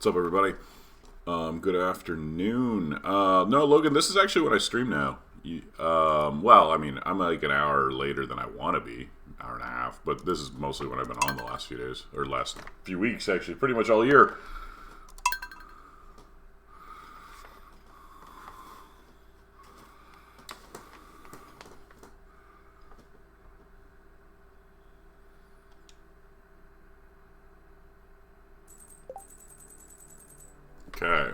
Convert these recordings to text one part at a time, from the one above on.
What's up, everybody? Good afternoon. No, Logan, this is actually what I stream now. Well, I mean, I'm like an hour later than I want to be, hour and a half, but this is mostly what I've been on the last few days, or last few weeks, actually, pretty much all year. Okay.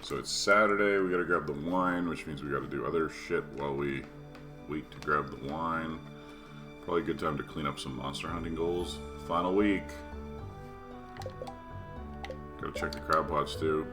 So it's Saturday, we gotta grab the wine, which means we gotta do other shit while we wait to grab the wine. Probably a good time to clean up some monster hunting goals. Final week. Gotta check the crab pots too.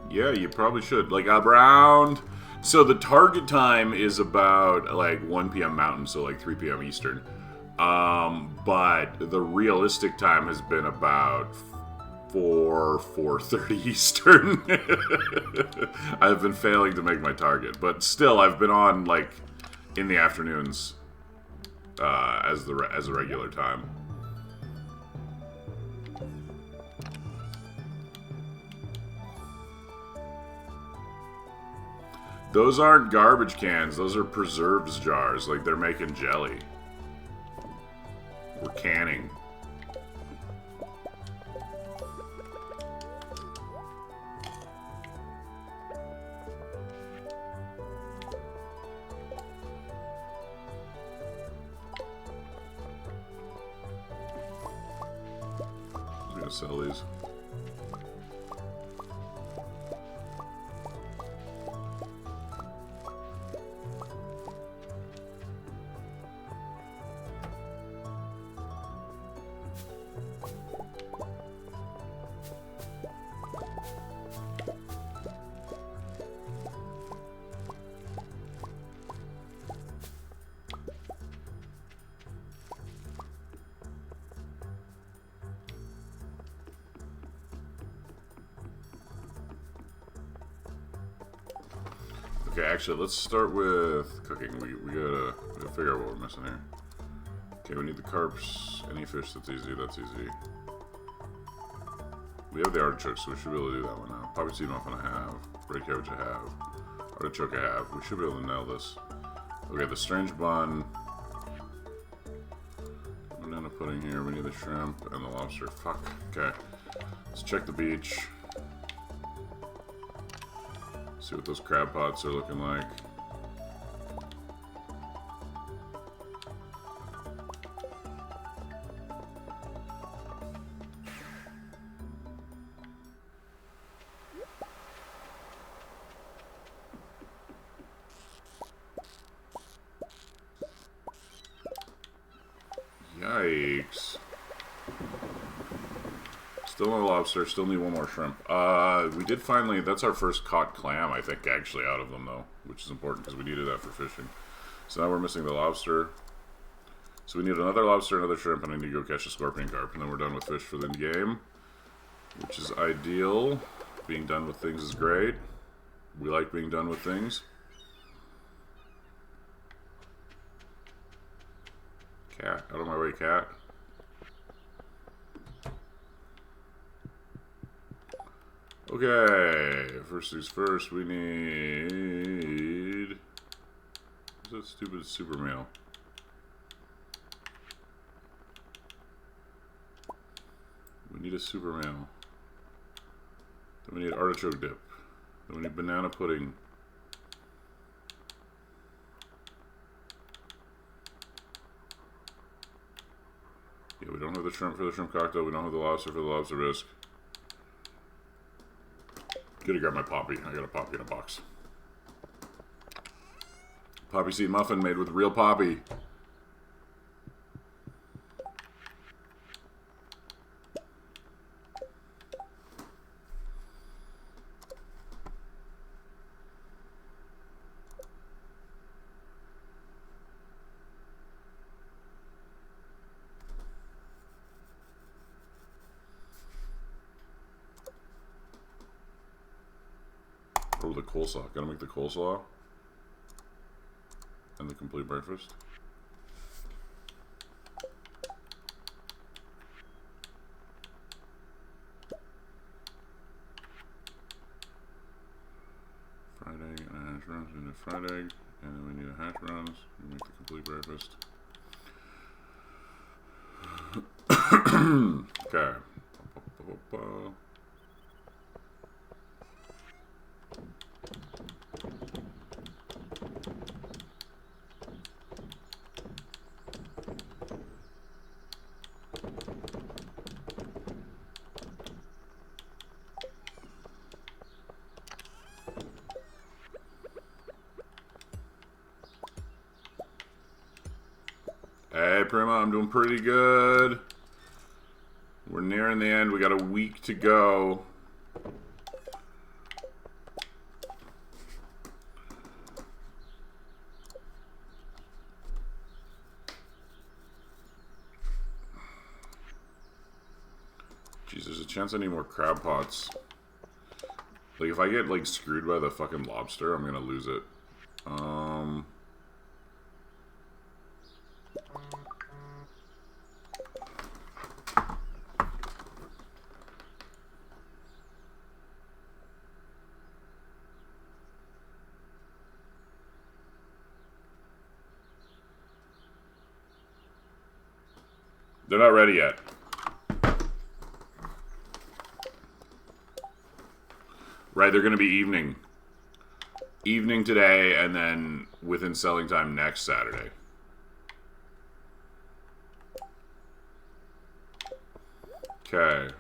Yeah, you probably should. Like around. So the target time is about like 1 p.m. Mountain, so like 3 p.m. Eastern. But the realistic time has been about 4:30 Eastern. I've been failing to make my target, but still, I've been on like in the afternoons as a regular time. Those aren't garbage cans. Those are preserves jars. Like, they're making jelly. We're canning. I'm gonna sell these. Okay, actually, let's start with cooking. We gotta figure out what we're missing here. Okay, we need the carps. Any fish that's easy, that's easy. We have the artichokes, so we should be able to do that one now. Poppy seed muffin I have. Red cabbage I have. Artichoke I have. We should be able to nail this. Okay, the strange bun. Banana pudding here. We need the shrimp and the lobster. Fuck. Okay. Let's check the beach. See what those crab pots are looking like. Yikes. Still no lobster, still need one more shrimp. We did finally, that's our first caught clam, I think, actually, out of them, though. Which is important, because we needed that for fishing. So now we're missing the lobster. So we need another lobster, another shrimp, and I need to go catch a scorpion carp. And then we're done with fish for the game. Which is ideal. Being done with things is great. We like being done with things. Cat, out of my way, cat. Okay, first things first, we need... What's that stupid super meal? We need a super meal. Then we need artichoke dip. Then we need banana pudding. Yeah, we don't have the shrimp for the shrimp cocktail. We don't have the lobster for the lobster bisque. Gotta grab my poppy. I got a poppy in a box. Poppy seed muffin made with real poppy. coleslaw. Gotta make the coleslaw. And the complete breakfast. Fried egg and a hash browns. We need a fried egg. And then we need a hash browns. We make the complete breakfast. Okay. Hey, Prima, I'm doing pretty good. We're nearing the end. We got a week to go. Jeez, there's a chance I need more crab pots. Like, if I get, like, screwed by the fucking lobster, I'm gonna lose it. They're not ready yet. Right, they're going to be evening. Evening today, and then within selling time next Saturday. Okay.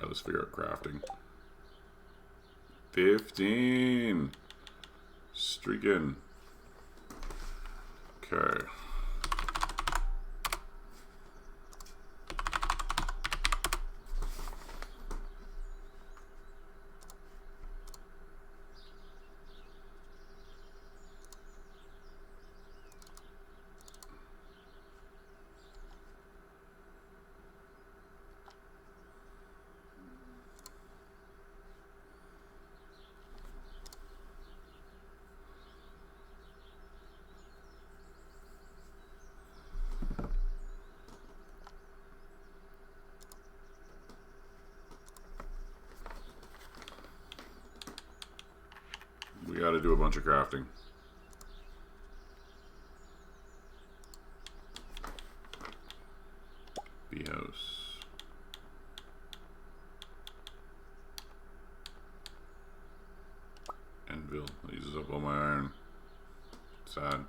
Let's figure out crafting. 15. Streaking. Okay. We got to do a bunch of crafting. Bee house. Anvil. That uses up all my iron. Sad.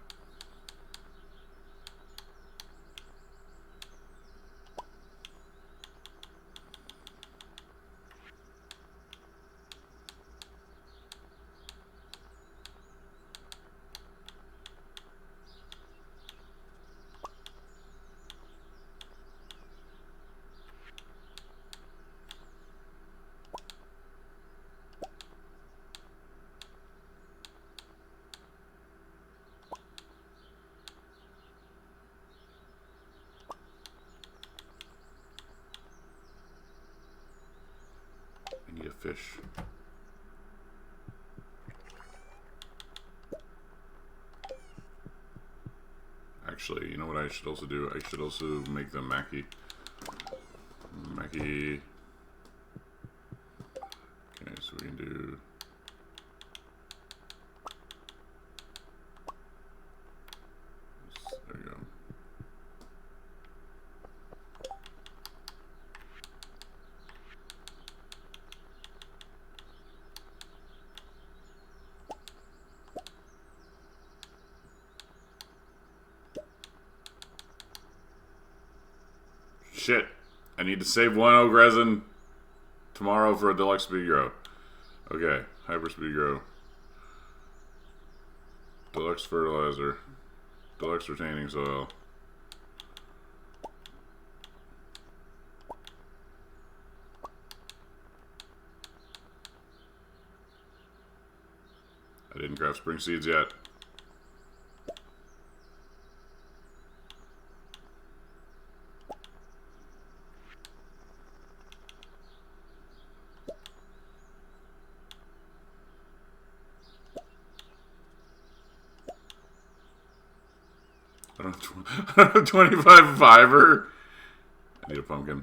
I need a fish. Actually, you know what I should also do? I should also make the Mackie. Mackie. Okay, so we can do... There we go. Shit. I need to save one oak resin tomorrow for a deluxe speed grow. Okay, hyper speed grow. Deluxe fertilizer. Deluxe retaining soil. I didn't craft spring seeds yet. I don't have 25 fiber. I need a pumpkin.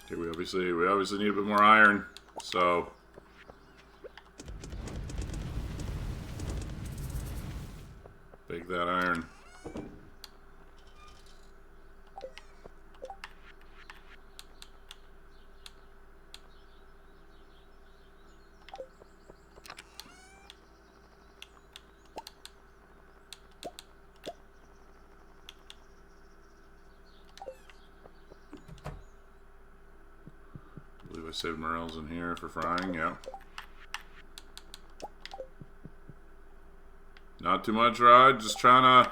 Okay, we obviously need a bit more iron, so bake that iron. I saved morels in here for frying, yeah. Not too much, Rod. Just trying to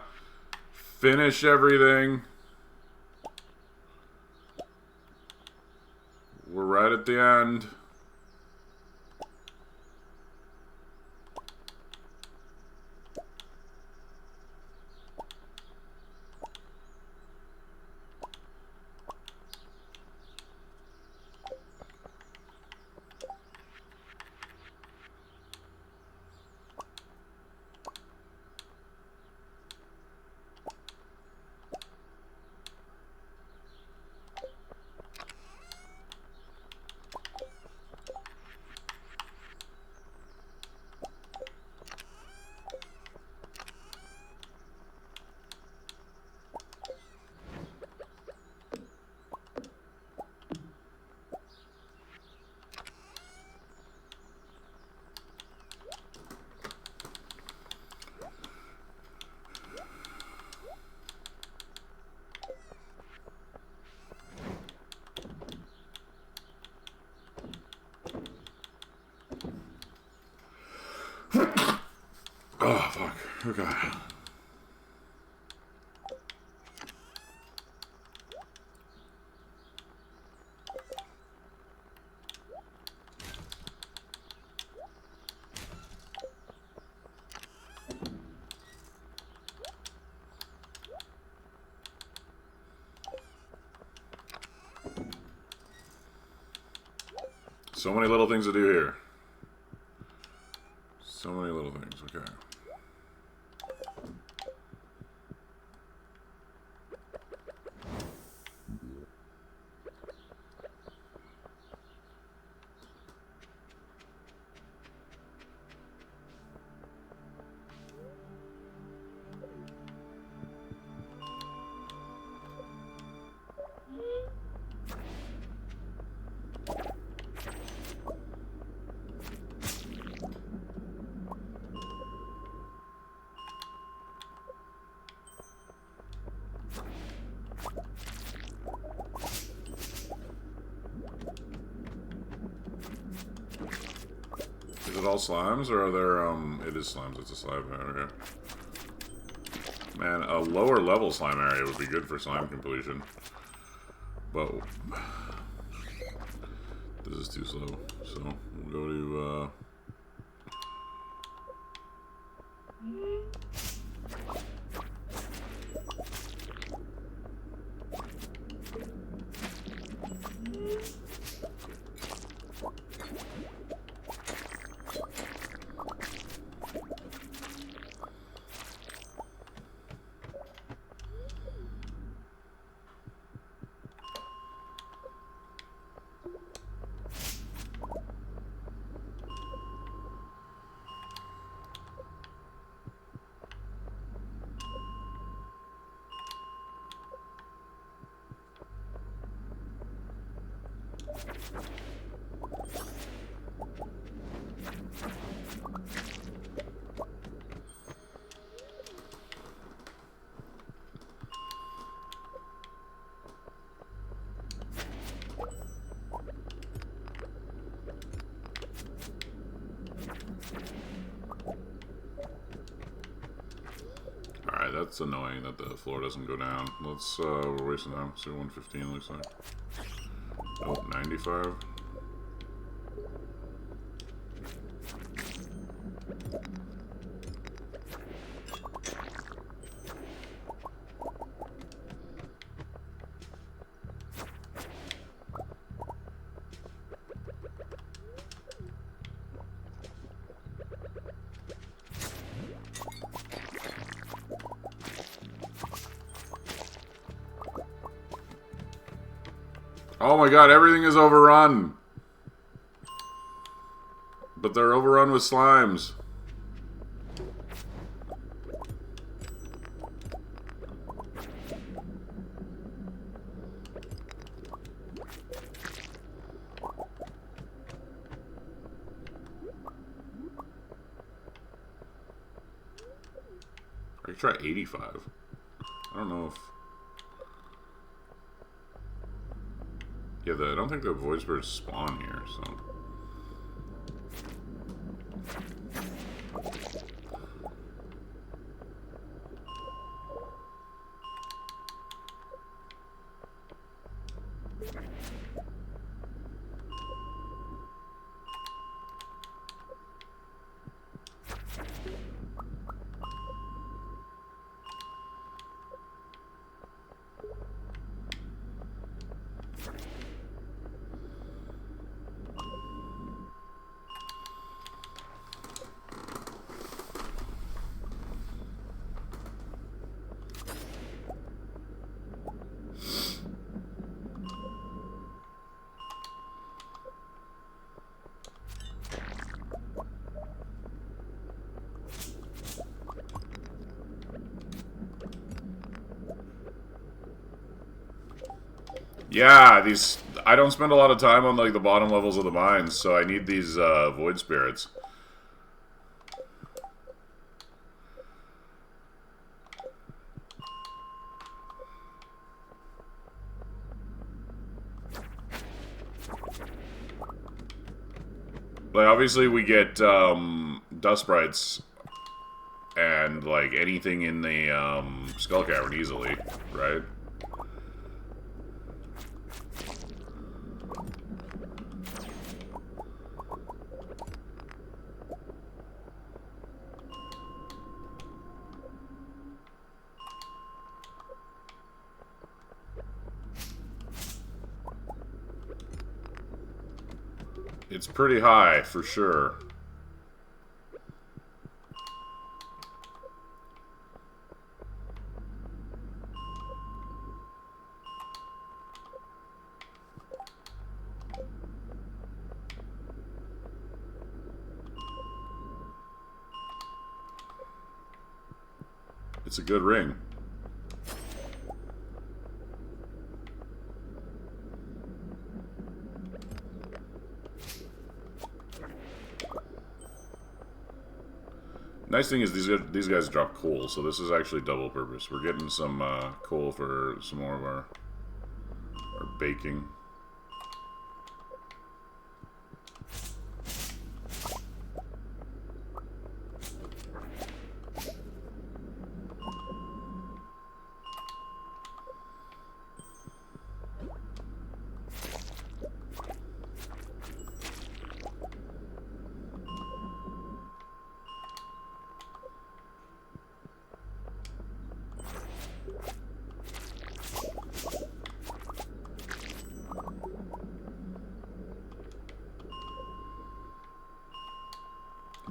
finish everything. We're right at the end. Oh, fuck. Okay. So many little things to do here. So many little things, okay. it all slimes, or are there, it is slimes, it's a slime area. Man, a lower level slime area would be good for slime completion. But this is too slow, so we'll go to, alright, that's annoying that the floor doesn't go down. Let's, we're wasting time. So 115 looks like. Nope, 95. Oh my god, everything is overrun. But they're overrun with slimes. I could try 85. I don't know if... Yeah, I don't think the void spirits spawn here, so... Yeah, these... I don't spend a lot of time on, like, the bottom levels of the mines, so I need these, void spirits. Like, obviously we get, dust sprites and, like, anything in the, skull cavern easily, right? It's pretty high, for sure. It's a good ring. Nice thing is these guys drop coal, so this is actually double purpose. We're getting some coal for some more of our baking.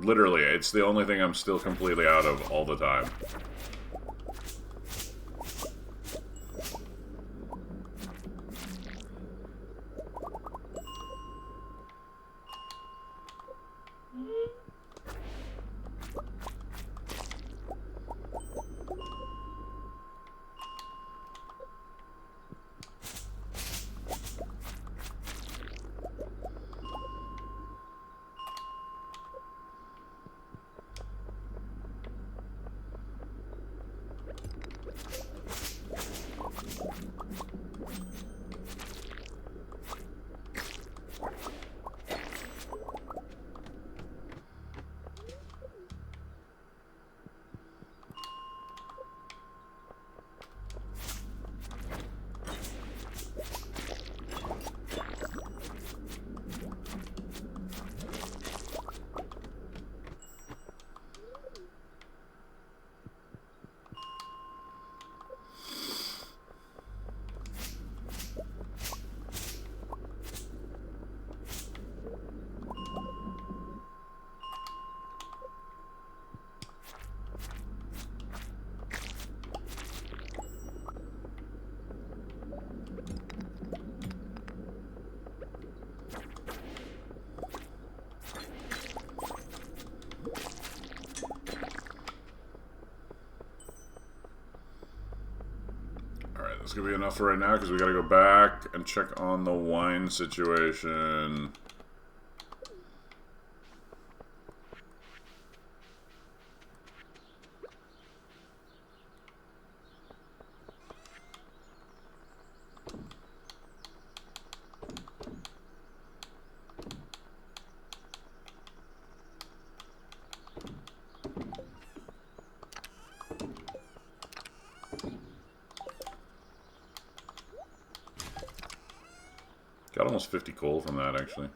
Literally, it's the only thing I'm still completely out of all the time. That's gonna be enough for right now because we gotta go back and check on the wine situation. Got almost 50 coal from that, actually.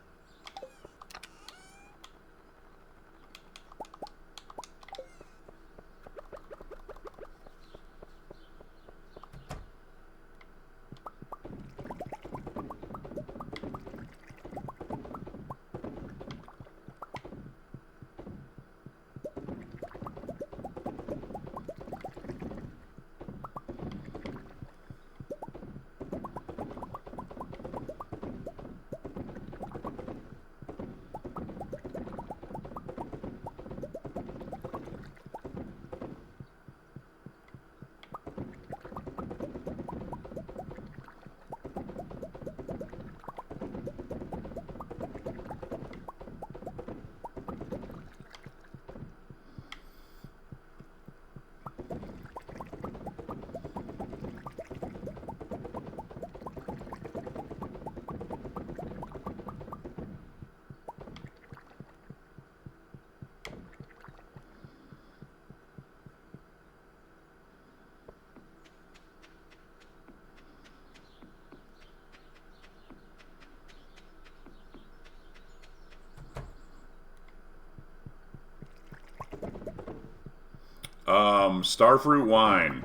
Starfruit wine.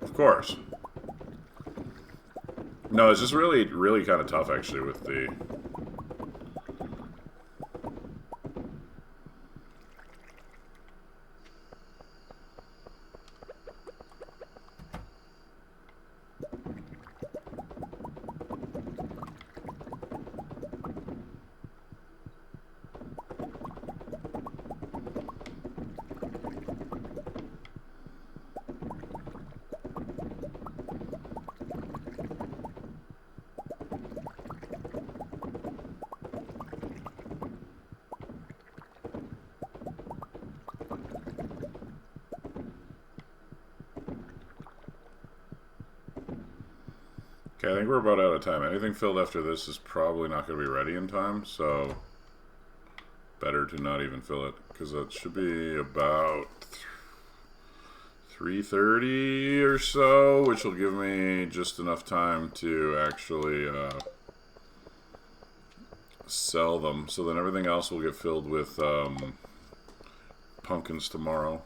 Of course. No, it's just really, really kind of tough, actually, with the... Okay, I think we're about out of time. Anything filled after this is probably not going to be ready in time, so better to not even fill it, because that should be about 3:30 or so, which will give me just enough time to actually sell them. So then everything else will get filled with pumpkins tomorrow.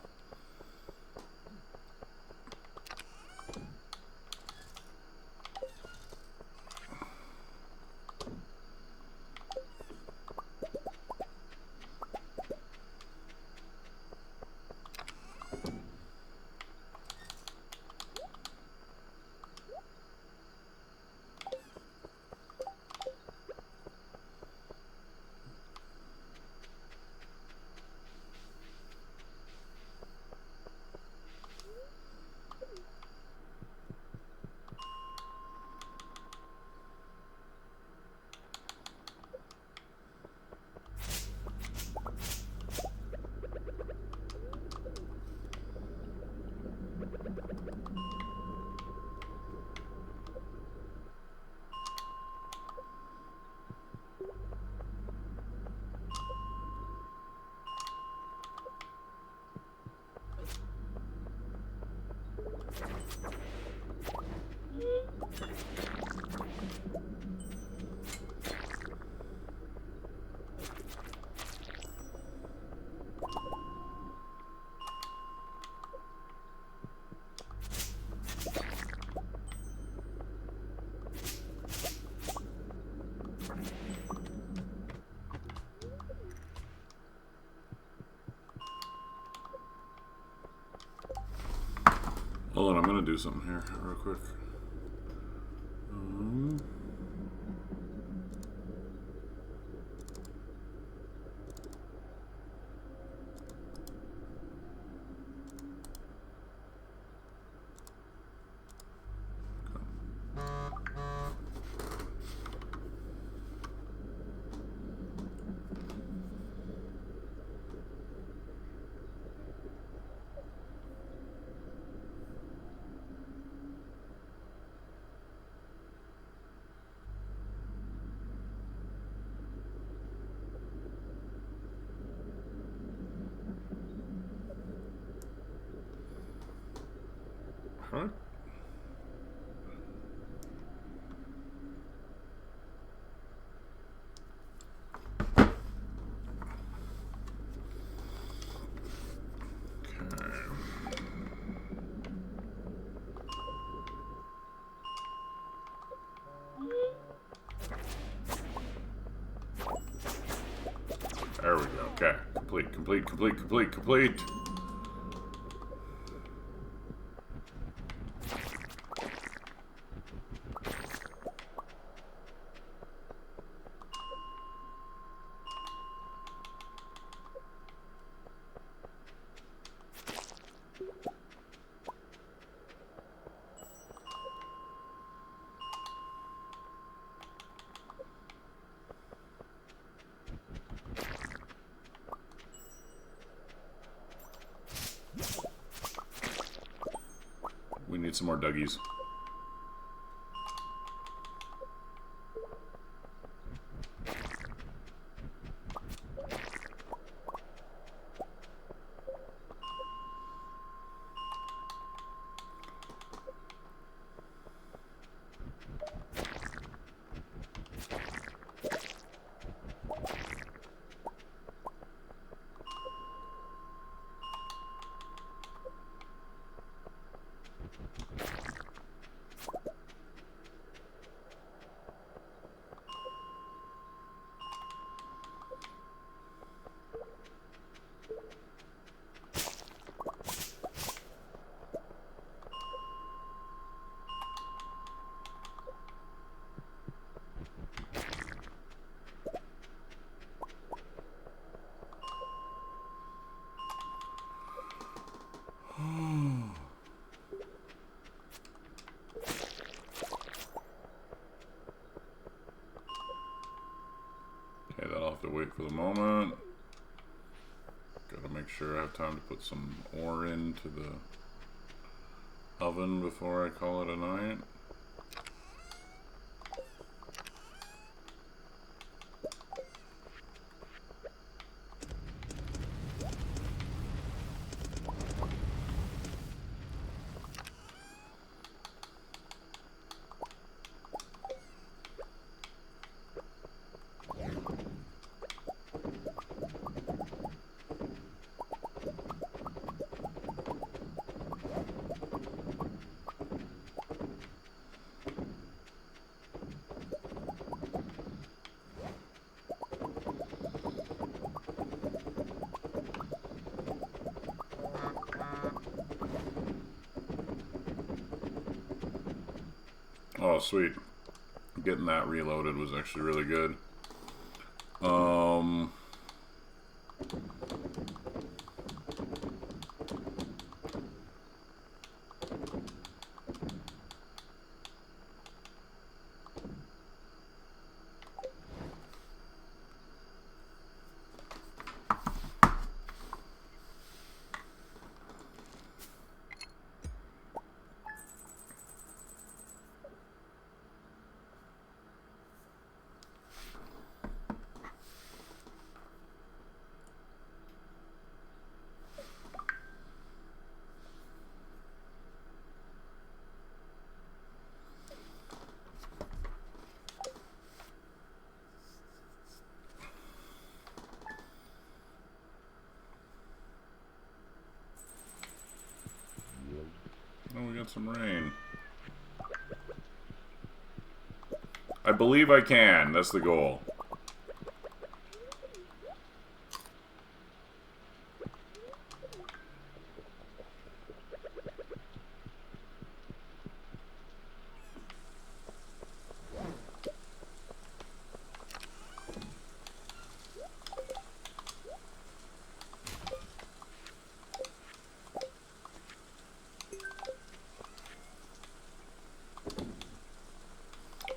Hold on, I'm gonna do something here real quick. Huh? There we go. Okay. Complete. We need some more Dougies. Okay, that'll have to wait for the moment. Gotta make sure I have time to put some ore into the oven before I call it a night. Oh, sweet. Getting that reloaded was actually really good. Oh, we got some rain. I believe I can. That's the goal.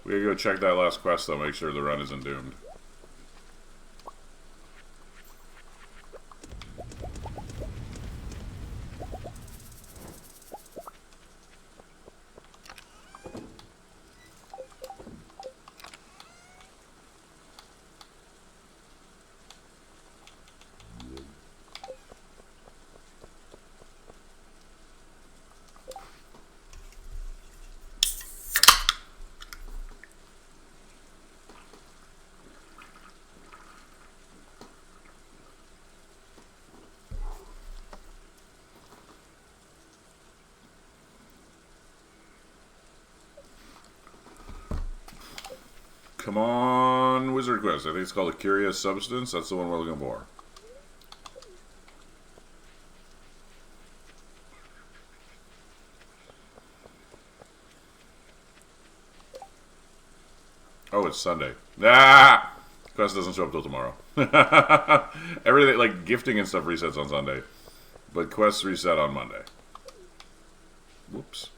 We gotta go check that last quest, though, make sure the run isn't doomed. Come on, Wizard Quest. I think it's called a Curious Substance. That's the one we're looking for. Oh, it's Sunday. Ah! Quest doesn't show up till tomorrow. Everything, like, gifting and stuff resets on Sunday. But quests reset on Monday. Whoops.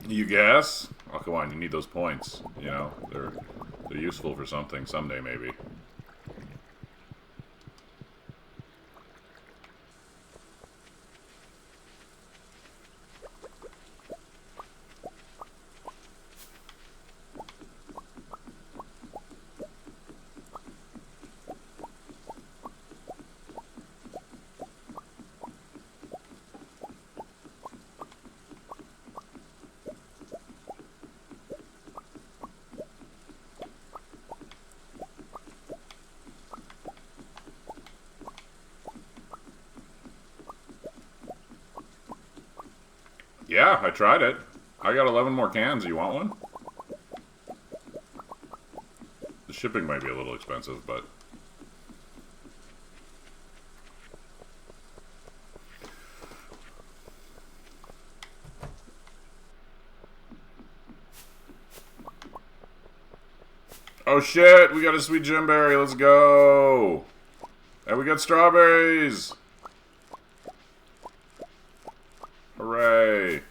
You guess? Oh, come on, you need those points. You know, they're useful for something someday, maybe. Yeah, I tried it. I got 11 more cans. You want one? The shipping might be a little expensive, but... Oh shit, we got a sweet gemberry, let's go! And we got strawberries! Hooray!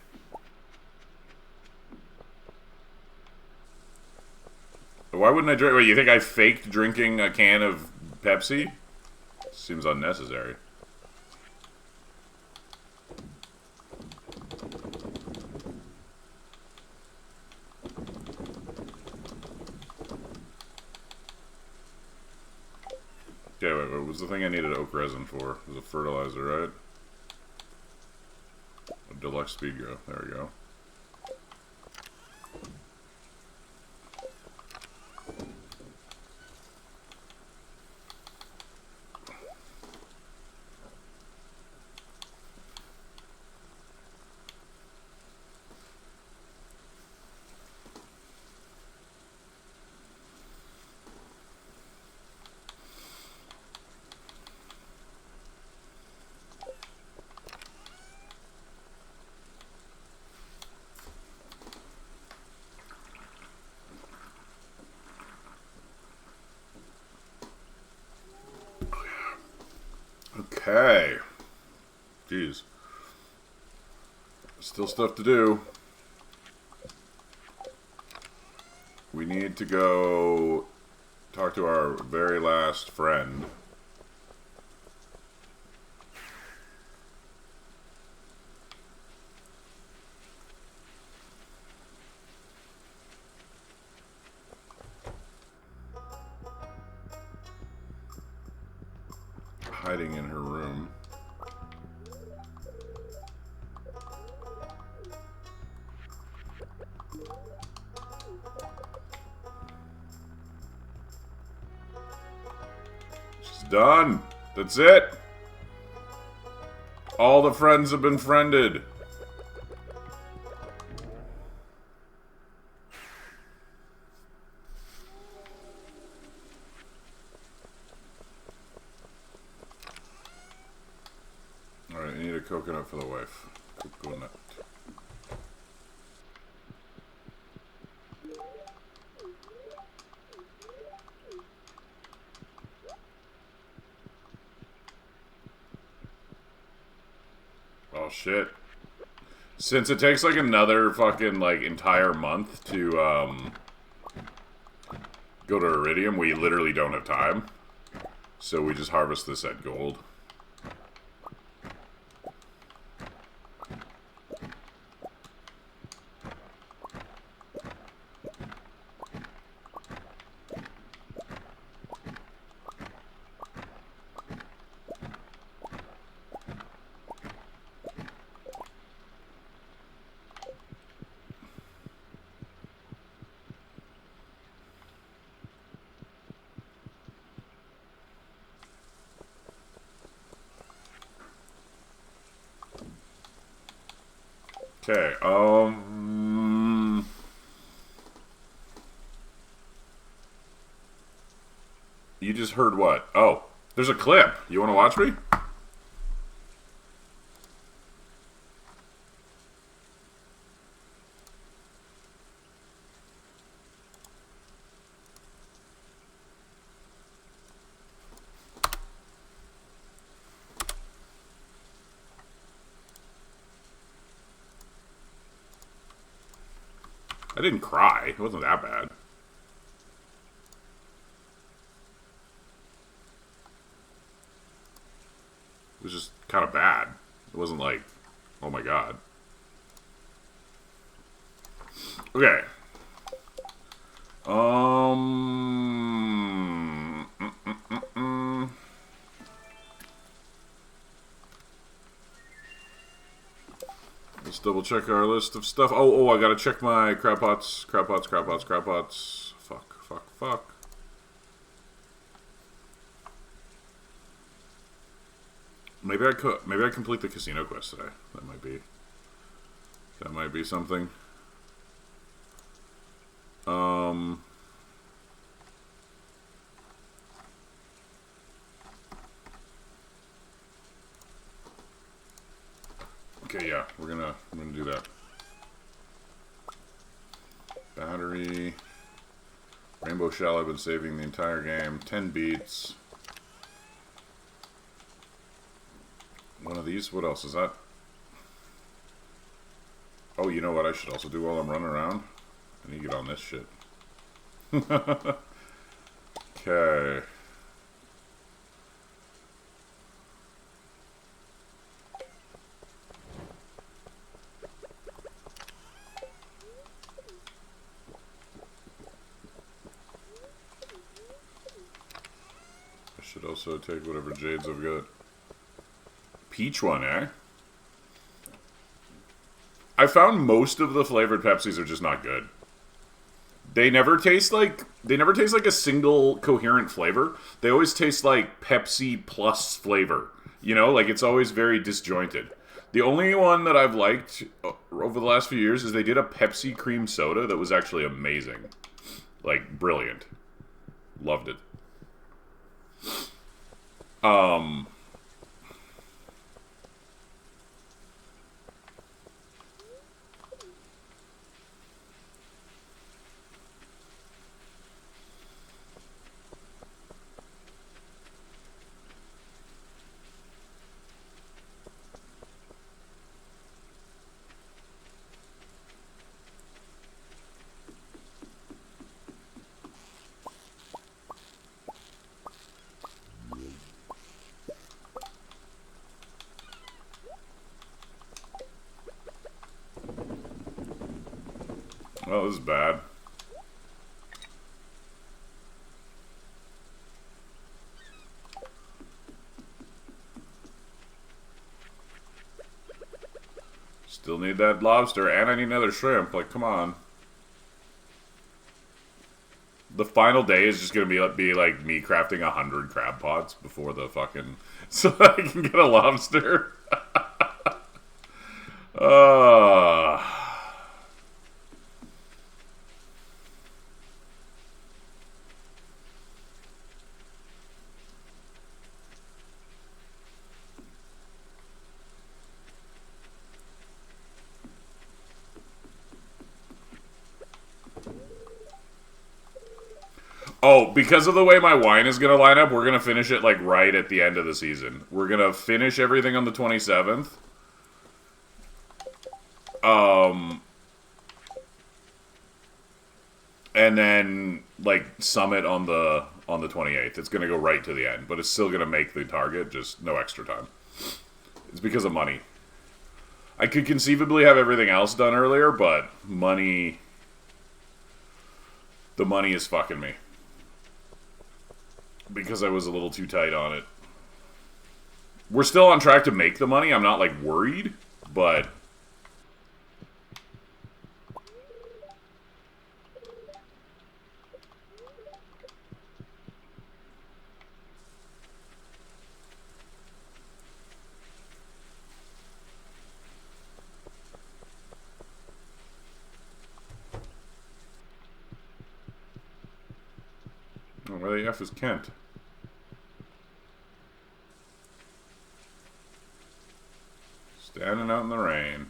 Why wouldn't I drink? Wait, you think I faked drinking a can of Pepsi? Seems unnecessary. Okay, wait, what was the thing I needed oak resin for? It was a fertilizer, right? A deluxe speed grow. There we go. Okay. Jeez. Still stuff to do. We need to go talk to our very last friend. Hiding in her room. She's done. That's it. All the friends have been friended. Alright, I need a coconut for the wife. Coconut. Oh shit. Since it takes like another fucking like entire month to go to Iridium, we literally don't have time. So we just harvest this at gold. Okay, you just heard what? Oh, there's a clip. You want to watch me? I didn't cry. It wasn't that bad. It was just kind of bad. It wasn't like, oh my god. Okay. Let's double check our list of stuff. Oh, I gotta check my crab pots. Fuck. Maybe I complete the casino quest today. That might be. That might be something. Okay, yeah, we're gonna do that. Battery. Rainbow Shell, I've been saving the entire game. 10 beats. One of these. What else is that? Oh, you know what I should also do while I'm running around? I need to get on this shit. Okay. I should also take whatever jades I've got. Peach one, eh? I found most of the flavored Pepsis are just not good. They never taste like a single coherent flavor. They always taste like Pepsi plus flavor. You know, like it's always very disjointed. The only one that I've liked over the last few years is they did a Pepsi cream soda that was actually amazing. Like brilliant. Loved it. Oh, this is bad. Still need that lobster, and I need another shrimp. Like, come on. The final day is just gonna be like me crafting 100 crab pots before the fucking so that I can get a lobster. Oh, because of the way my wine is going to line up, we're going to finish it, like, right at the end of the season. We're going to finish everything on the 27th. And then, like, summit on the 28th. It's going to go right to the end, but it's still going to make the target, just no extra time. It's because of money. I could conceivably have everything else done earlier, but money... The money is fucking me. Because I was a little too tight on it. We're still on track to make the money. I'm not, like, worried, but... Oh, where the F is Kent? Standing out in the rain.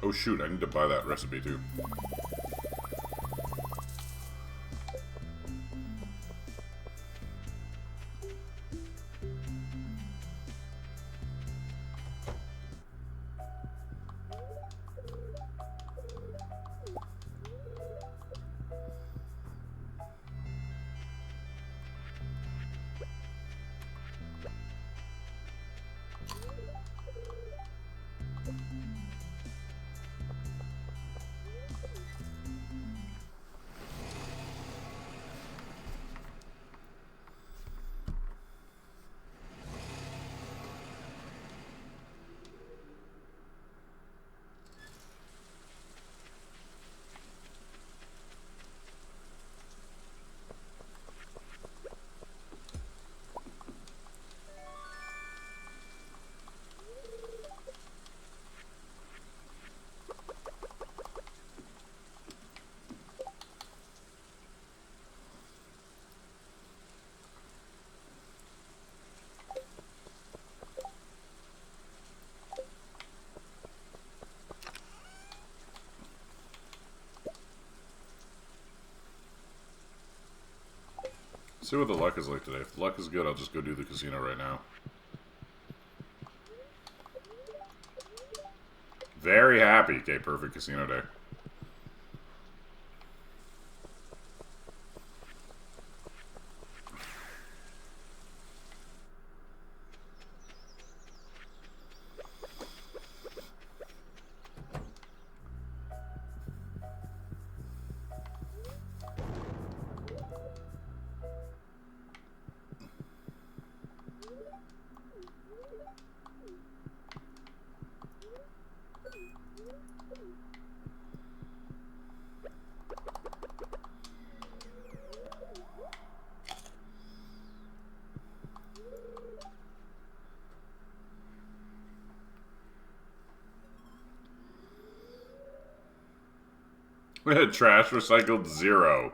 Oh shoot, I need to buy that recipe too. see what the luck is like today. If the luck is good, I'll just go do the casino right now. Very happy. Okay, perfect casino day. Trash recycled 0.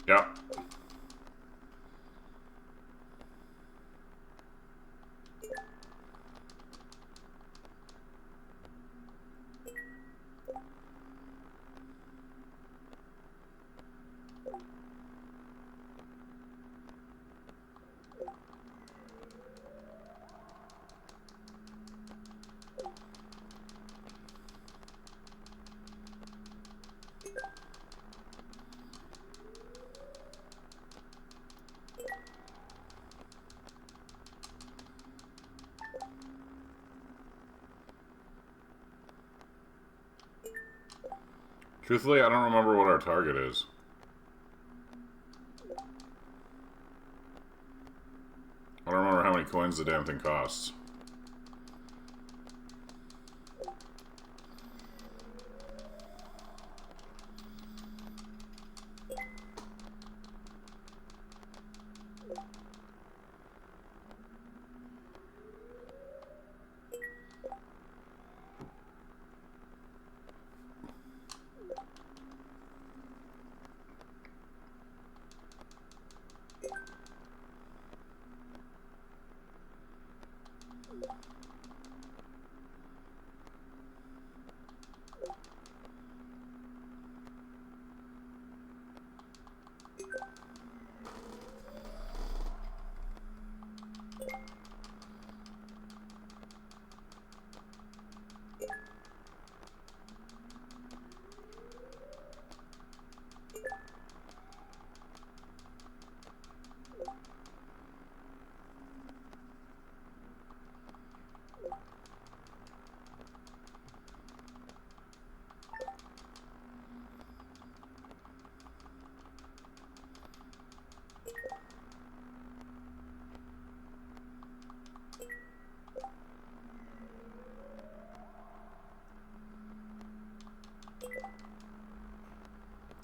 Yep. Truthfully, I don't remember what our target is. I don't remember how many coins the damn thing costs.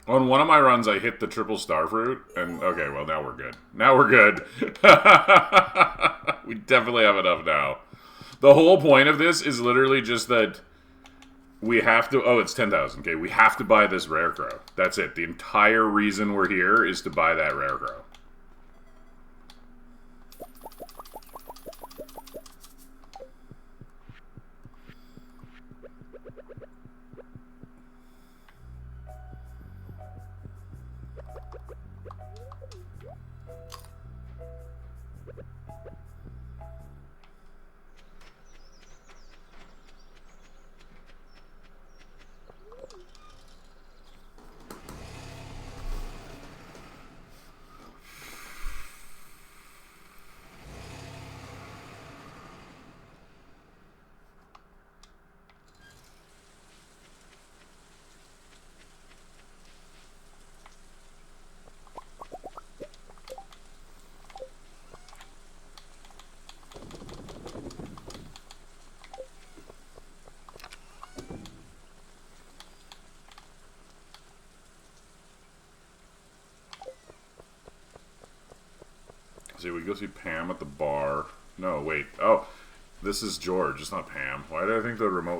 On one of my runs, I hit the triple star fruit, and okay, well, now we're good. Now we're good. We definitely have enough now. The whole point of this is literally just that we have to... Oh, it's 10,000. Okay, we have to buy this rare crow. That's it. The entire reason we're here is to buy that rare crow. See, we go see Pam at the bar. No, wait. Oh, this is George. It's not Pam. Why did I think the remote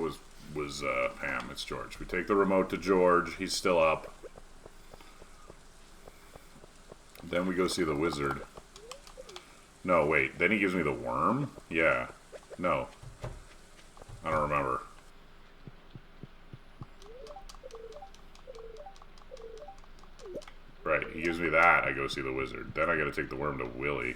was Pam? It's George. We take the remote to George. He's still up. Then we go see the wizard. No, wait. Then he gives me the worm? Yeah. No. I don't remember. Right, he gives me that. I go see the wizard. Then I gotta take the worm to Willy.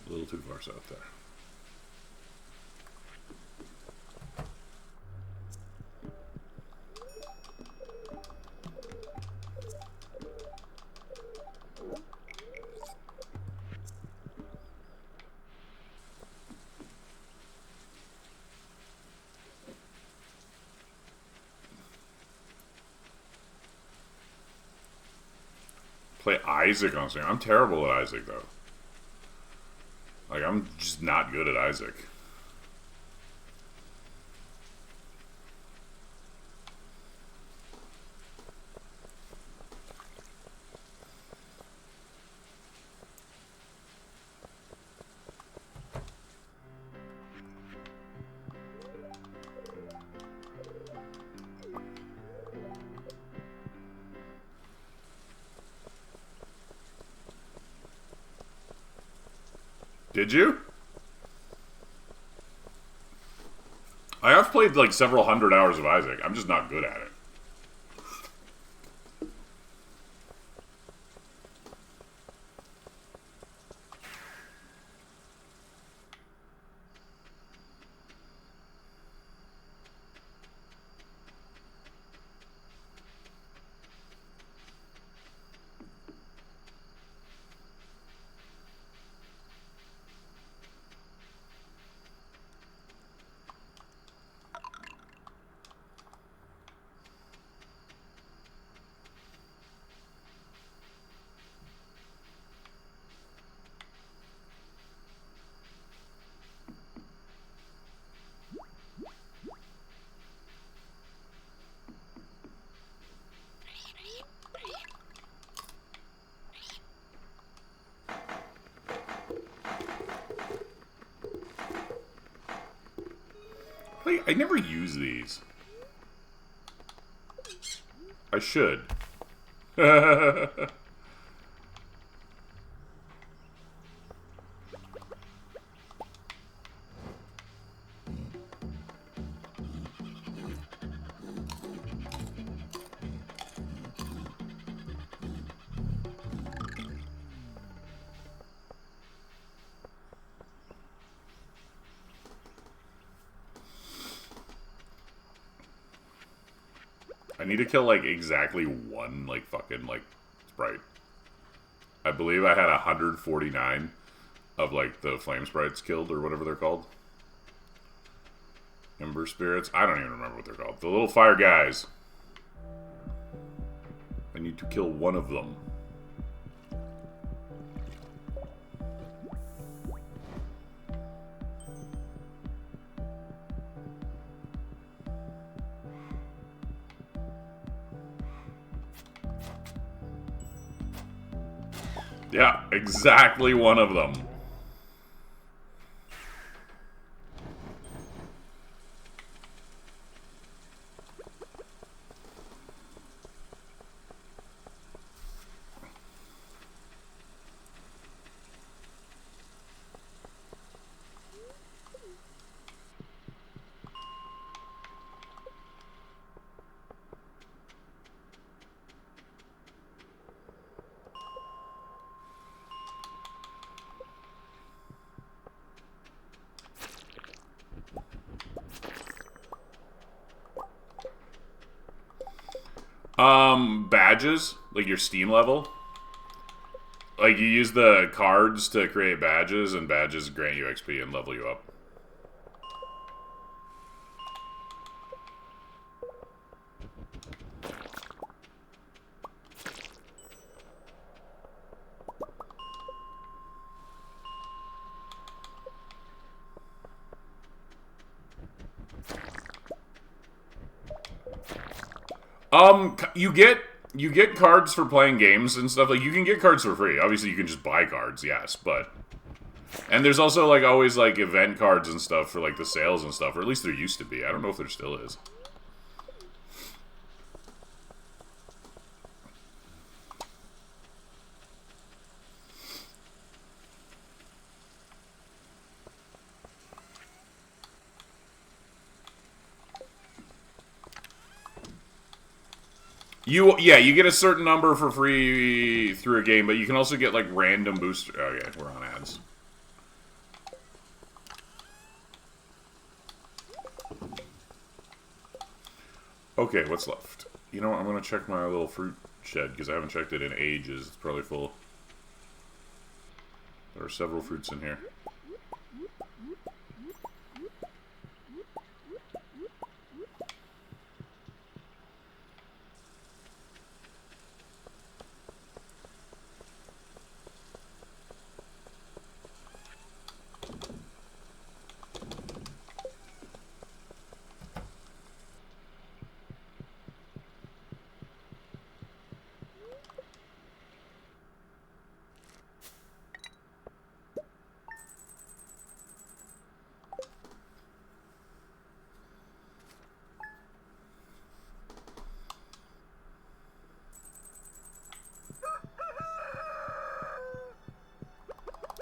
A little too far south there. Play Isaac on stream. I'm terrible at Isaac, though. Like, I'm just not good at Isaac. Did you? I have played like several hundred hours of Isaac. I'm just not good at it. I never use these. I should. I need to kill, like, exactly one, like, fucking, like, sprite. I believe I had 149 of, like, the flame sprites killed, or whatever they're called. Ember spirits? I don't even remember what they're called. The little fire guys. I need to kill one of them. Yeah, exactly one of them. Badges, like your Steam level. Like, you use the cards to create badges, and badges grant you XP and level you up. You get cards for playing games and stuff. Like, you can get cards for free. Obviously, you can just buy cards, yes, but... And there's also, like, always, like, event cards and stuff for, like, the sales and stuff. Or at least there used to be. I don't know if there still is. You get a certain number for free through a game, but you can also get, like, random booster... Oh, yeah, we're on ads. Okay, what's left? You know what, I'm gonna check my little fruit shed, because I haven't checked it in ages. It's probably full. There are several fruits in here.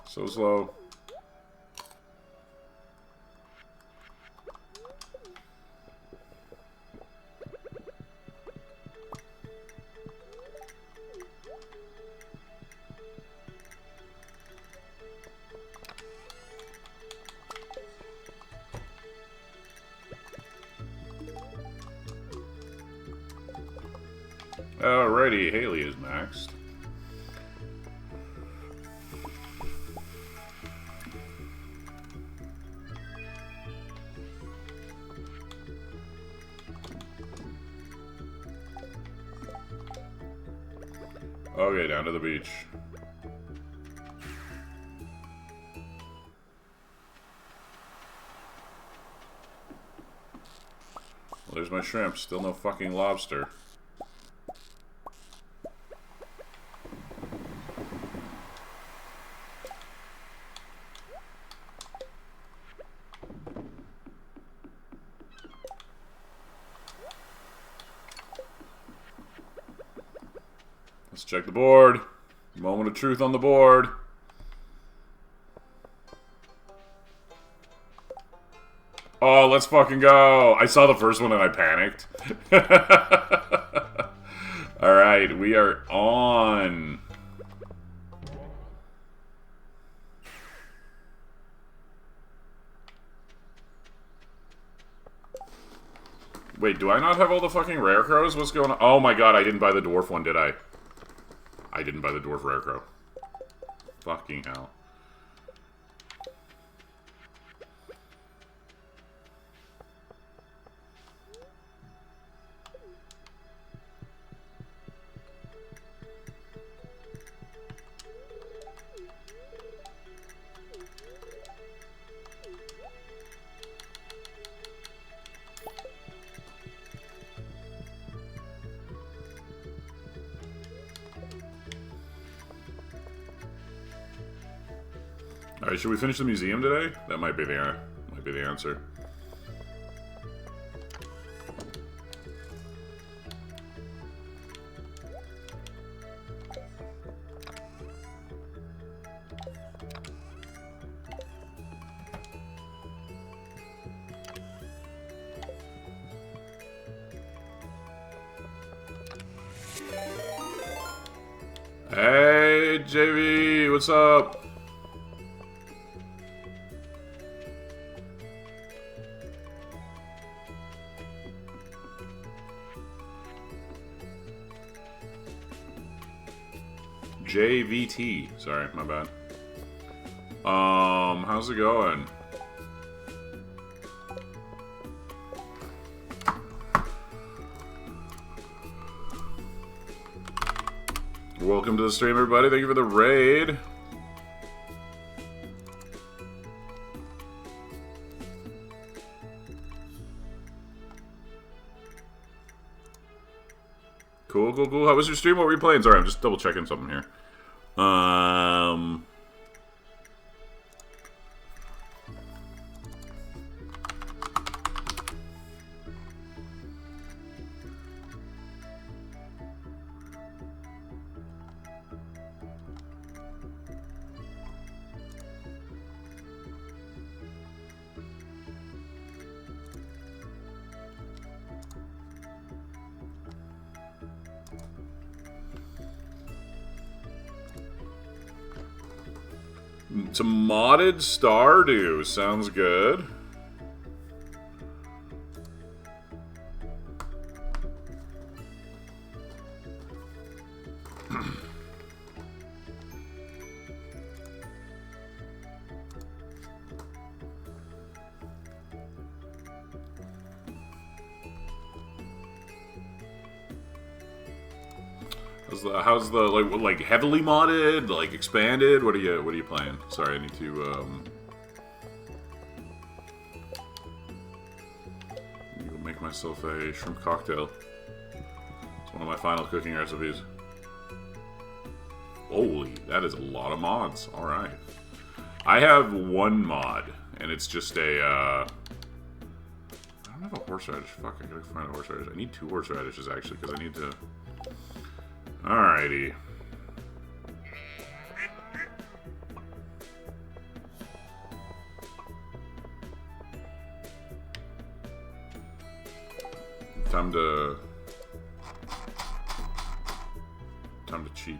So slow. Alrighty, Haley is maxed. Okay, down to the beach. Well, there's my shrimp. Still no fucking lobster. Let's check the board. Moment of truth on the board. Oh, let's fucking go. I saw the first one and I panicked. Alright, we are on. Wait, do I not have all the fucking rare crows? What's going on? Oh my god, I didn't buy the dwarf one, did I? I didn't buy the dwarf rare crow. Fucking hell. Alright, should we finish the museum today? That might be the answer. Hey, JV, what's up? JVT. Sorry, my bad. How's it going? Welcome to the stream, everybody. Thank you for the raid. Cool, cool, cool. How was your stream? What were you playing? Sorry, I'm just double checking something here. Some modded Stardew. Sounds good. How's the like heavily modded, like expanded? What are you playing? Sorry, I need to make myself a shrimp cocktail. It's one of my final cooking recipes. Holy, that is a lot of mods. All right, I have one mod, and it's just a. I don't have a horseradish. Fuck, I gotta find a horseradish. I need 2 horseradishes actually, because I need to. Alrighty. Time to cheat.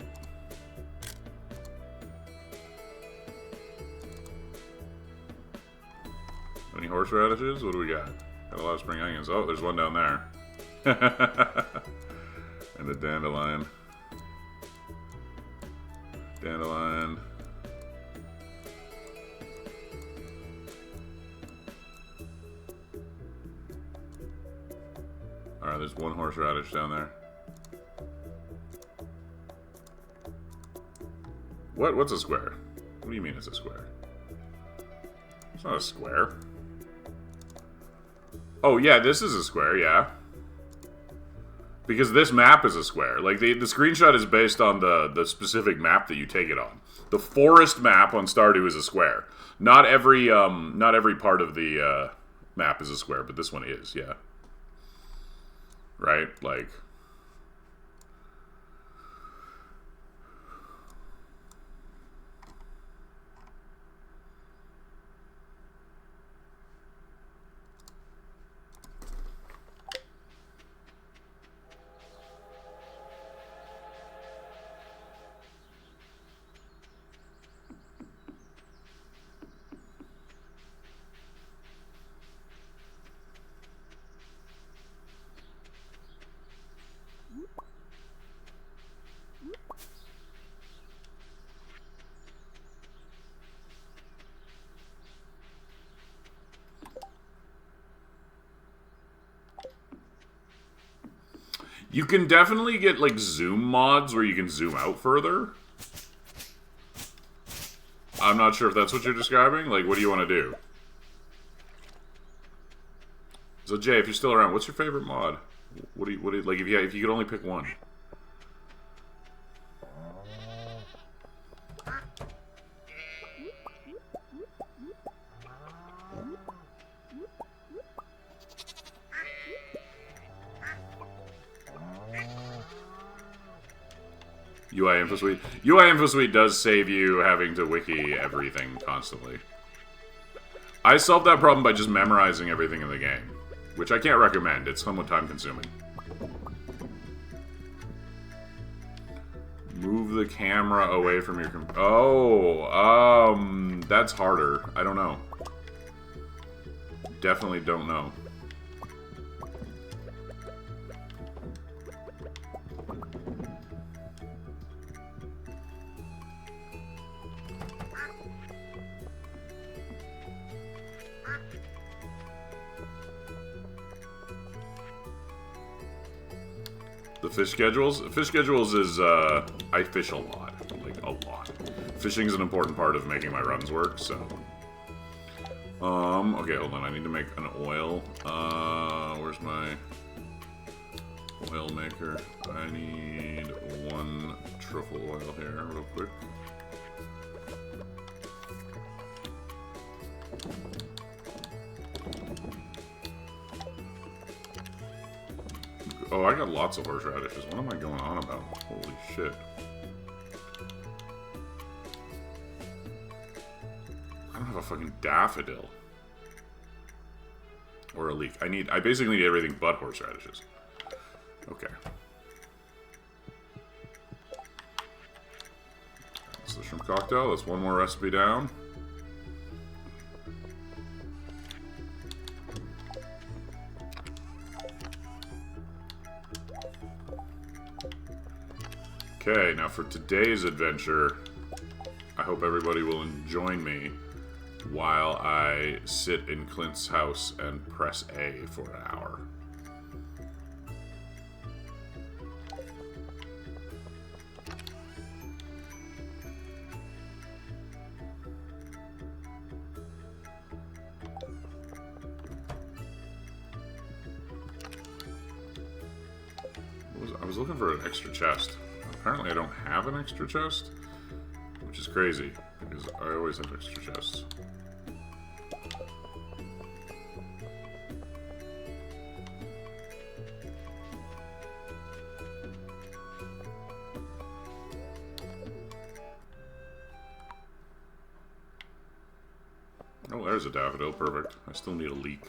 Any horseradishes? What do we got? Got a lot of spring onions. Oh, there's one down there. And a dandelion. Dandelion. Alright, there's 1 horseradish down there. What's a square? What do you mean it's a square? It's not a square. Oh yeah, this is a square, yeah. Because this map is a square. Like, the screenshot is based on the specific map that you take it on. The forest map on Stardew is a square. Not every part of the map is a square, but this one is, yeah. Right? Like... You can definitely get, like, zoom mods where you can zoom out further. I'm not sure if that's what you're describing. Like, what do you want to do? So, Jay, if you're still around, what's your favorite mod? What do you like, if you could only pick one? UI Info Suite. UI Info Suite does save you having to wiki everything constantly. I solved that problem by just memorizing everything in the game, which I can't recommend. It's somewhat time-consuming. Move the camera away from your that's harder. I don't know. Definitely don't know. The fish schedules? Fish schedules is, I fish a lot. Like, a lot. Fishing is an important part of making my runs work, so... okay, hold on. I need to make an oil. Where's my oil maker? I need 1 truffle oil here, real quick. Oh, I got lots of horseradishes. What am I going on about? Holy shit. I don't have a fucking daffodil. Or a leek. I basically need everything but horseradishes. Okay. That's the shrimp cocktail. That's 1 more recipe down. Okay, now for today's adventure, I hope everybody will join me while I sit in Clint's house and press A for an hour. I was looking for an extra chest. Apparently I don't have an extra chest, which is crazy, because I always have extra chests. Oh, there's a daffodil. Perfect. I still need a leek.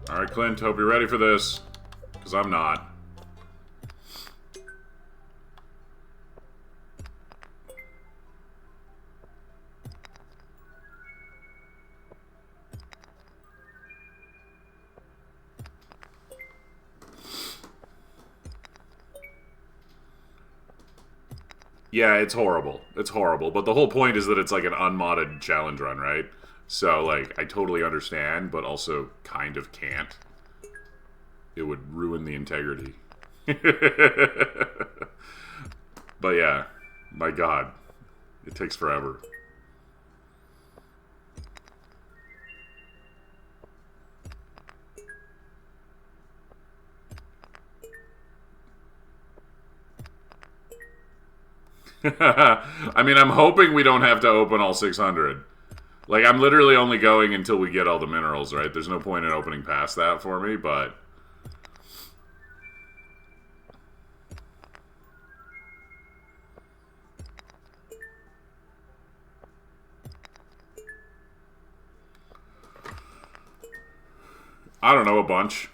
Alright, Clint, hope you're ready for this. Because I'm not. Yeah, it's horrible. It's horrible. But the whole point is that it's like an unmodded challenge run, right? So, like, I totally understand, but also kind of can't. It would ruin the integrity. But yeah, my god. It takes forever. I mean, I'm hoping we don't have to open all 600. Like, I'm literally only going until we get all the minerals, right? There's no point in opening past that for me, but... I don't know, a bunch.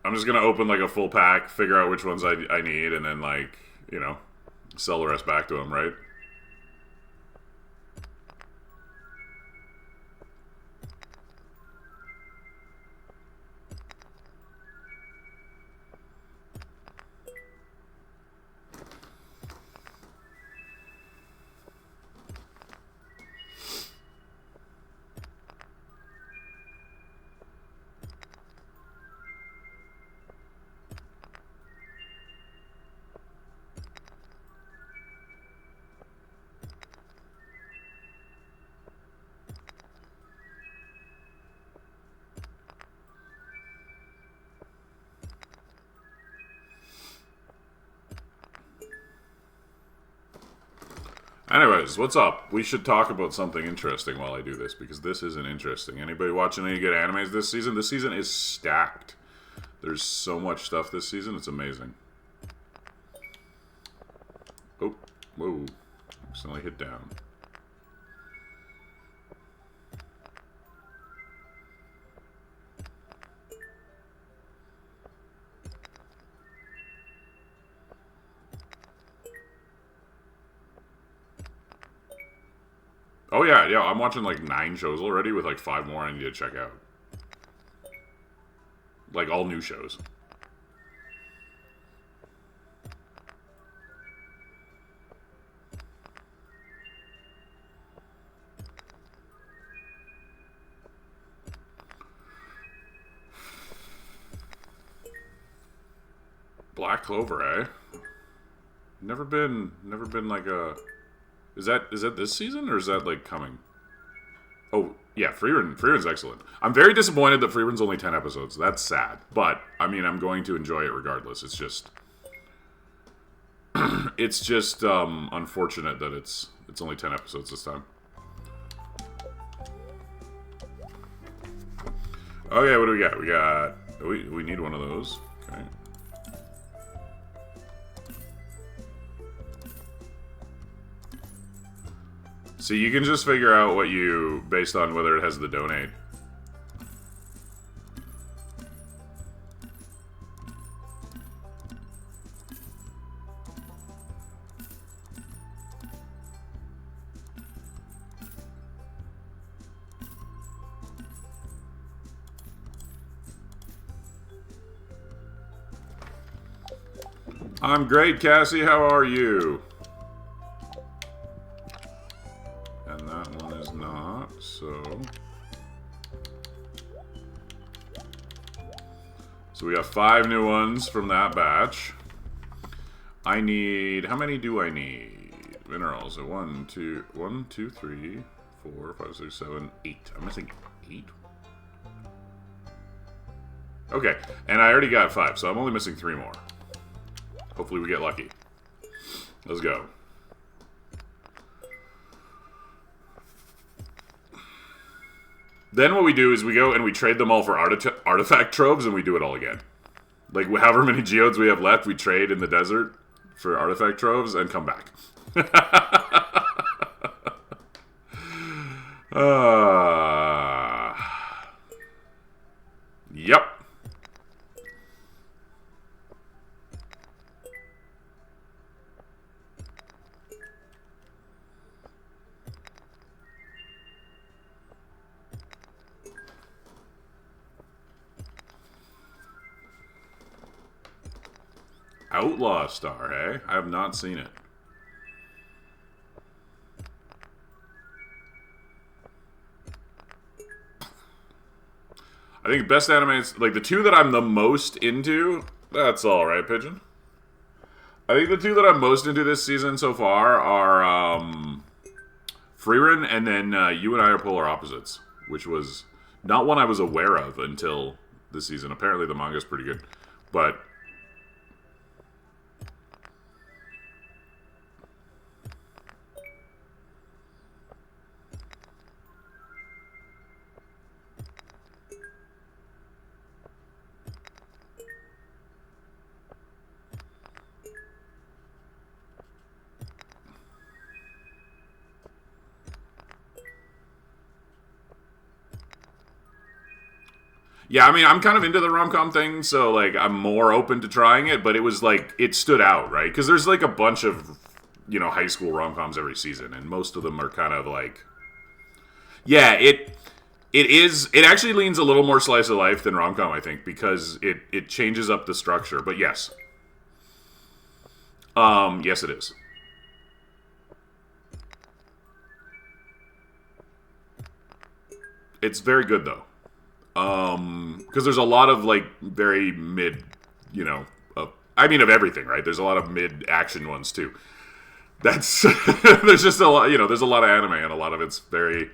I'm just gonna open, like, a full pack, figure out which ones I need, and then, like, you know, sell the rest back to them, right? Anyways, what's up? We should talk about something interesting while I do this, because this isn't interesting. Anybody watching any good animes this season? This season is stacked. There's so much stuff this season, it's amazing. Oh, whoa. Accidentally hit down. Oh yeah, yeah, I'm watching like 9 shows already with like 5 more I need to check out. Like all new shows. Black Clover, eh? Never been like a... Is that this season, or is that, like, coming? Oh, yeah, Freerun's excellent. I'm very disappointed that Freerun's only 10 episodes. That's sad. But, I mean, I'm going to enjoy it regardless. It's just... it's just, unfortunate that it's only 10 episodes this time. Okay, what do we got? We need one of those. Okay. So you can just figure out what you, based on whether it has the donate. I'm great, Cassie. How are you? And that one is not, so... So we have 5 new ones from that batch. I need... How many do I need? Minerals. So 1, 2, 3, 4, 5, 6, 7, 8. I'm missing 8. Okay, and I already got 5, so I'm only missing 3 more. Hopefully we get lucky. Let's go. Then what we do is we go and we trade them all for artifact troves, and we do it all again. Like, however many geodes we have left, we trade in the desert for artifact troves and come back. Yep. Outlaw Star, hey? I have not seen it. I think best animes, like the 2 that I'm the most into, that's all right, Pigeon. I think the 2 that I'm most into this season so far are Frieren and then You and I Are Polar Opposites, which was not one I was aware of until this season. Apparently the manga's pretty good, but... Yeah, I mean, I'm kind of into the rom-com thing, so, like, I'm more open to trying it, but it was, like, it stood out, right? Because there's, like, a bunch of, you know, high school rom-coms every season, and most of them are kind of, like... Yeah, it actually leans a little more slice of life than rom-com, I think, because it changes up the structure, but yes. Yes, it is. It's very good, though. Because there's a lot of, like, very mid, you know, I mean, of everything, right? There's a lot of mid-action ones, too. That's, there's just a lot, you know, there's a lot of anime, and a lot of it's very,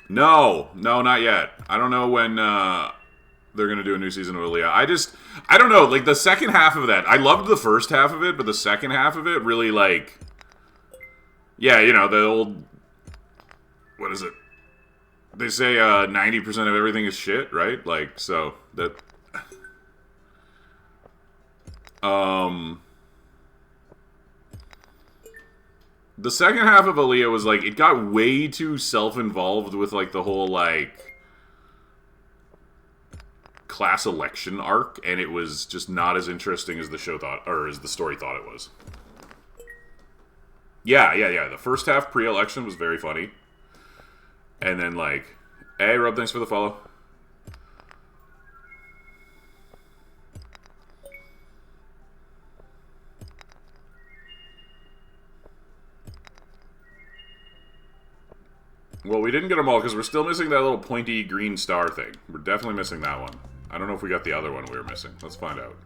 No, not yet. I don't know when, they're going to do a new season of Aaliyah. I don't know, like, the second half of that, I loved the first half of it, but the second half of it really, like, yeah, you know, the old, what is it? They say 90% of everything is shit, right? Like, so, that, the second half of Aaliyah was, like, it got way too self-involved with, like, the whole, like, class election arc, and it was just not as interesting as the show thought, or as the story thought it was. Yeah. The first half pre-election was very funny, and then like, hey Rob, thanks for the follow. Well, we didn't get them all because we're still missing that little pointy green star thing. We're definitely missing that one. I don't know if we got the other one we were missing. Let's find out.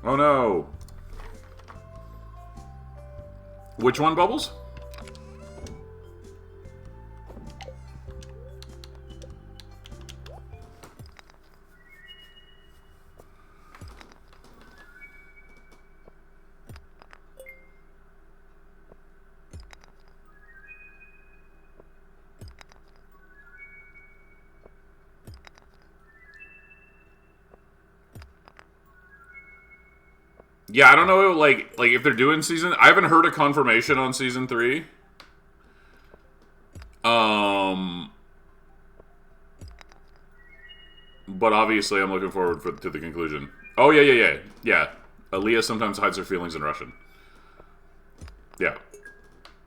Oh no! Which one, Bubbles? Yeah, I don't know, like if they're doing season... I haven't heard a confirmation on season 3. But obviously I'm looking forward to the conclusion. Oh, yeah. Aaliyah sometimes hides her feelings in Russian. Yeah.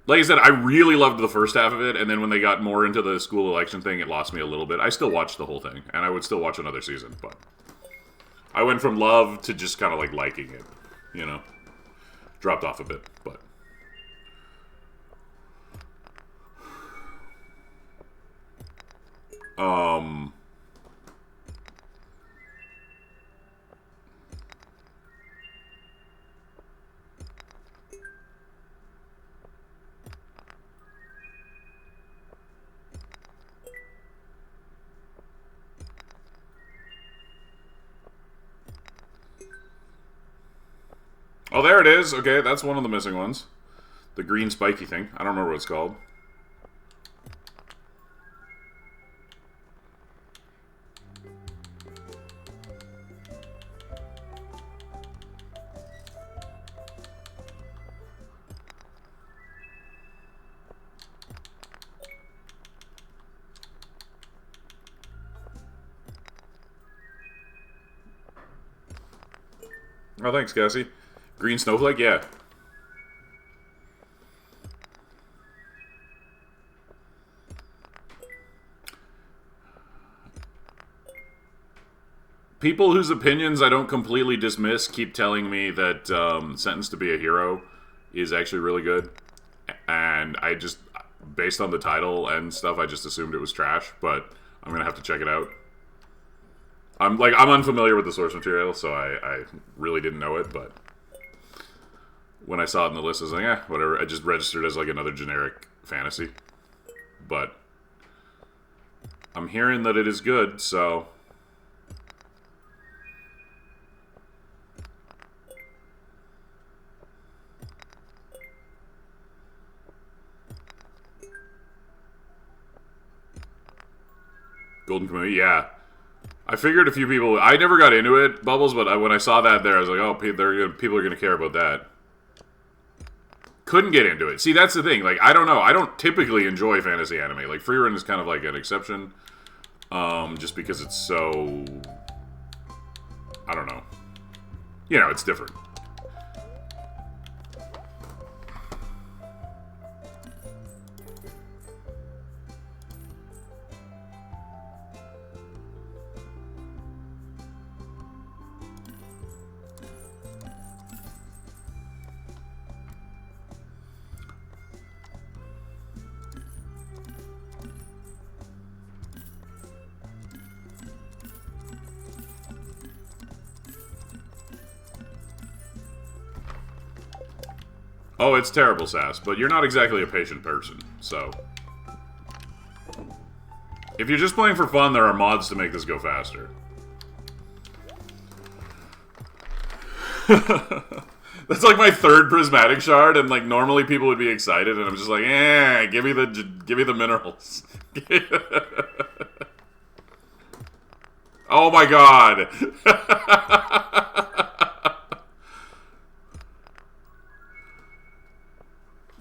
Like I said, I really loved the first half of it, and then when they got more into the school election thing, it lost me a little bit. I still watched the whole thing, and I would still watch another season, but... I went from love to just kind of like liking it, you know? Dropped off a bit, but... Oh, there it is. Okay, that's one of the missing ones. The green spiky thing. I don't remember what it's called. Oh, thanks, Cassie. Green snowflake? Yeah. People whose opinions I don't completely dismiss keep telling me that Sentenced to be a Hero is actually really good. And I just, based on the title and stuff, I just assumed it was trash, but I'm going to have to check it out. I'm unfamiliar with the source material, so I really didn't know it, but when I saw it in the list, I was like, whatever. I just registered as like another generic fantasy. But I'm hearing that it is good, so... Golden Kamuy, yeah. I figured a few people... I never got into it, Bubbles, but when I saw that there, I was like, oh, people are going to care about that. Couldn't get into it. See, that's the thing. Like, I don't know. I don't typically enjoy fantasy anime. Like, Frieren is kind of like an exception. Just because it's so... I don't know. You know, it's different. Oh, it's terrible, Sass, but you're not exactly a patient person, so... If you're just playing for fun, there are mods to make this go faster. That's like my third prismatic shard, and like normally people would be excited, and I'm just like, give me the minerals. Oh my god!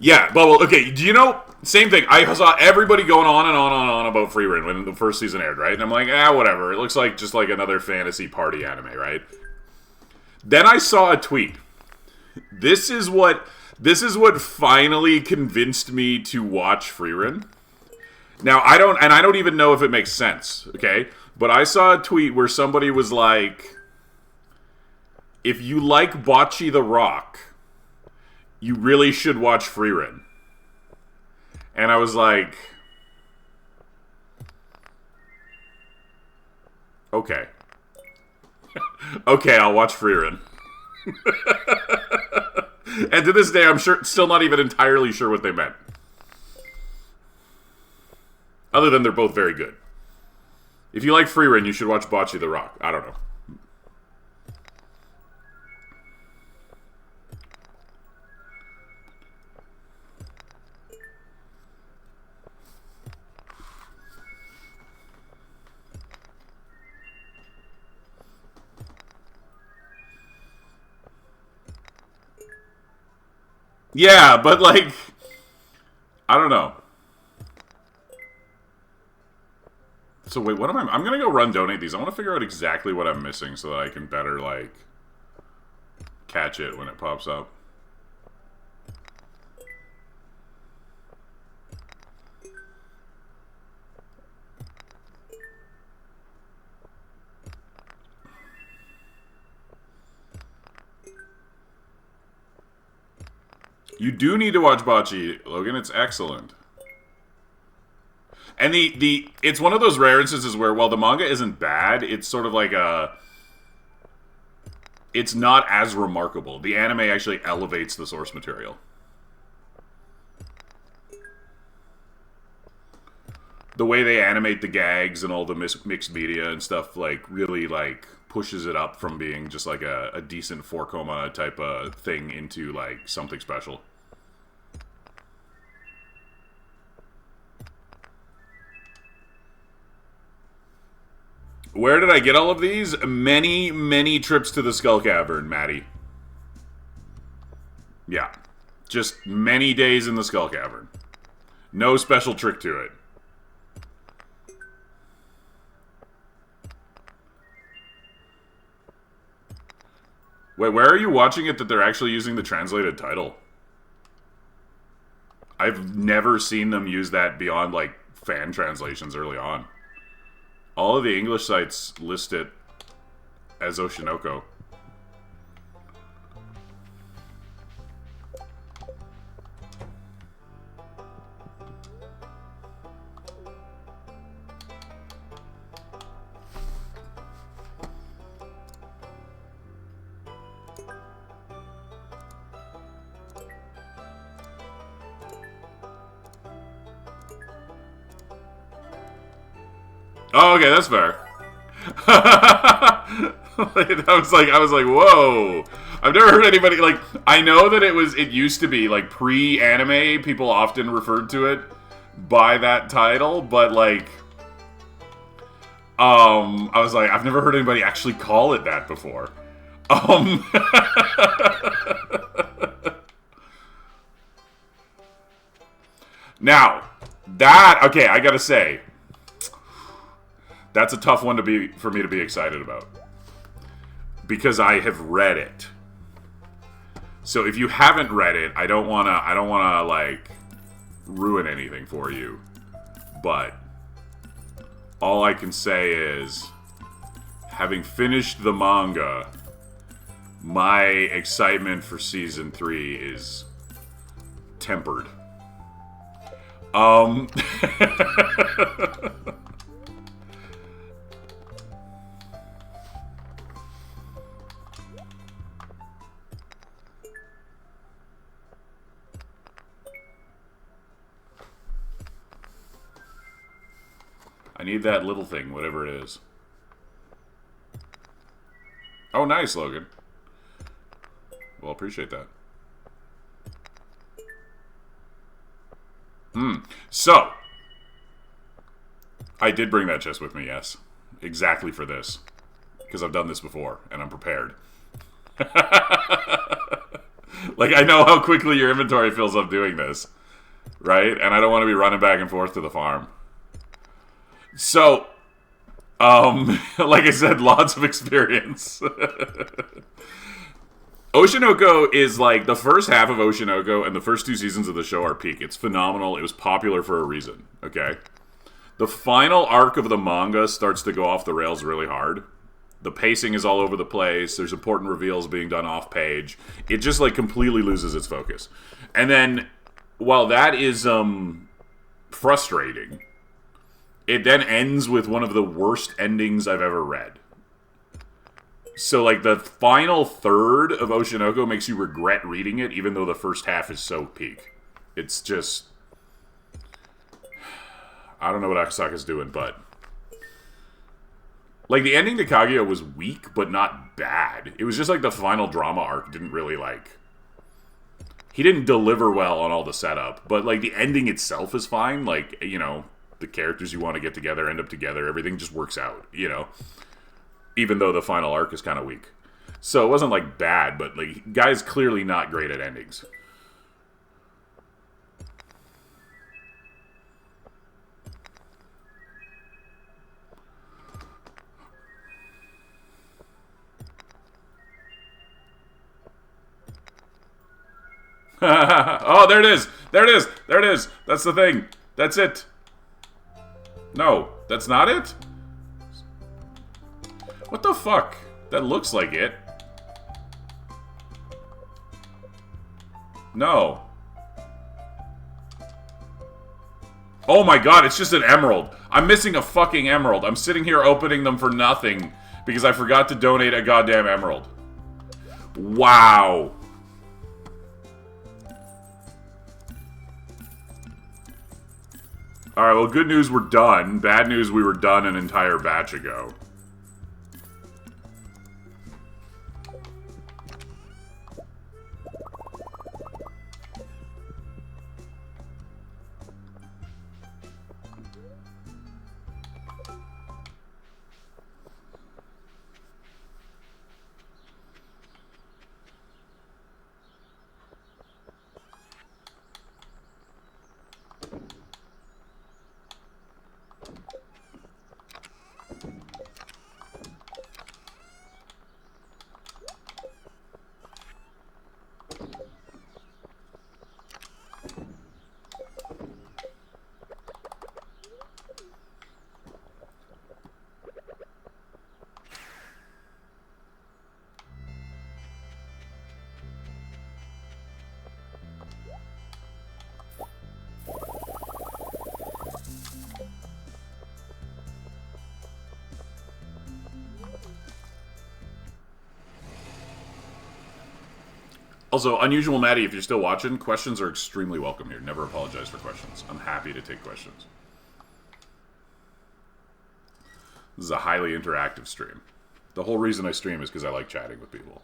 Yeah, Bubble, okay, do you know... Same thing. I saw everybody going on and on and on about Frieren when the first season aired, right? And I'm like, whatever. It looks like just like another fantasy party anime, right? Then I saw a tweet. This is what finally convinced me to watch Frieren. Now, I don't even know if it makes sense, okay? But I saw a tweet where somebody was like, if you like Bocce the Rock, you really should watch Frieren. And I was like, okay. Okay, I'll watch Frieren. And to this day, I'm still not even entirely sure what they meant. Other than they're both very good. If you like Frieren, you should watch Bocce the Rock. I don't know. Yeah, but like, I don't know. So wait, what am I? I'm gonna go run donate these. I want to figure out exactly what I'm missing so that I can better like catch it when it pops up. You do need to watch Bocce, Logan. It's excellent. And it's one of those rare instances where, while the manga isn't bad, it's sort of like it's not as remarkable. The anime actually elevates the source material. The way they animate the gags and all the mixed media and stuff, like, really, like, pushes it up from being just like a decent 4-koma type of thing into, like, something special. Where did I get all of these? Many, many trips to the Skull Cavern, Maddie. Yeah. Just many days in the Skull Cavern. No special trick to it. Wait, where are you watching it that they're actually using the translated title? I've never seen them use that beyond, like, fan translations early on. All of the English sites list it as Oshinoko. Oh, okay, that's fair. I was like, whoa. I've never heard anybody, like, I know that it used to be, like, pre-anime, people often referred to it by that title, but, like, I was like, I've never heard anybody actually call it that before. Now, okay, I gotta say, that's a tough one for me to be excited about. Because I have read it. So if you haven't read it, I don't wanna like ruin anything for you. But all I can say is, having finished the manga, my excitement for season 3 is tempered. I need that little thing, whatever it is. Oh, nice, Logan. Well, appreciate that. So, I did bring that chest with me, yes. Exactly for this. Because I've done this before, and I'm prepared. Like, I know how quickly your inventory fills up doing this. right? And I don't want to be running back and forth to the farm. So, like I said, lots of experience. Oshinoko is like the first half of Oshinoko and the first 2 seasons of the show are peak. It's phenomenal. It was popular for a reason, okay? The final arc of the manga starts to go off the rails really hard. The pacing is all over the place. There's important reveals being done off page. It just like completely loses its focus. And then while that is frustrating, it then ends with one of the worst endings I've ever read. So like the final third of Oshinoko makes you regret reading it, even though the first half is so peak. It's just, I don't know what Akasaka's doing, but like the ending to Kaguya was weak, but not bad. It was just like the final drama arc didn't really like, he didn't deliver well on all the setup, but like the ending itself is fine. Like, you know, the characters you want to get together end up together. Everything just works out, you know, even though the final arc is kind of weak. So it wasn't like bad, but like guy's clearly not great at endings. Oh, there it is. There it is. There it is. That's the thing. That's it. No, that's not it? What the fuck? That looks like it. No. Oh my god, it's just an emerald. I'm missing a fucking emerald. I'm sitting here opening them for nothing because I forgot to donate a goddamn emerald. Wow. Alright, well, good news, we're done. Bad news, we were done an entire batch ago. Also, Unusual Maddie, if you're still watching, questions are extremely welcome here. Never apologize for questions. I'm happy to take questions. This is a highly interactive stream. The whole reason I stream is because I like chatting with people.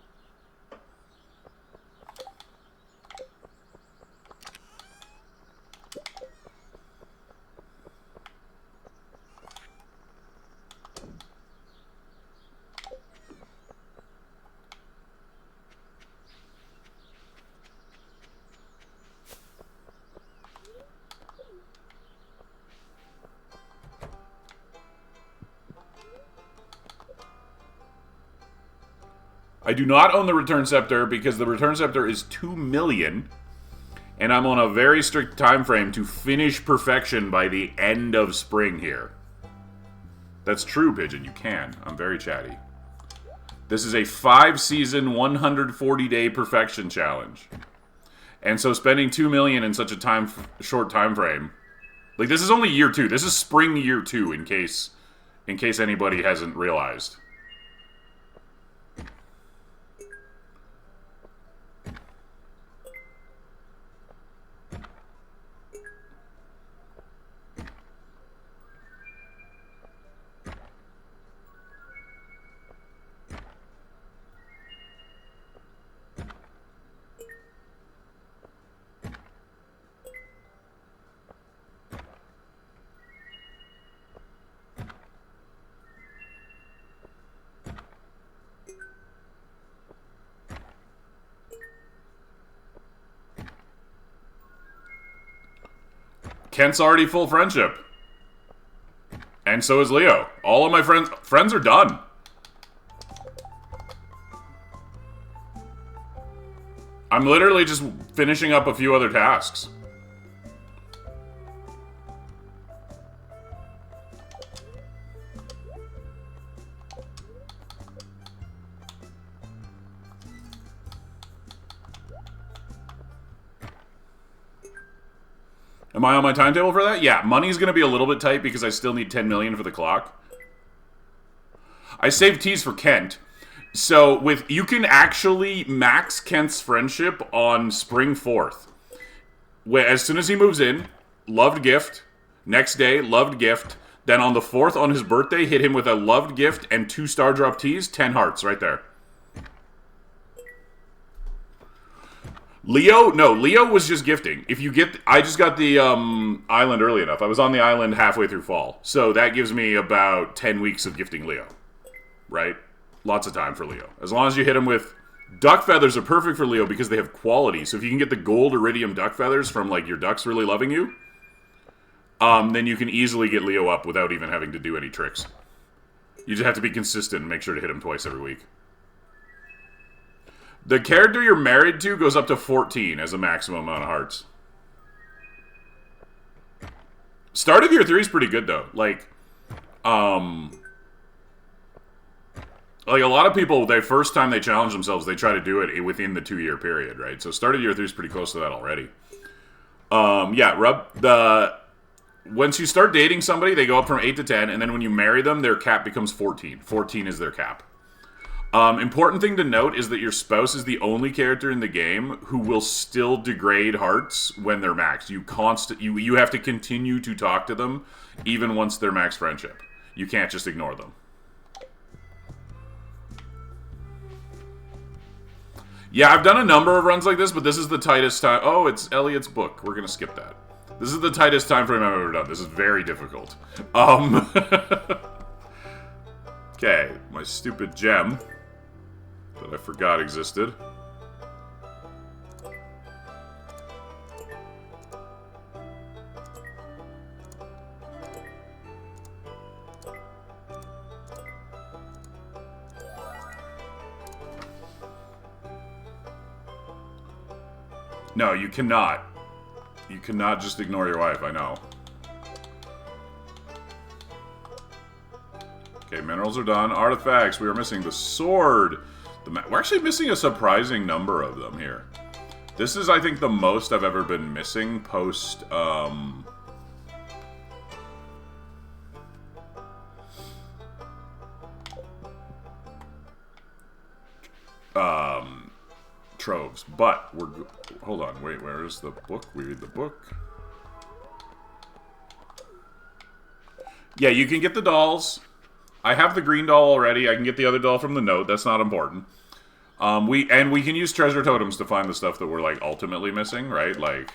I do not own the Return Scepter because the Return Scepter is 2 million, and I'm on a very strict time frame to finish perfection by the end of spring here. That's true, Pigeon. You can. I'm very chatty. This is a 5-season, 140-day perfection challenge. And so spending 2 million in such a short time frame, like this is only year 2. This is spring year 2 in case anybody hasn't realized. Kent's already full friendship. And so is Leo. All of my friends are done. I'm literally just finishing up a few other tasks. Am I on my timetable for that? Yeah, money's going to be a little bit tight because I still need 10 million for the clock. I saved T's for Kent. So you can actually max Kent's friendship on Spring 4th. As soon as he moves in, loved gift. Next day, loved gift. Then on the 4th, on his birthday, hit him with a loved gift and 2 star drop T's, 10 hearts right there. Leo? No, Leo was just gifting. I just got the island early enough. I was on the island halfway through fall. So that gives me about 10 weeks of gifting Leo. Right? Lots of time for Leo. As long as you hit him with... Duck feathers are perfect for Leo because they have quality. So if you can get the gold iridium duck feathers from like your ducks really loving you, then you can easily get Leo up without even having to do any tricks. You just have to be consistent and make sure to hit him twice every week. The character you're married to goes up to 14 as a maximum amount of hearts. Start of year 3 is pretty good, though. Like a lot of people, the first time they challenge themselves, they try to do it within the 2-year period, right? So start of year 3 is pretty close to that already. Once you start dating somebody, they go up from 8 to 10, and then when you marry them, their cap becomes 14. 14 is their cap. Important thing to note is that your spouse is the only character in the game who will still degrade hearts when they're maxed. You have to continue to talk to them even once they're max friendship. You can't just ignore them. Yeah, I've done a number of runs like this, but this is the tightest time. Oh, it's Elliot's book. We're gonna skip that. This is the tightest time frame I've ever done. This is very difficult. Okay, my stupid gem that I forgot existed. No, you cannot. You cannot just ignore your wife, I know. Okay, minerals are done. Artifacts, we are missing the sword. We're actually missing a surprising number of them here. This is, I think, the most I've ever been missing post, troves. But, hold on, wait, where is the book? We read the book. Yeah, you can get the dolls. I have the green doll already. I can get the other doll from the note. That's not important. We can use treasure totems to find the stuff that we're like ultimately missing, right? Like,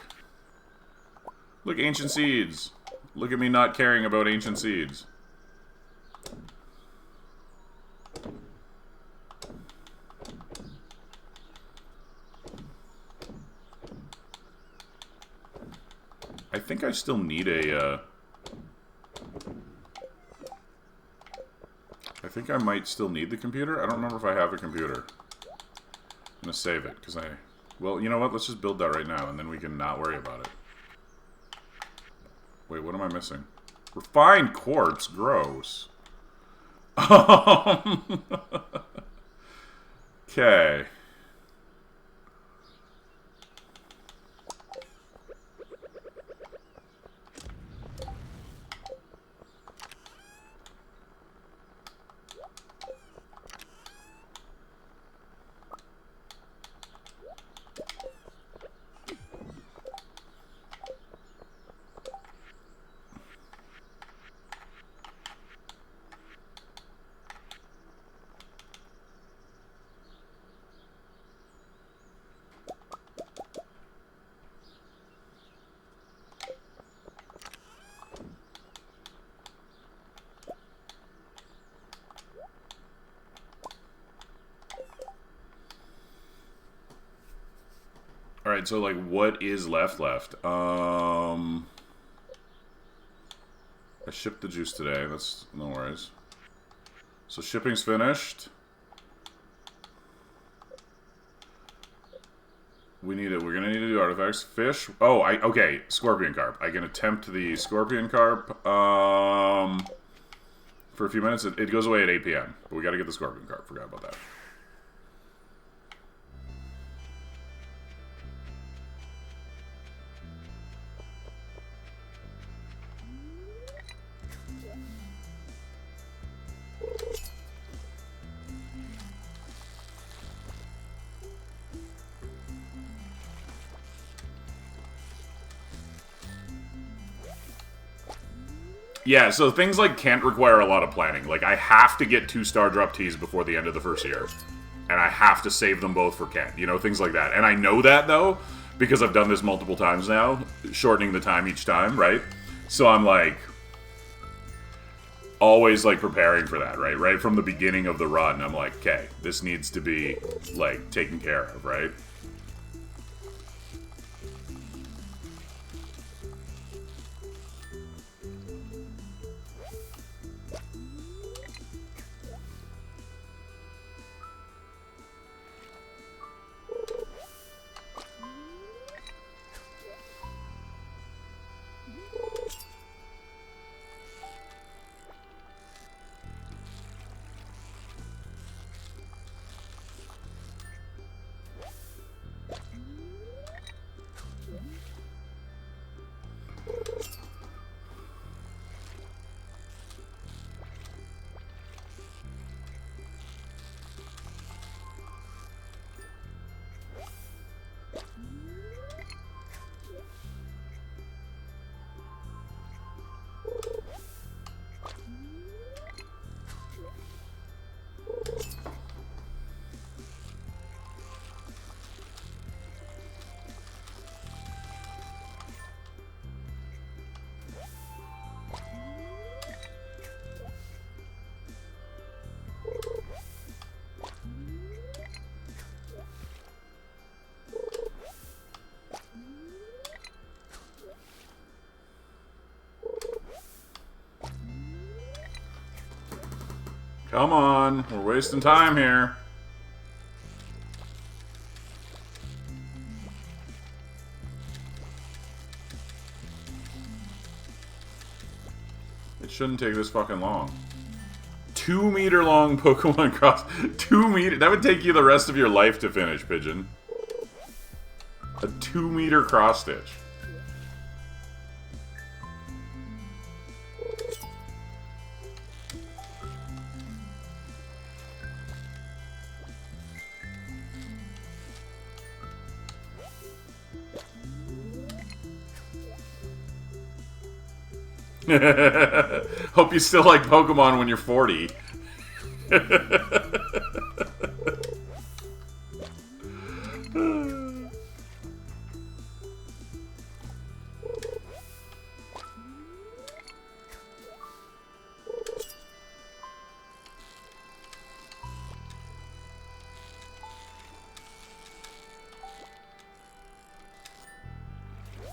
look, ancient seeds. Look at me not caring about ancient seeds. I think I still need a. I think I might still need the computer. I don't remember if I have a computer. I'm gonna save it, because well, you know what? Let's just build that right now, and then we can not worry about it. Wait, what am I missing? Refined quartz. Gross. Okay. Alright, so, like, what is left? shipped the juice today. That's no worries. So shipping's finished. We need it. We're gonna need to do artifacts. Fish. Oh, okay. Scorpion carp. I can attempt the scorpion carp. For a few minutes. It goes away at 8 p.m. But we got to get the scorpion carp. Forgot about that. Yeah, so things like can't require a lot of planning. Like, I have to get 2 Star Drop Teas before the end of the first year. And I have to save them both for Kent. You know, things like that. And I know that, though, because I've done this multiple times now, shortening the time each time, right? So I'm, like, always, like, preparing for that, right? Right from the beginning of the run, I'm like, okay, this needs to be, like, taken care of, right? Come on, we're wasting time here. It shouldn't take this fucking long. 2 meter long Pokemon cross. 2 meter. That would take you the rest of your life to finish, Pigeon. A 2 meter cross stitch. Hope you still like Pokemon when you're 40.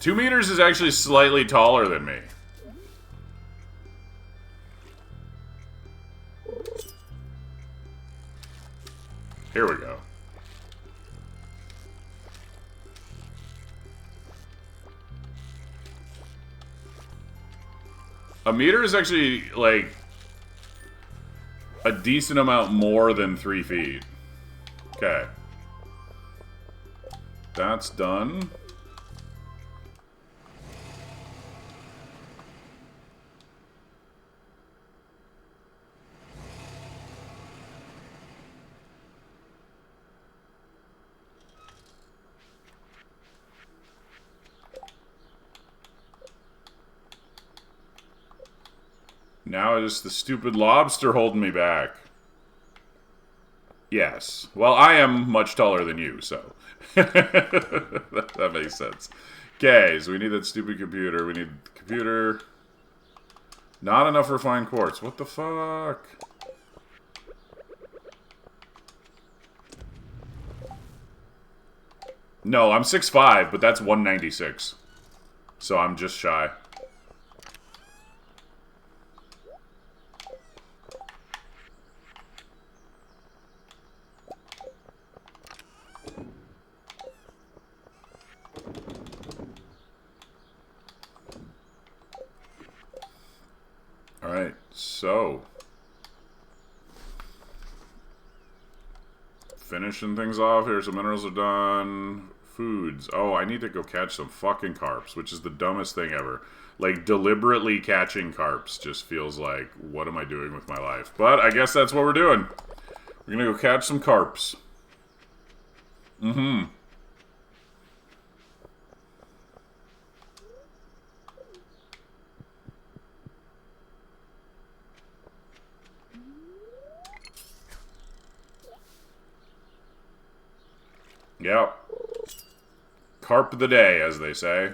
Two meters is actually slightly taller than me. Here we go. A meter is actually, like, a decent amount more than 3 feet. Okay. That's done. Now it's the stupid lobster holding me back. Yes. Well, I am much taller than you, so. that makes sense. Okay, so we need that stupid computer. We need computer. Not enough refined quartz. What the fuck? No, I'm 6'5", but that's 196. So I'm just shy. So, finishing things off here. Some minerals are done. Foods. Oh, I need to go catch some fucking carps, which is the dumbest thing ever. Like, deliberately catching carps just feels like, what am I doing with my life? But I guess that's what we're doing. We're gonna go catch some carps. Mm-hmm. Yep. Carp of the day, as they say.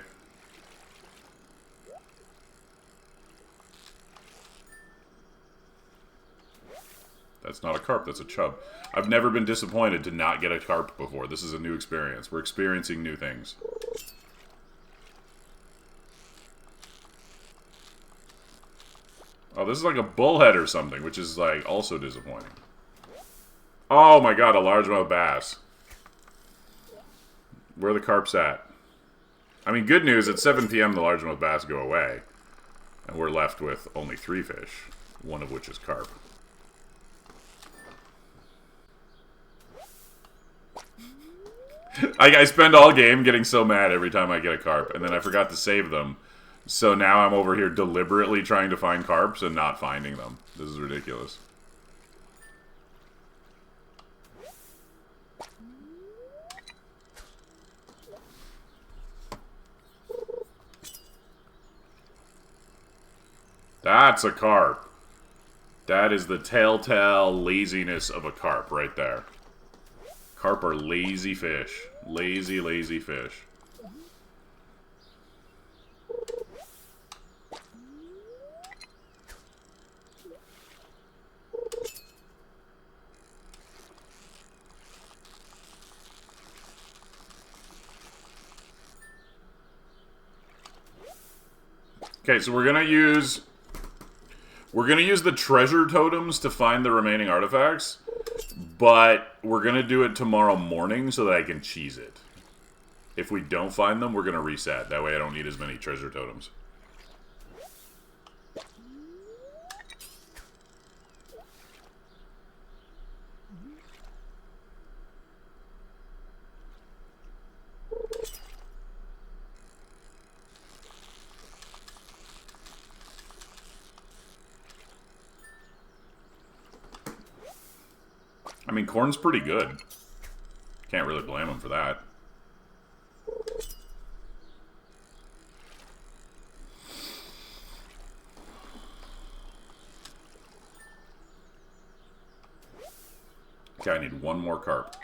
That's not a carp, that's a chub. I've never been disappointed to not get a carp before. This is a new experience. We're experiencing new things. Oh, this is like a bullhead or something, which is, like, also disappointing. Oh my god, a largemouth bass. Where are the carps at? I mean, good news, at 7 p.m. the largemouth bass go away. And we're left with only 3 fish, one of which is carp. I spend all game getting so mad every time I get a carp, and then I forgot to save them. So now I'm over here deliberately trying to find carps and not finding them. This is ridiculous. That's a carp. That is the telltale laziness of a carp right there. Carp are lazy fish. Lazy, lazy fish. Okay, so we're gonna use the treasure totems to find the remaining artifacts, but we're gonna do it tomorrow morning so that I can cheese it. If we don't find them, we're gonna reset. That way I don't need as many treasure totems. I mean, corn's pretty good. Can't really blame him for that. Okay, I need one more carp.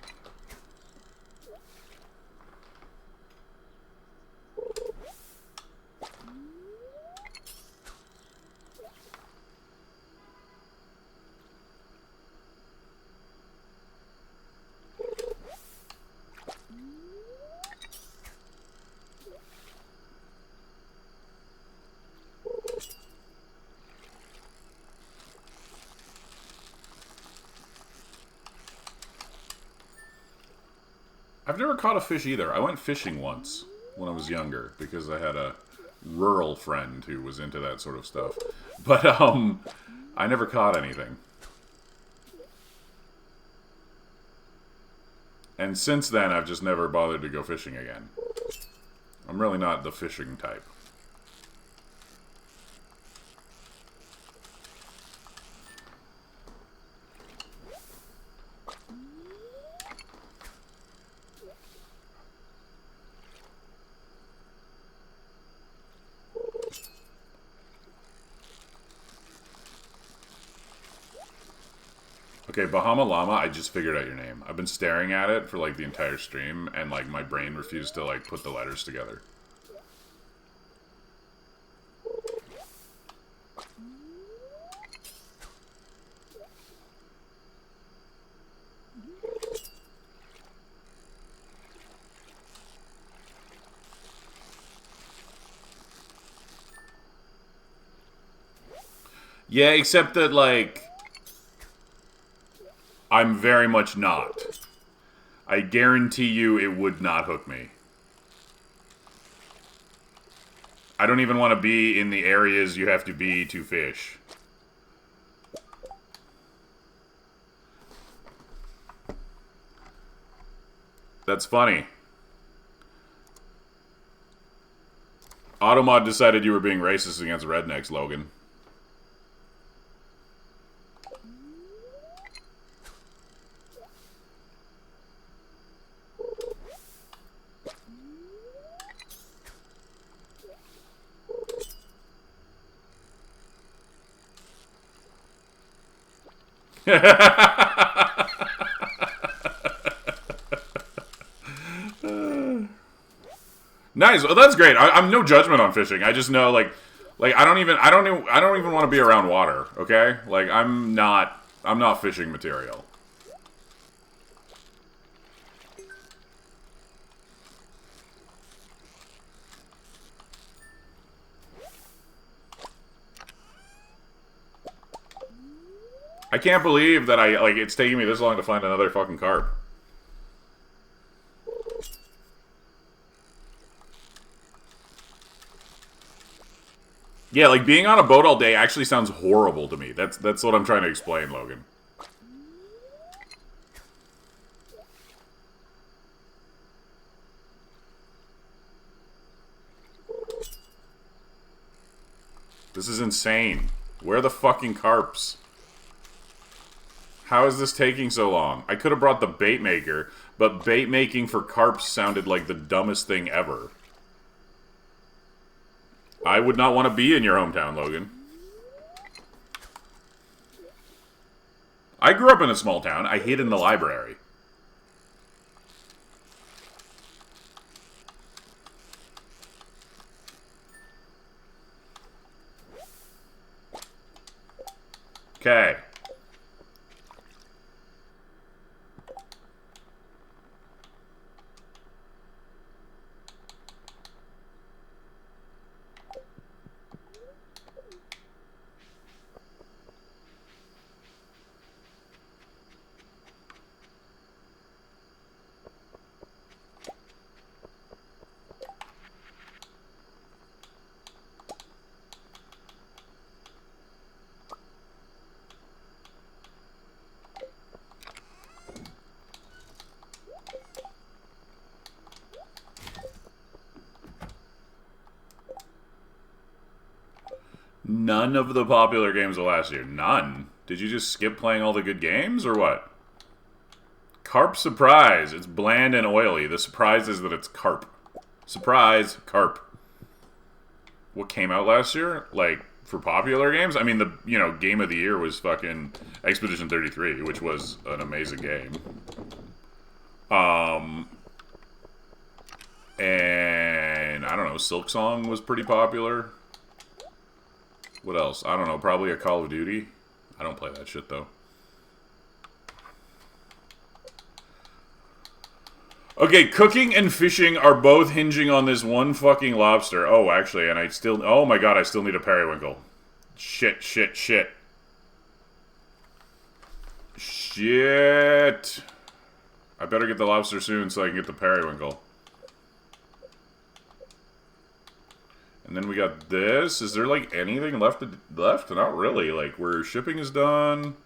I've never caught a fish either. I went fishing once when I was younger because I had a rural friend who was into that sort of stuff. But, I never caught anything. And since then, I've just never bothered to go fishing again. I'm really not the fishing type. Okay, Bahama Llama, I just figured out your name. I've been staring at it for, like, the entire stream, and, like, my brain refused to, like, put the letters together. Yeah, except that, like, I'm very much not. I guarantee you it would not hook me. I don't even want to be in the areas you have to be to fish. That's funny. Automod decided you were being racist against rednecks, Logan. Nice. Well, that's great. I'm no judgment on fishing. I just know like I don't even want to be around water. Okay, like I'm not fishing material. I can't believe that it's taking me this long to find another fucking carp. Yeah, like being on a boat all day actually sounds horrible to me. That's what I'm trying to explain, Logan. This is insane. Where are the fucking carps? How is this taking so long? I could have brought the bait maker, but bait making for carps sounded like the dumbest thing ever. I would not want to be in your hometown, Logan. I grew up in a small town. I hid in the library. Okay. None of the popular games of last year. None? Did you just skip playing all the good games, or what? Carp surprise. It's bland and oily. The surprise is that it's carp. Surprise, carp. What came out last year? Like, for popular games? I mean, the, game of the year was fucking Expedition 33, which was an amazing game. And, I don't know, Silksong was pretty popular. What else? I don't know. Probably a Call of Duty. I don't play that shit, though. Okay, cooking and fishing are both hinging on this one fucking lobster. Oh, actually, and I still... Oh my god, I still need a periwinkle. Shit, shit, shit. Shit. I better get the lobster soon so I can get the periwinkle. And then we got this. Is there, like, anything left? Not really. Like, where shipping is done.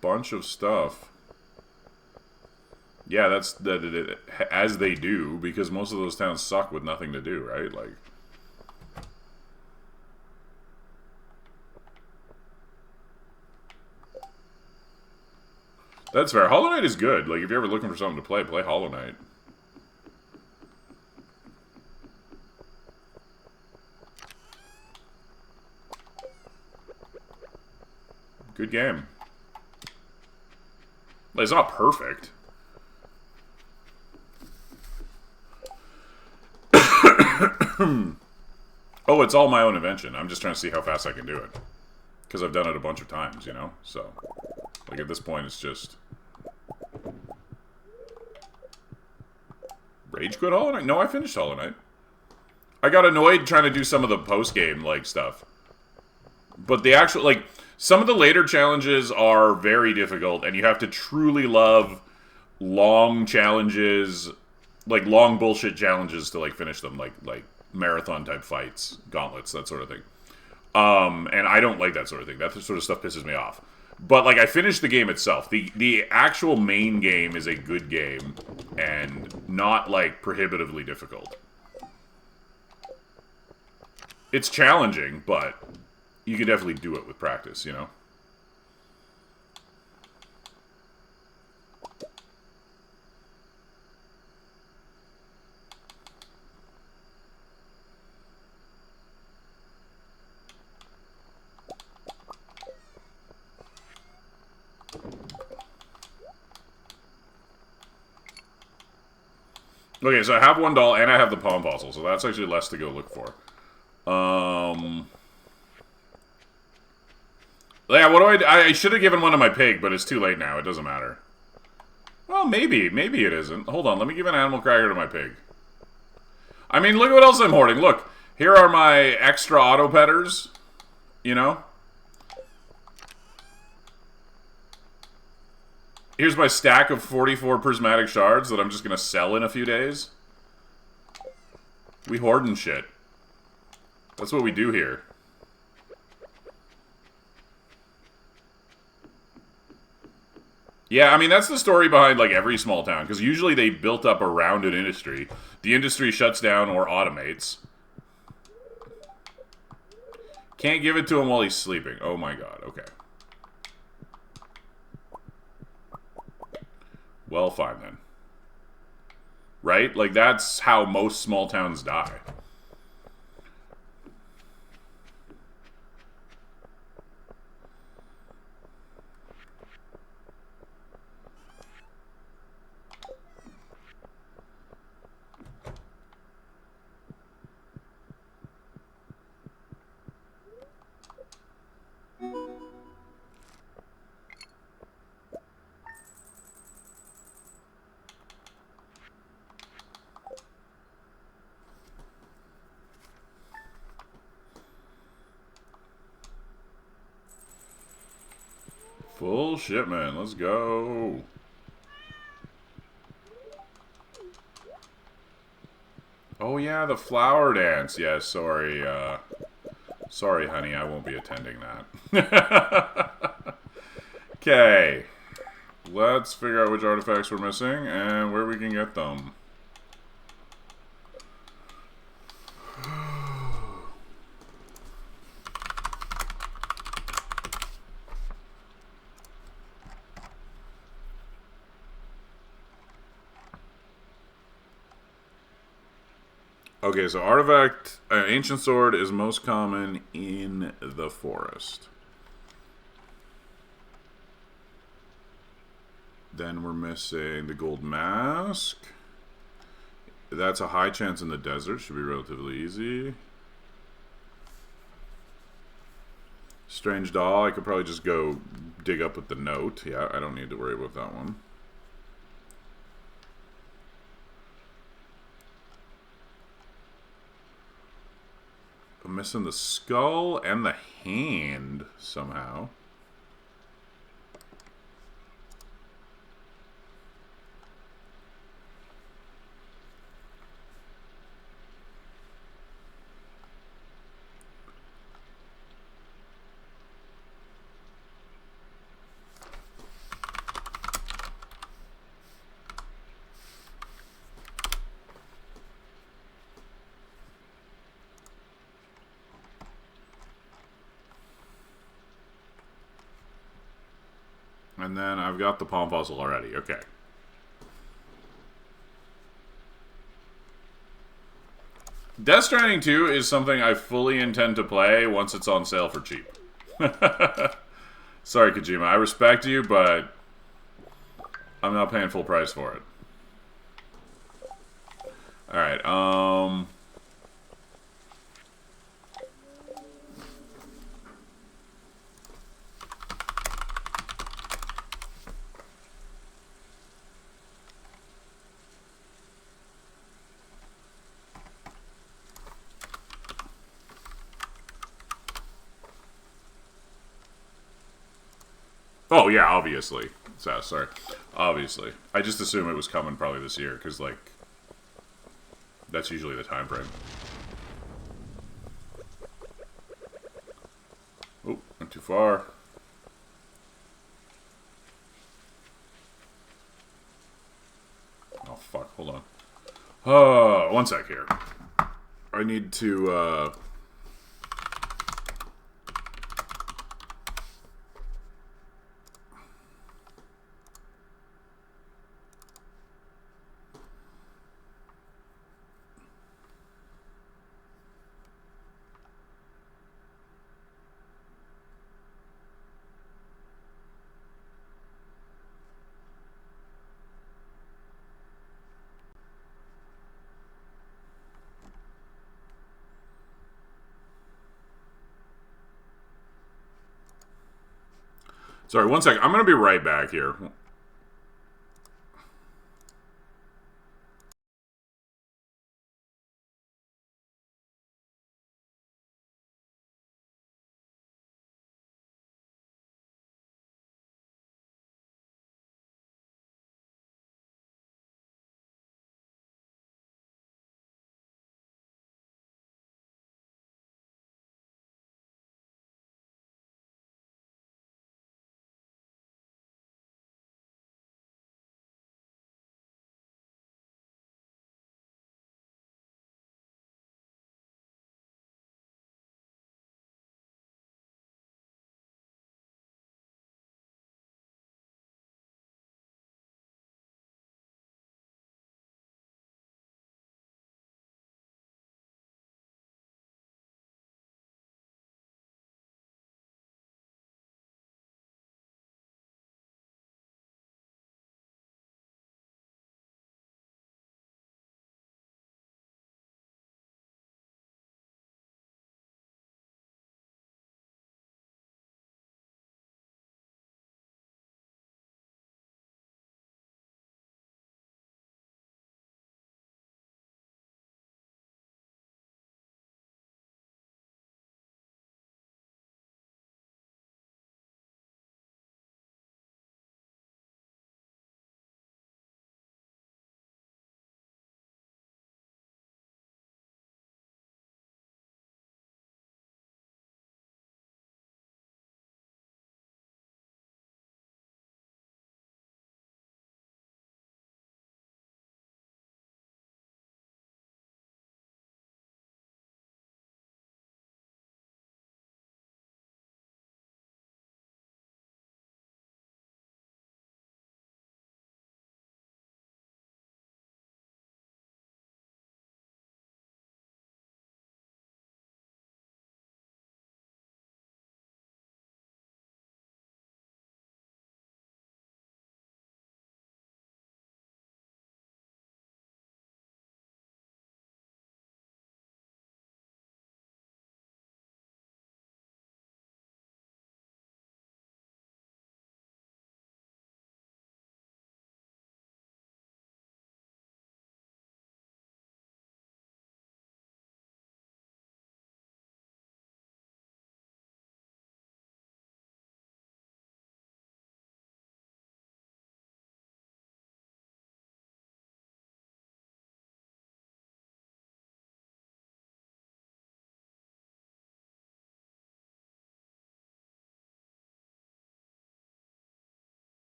Bunch of stuff. Yeah, that's... as they do, because most of those towns suck with nothing to do, right? Like... That's fair. Hollow Knight is good. Like, if you're ever looking for something to play Hollow Knight. Good game. It's not perfect. Oh, it's all my own invention. I'm just trying to see how fast I can do it. Because I've done it a bunch of times, So, like, at this point, it's just... Rage quit Hollow Knight? No, I finished Hollow Knight. I got annoyed trying to do some of the post-game, like, stuff. But the actual, like... Some of the later challenges are very difficult, and you have to truly love long challenges, like long bullshit challenges to like finish them, like marathon type fights, gauntlets, that sort of thing. And I don't like that sort of thing. That sort of stuff pisses me off. But, like, I finished the game itself. The actual main game is a good game, and not, like, prohibitively difficult. It's challenging, but you can definitely do it with practice, you know? Okay, so I have one doll, and I have the palm fossil, so that's actually less to go look for. Yeah, what do I should have given one to my pig, but it's too late now. It doesn't matter. Well, maybe. Maybe it isn't. Hold on, let me give an animal cracker to my pig. I mean, look at what else I'm hoarding. Look, here are my extra auto petters. You know? Here's my stack of 44 prismatic shards that I'm just gonna sell in a few days. We hoarding shit. That's what we do here. Yeah, I mean, that's the story behind, like, every small town. Because usually they built up around an industry. The industry shuts down or automates. Can't give it to him while he's sleeping. Oh my god, okay. Well, fine then. Right? Like, that's how most small towns die. Full shipment. Let's go. Oh yeah, the flower dance. Yeah, sorry. Sorry, honey, I won't be attending that. Okay. Let's figure out which artifacts we're missing and where we can get them. Okay, so artifact, ancient sword is most common in the forest. Then we're missing the gold mask. That's a high chance in the desert, should be relatively easy. Strange doll, I could probably just go dig up with the note. Yeah, I don't need to worry about that one. I'm missing the skull and the hand somehow. And then I've got the palm fossil already. Okay. Death Stranding 2 is something I fully intend to play once it's on sale for cheap. Sorry, Kojima. I respect you, but I'm not paying full price for it. Alright, oh, yeah, obviously. Sorry. Obviously. I just assume it was coming probably this year, because, like, that's usually the time frame. Oh, not too far. Hold on. One sec here. I need to. Sorry, one sec. I'm going to be right back here.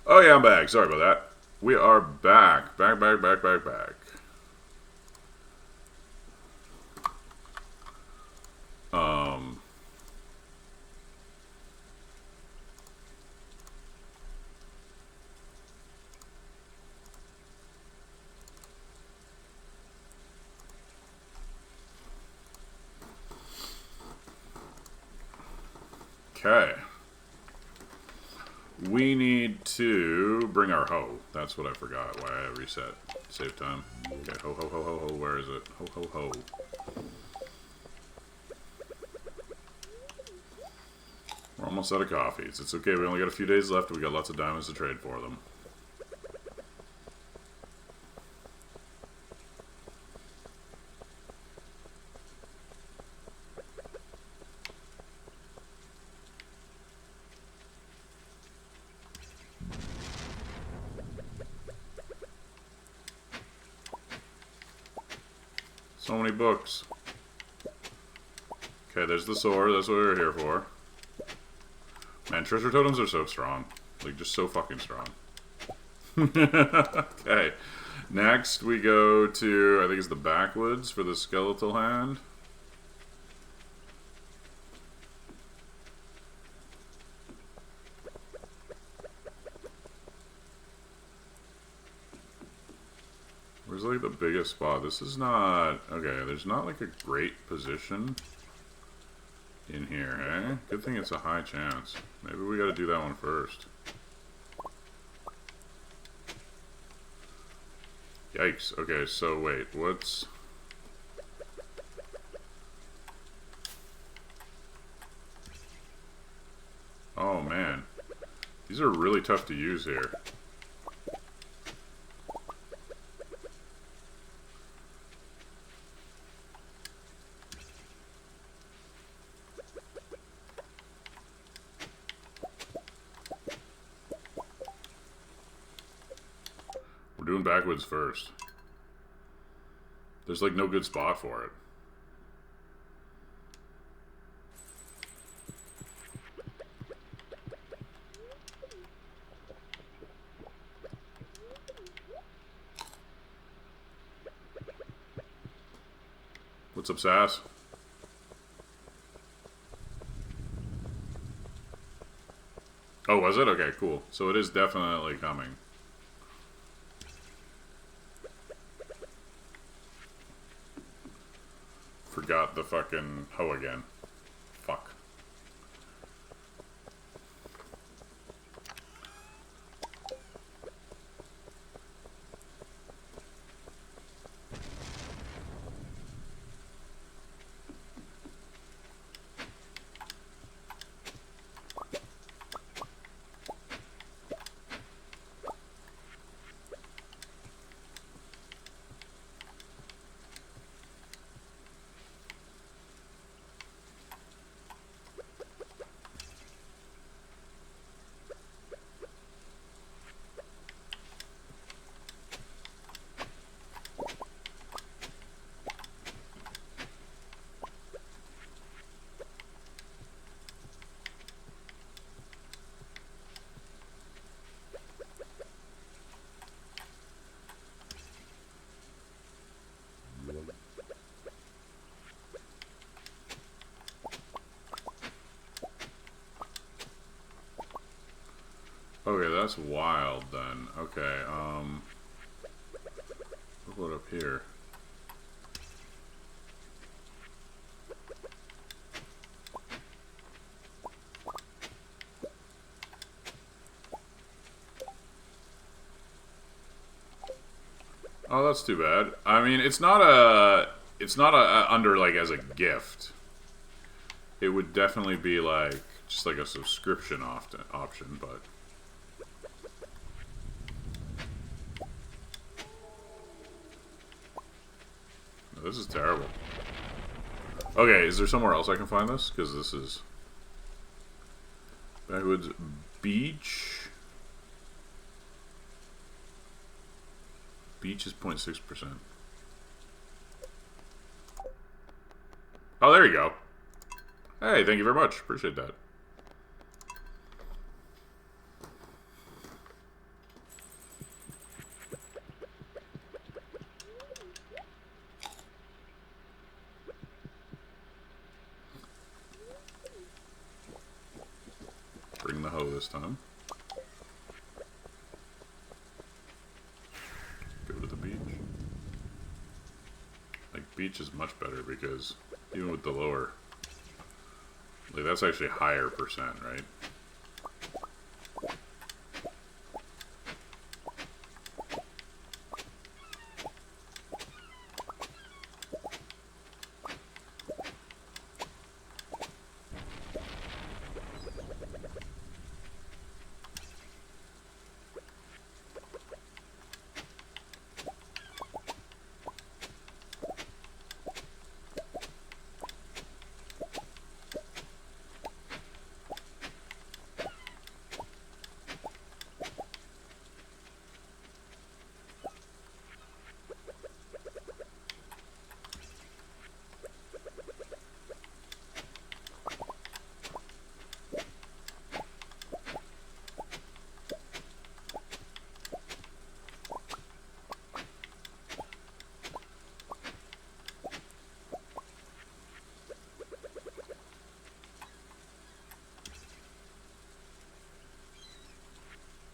Oh yeah, I'm back. Sorry about that. We are back. Back. Um... Okay. We need to bring our hoe. That's what I forgot. Why I reset. Save time. Okay, ho. Where is it? Ho. We're almost out of coffees. It's okay. We only got a few days left. We got lots of diamonds to trade for them. So many books. Okay, there's the sword. That's what we were here for. Man, treasure totems are so strong. Like, just so fucking strong. Okay. Next, we go to, I think it's the backwoods for the skeletal hand. Where's, like, the biggest spot? This is not... Okay, there's not, like, a great position in here, eh? Good thing it's a high chance. Maybe we gotta do that one first. Yikes. Okay, so wait, what's... Oh, man. These are really tough to use here. We're doing backwoods first. There's like no good spot for it. What's up, Sass? Oh, was it? Okay, cool. So it is definitely coming. Forgot the fucking hoe again. Fuck. Okay, that's wild then. Okay, what up here? Oh, that's too bad. I mean, it's not a under like as a gift. It would definitely be like just like a subscription option, but this is terrible. Okay, is there somewhere else I can find this? Because this is Backwoods Beach. Beach is 0.6%. Oh, there you go. Hey, thank you very much. Appreciate that. this time. Go to the beach. Like, beach is much better because even with the lower, like, that's actually higher percent, right?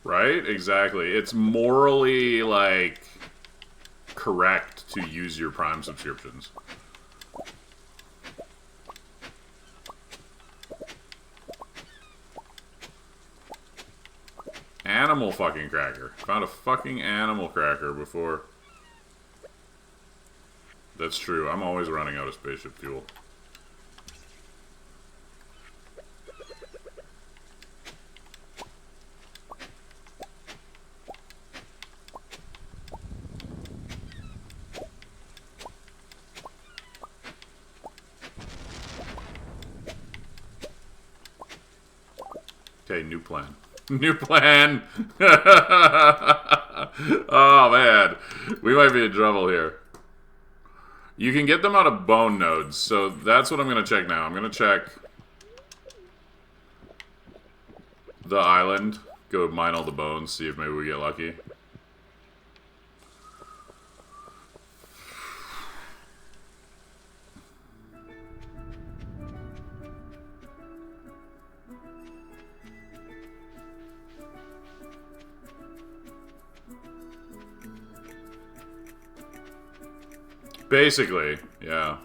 Right? Exactly. It's morally, like, correct to use your Prime subscriptions. Animal fucking cracker. Found a fucking animal cracker before. That's true. I'm always running out of spaceship fuel. Okay, new plan. New plan! Oh, man. We might be in trouble here. You can get them out of bone nodes, so that's what I'm going to check now. I'm going to check the island. Go mine all the bones, see if maybe we get lucky. Basically, yeah.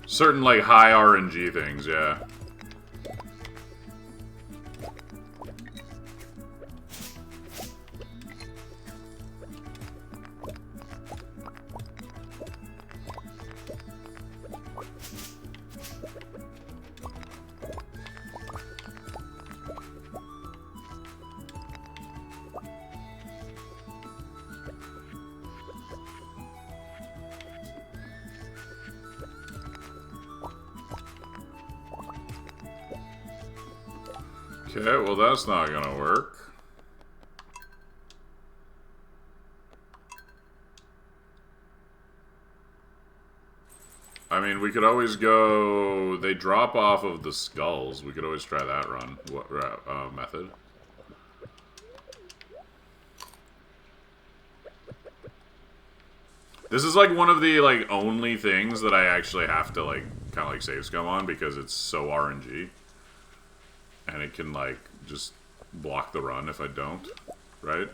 Certain, like, high RNG things, yeah. Okay, well that's not gonna work. I mean, we could always go... They drop off of the skulls. We could always try that run. What method? This is like one of the like only things that I actually have to like kind of like save scum on because it's so RNG. And it can, like, just block the run if I don't, right?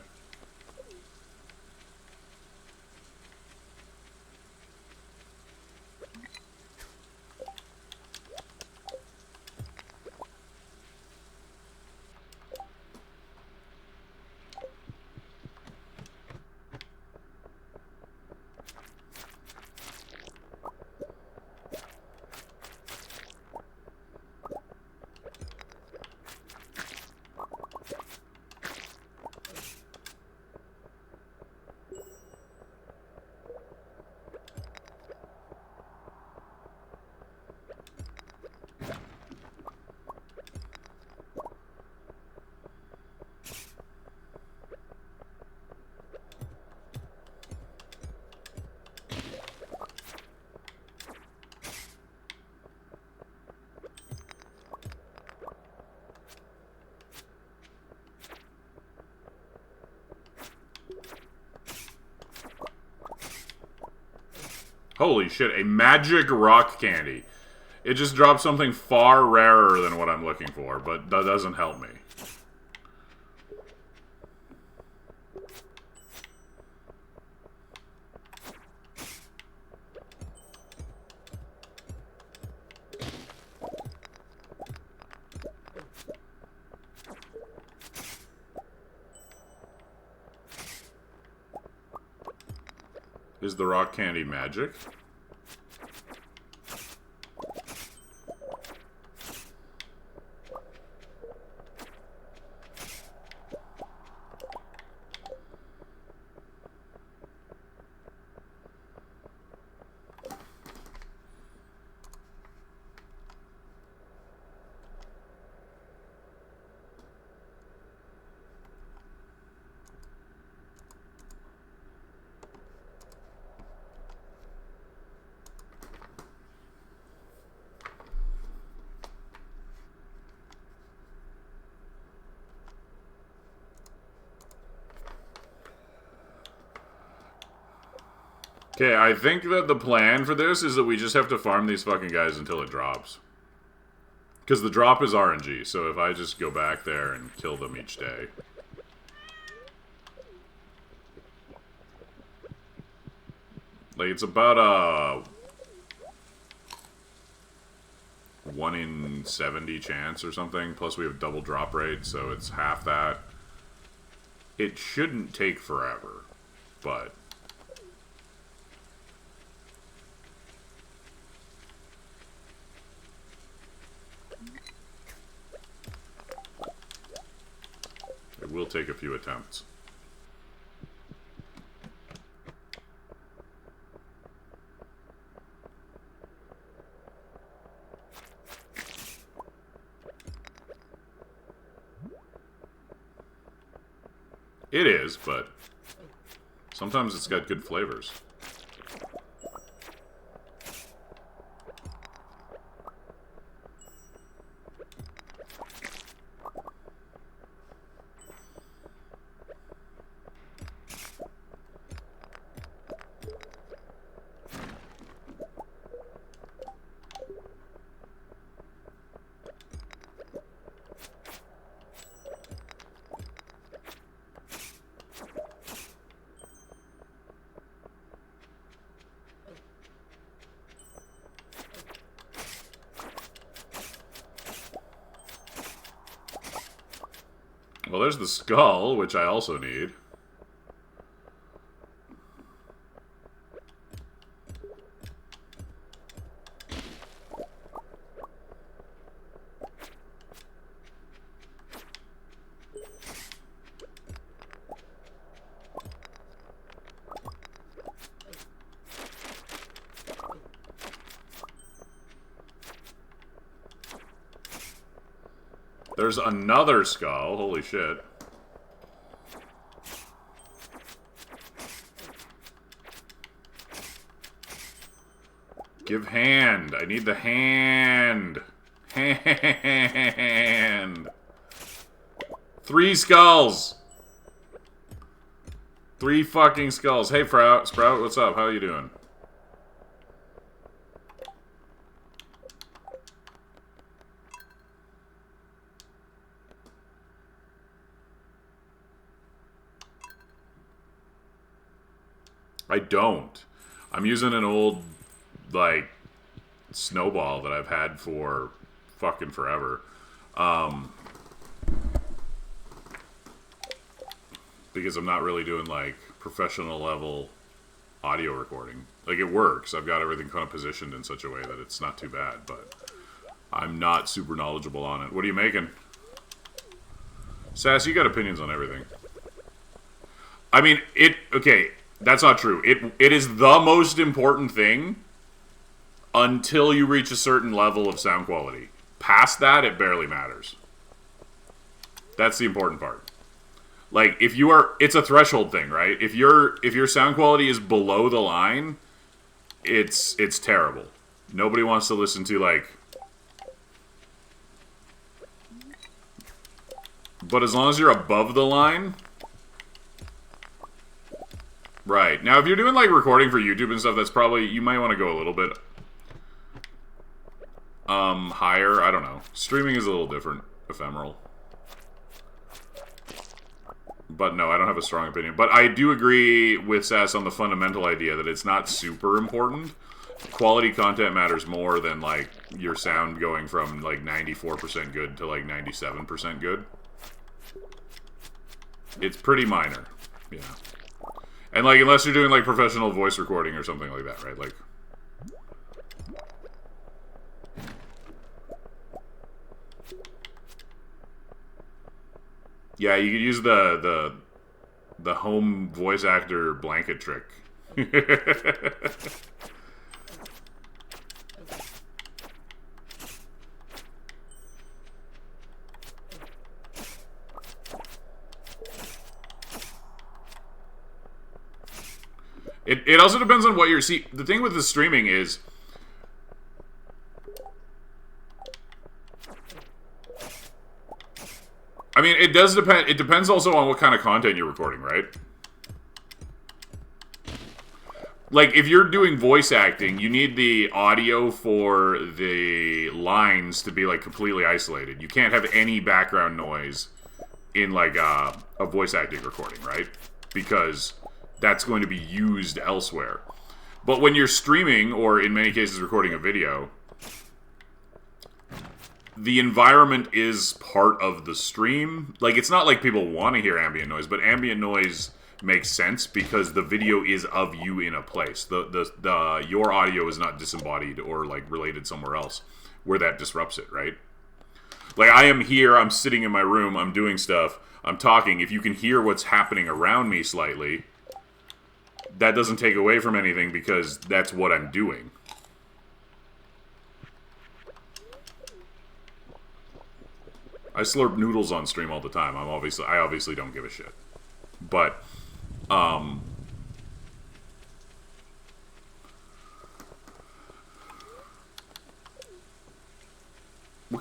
Holy shit, a magic rock candy. It just dropped something far rarer than what I'm looking for, but that doesn't help me. Is the rock candy magic? Okay, I think that the plan for this is that we just have to farm these fucking guys until it drops. Because the drop is RNG, so if I just go back there and kill them each day. Like, it's about a 1 in 70 chance or something, plus we have double drop rate, so it's half that. It shouldn't take forever, but... it will take a few attempts. It is, but sometimes it's got good flavors. Well, there's the skull, which I also need. There's another skull. Holy shit. Give hand. I need the hand. Hand. 3 skulls. 3 fucking skulls. Hey, Sprout, what's up? How you doing? I don't. I'm using an old, like, snowball that I've had for fucking forever. Because I'm not really doing, like, professional level audio recording. Like, it works. I've got everything kind of positioned in such a way that it's not too bad, but I'm not super knowledgeable on it. What are you making? Sass, you got opinions on everything. I mean, okay, that's not true. It is the most important thing until you reach a certain level of sound quality. Past that, it barely matters. That's the important part. Like, if you are, it's a threshold thing, right? If your sound quality is below the line, it's terrible. Nobody wants to listen to, like... But as long as you're above the line... Right. Now, if you're doing, like, recording for YouTube and stuff, that's probably... You might want to go a little bit... higher. I don't know. Streaming is a little different. Ephemeral. But no, I don't have a strong opinion. But I do agree with Sass on the fundamental idea that it's not super important. Quality content matters more than, like, your sound going from, like, 94% good to, like, 97% good. It's pretty minor. Yeah. And, like, unless you're doing, like, professional voice recording or something like that, right? Like... Yeah, you could use the home voice actor blanket trick. It also depends on what you're... See, the thing with the streaming is... I mean, it does depend. It depends also on what kind of content you're recording, right? Like, if you're doing voice acting, you need the audio for the lines to be, like, completely isolated. You can't have any background noise in, like, a voice acting recording, right? Because that's going to be used elsewhere. But when you're streaming, or in many cases recording a video... The environment is part of the stream. Like, it's not like people want to hear ambient noise, but ambient noise makes sense because the video is of you in a place. Your audio is not disembodied or, like, related somewhere else where that disrupts it, right? Like, I am here, I'm sitting in my room, I'm doing stuff, I'm talking. If you can hear what's happening around me slightly, that doesn't take away from anything because that's what I'm doing. I slurp noodles on stream all the time. I obviously don't give a shit. But, what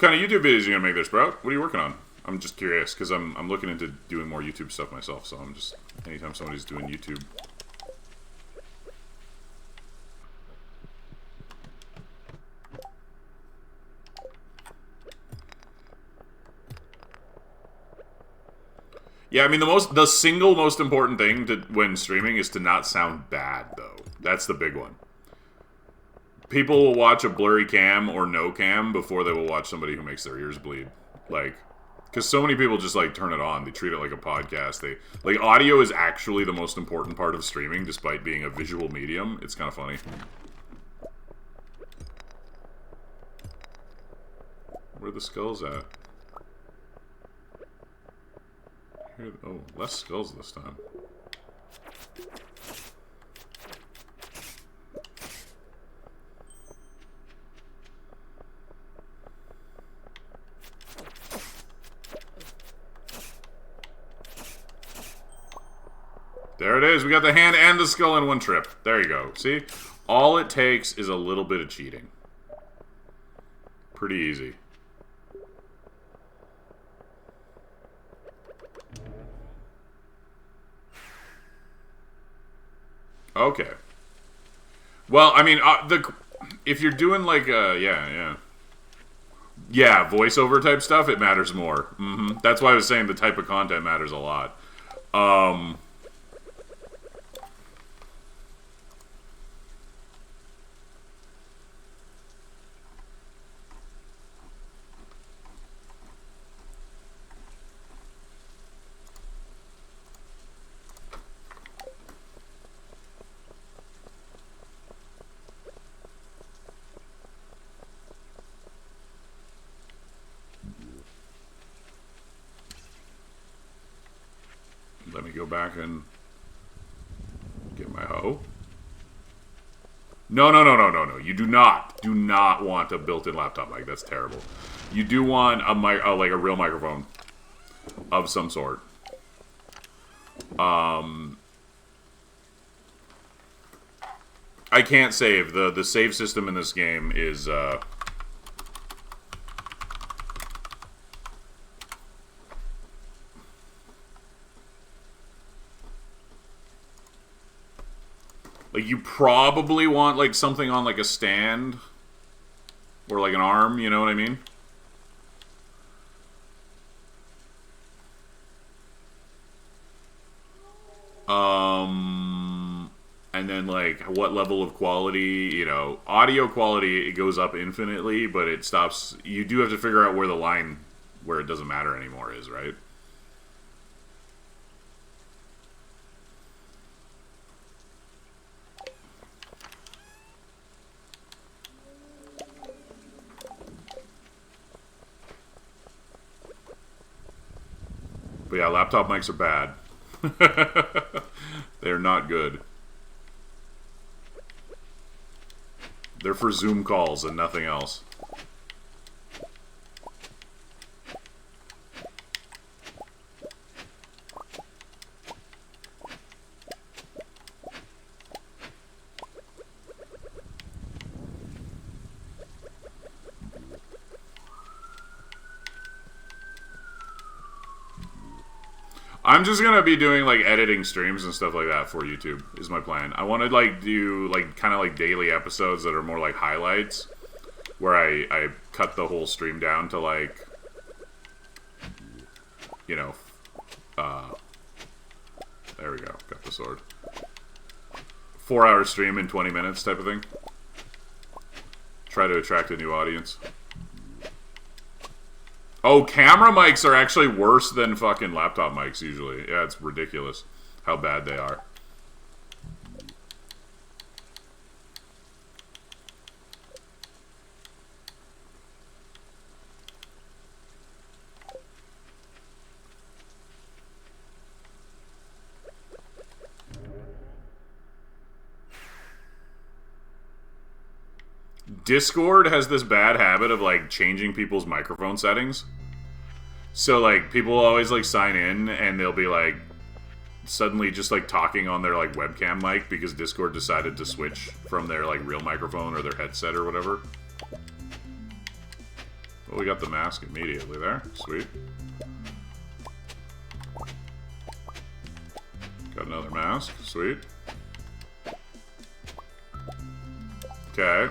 kind of YouTube videos are you gonna make there, Sprout? What are you working on? I'm just curious, because I'm looking into doing more YouTube stuff myself, so I'm just... Anytime somebody's doing YouTube... Yeah, I mean, the single most important thing when streaming is to not sound bad, though. That's the big one. People will watch a blurry cam or no cam before they will watch somebody who makes their ears bleed. Like, because so many people just, like, turn it on. They treat it like a podcast. Like, audio is actually the most important part of streaming, despite being a visual medium. It's kind of funny. Where are the skulls at? Oh, less skulls this time. There it is. We got the hand and the skull in one trip. There you go. See? All it takes is a little bit of cheating. Pretty easy. Okay. Well, I mean, if you're doing like yeah, voiceover type stuff, it matters more. That's why I was saying the type of content matters a lot. Let me go back and get my hoe. No. You do not want a built-in laptop mic. That's terrible. You do want a mic, like a real microphone of some sort. I can't save. The save system in this game is Like, you probably want, like, something on, like, a stand. Or, like, an arm, you know what I mean? And then, like, what level of quality, you know, audio quality, it goes up infinitely, but it stops. You do have to figure out where the line, where it doesn't matter anymore is, right? But yeah, laptop mics are bad. They're not good. They're for Zoom calls and nothing else. I'm just gonna be doing like editing streams and stuff like that for YouTube is my plan. I want to like do like kind of like daily episodes that are more like highlights, where I cut the whole stream down to like, you know, there we go, got the sword. 4-hour stream in 20 minutes type of thing. Try to attract a new audience. Oh, camera mics are actually worse than fucking laptop mics usually. Yeah, it's ridiculous how bad they are. Discord has this bad habit of like changing people's microphone settings. So like people always like sign in and they'll be like suddenly just like talking on their like webcam mic because Discord decided to switch from their like real microphone or their headset or whatever. Well, we got the mask immediately there. Sweet. Got another mask. Sweet. Okay.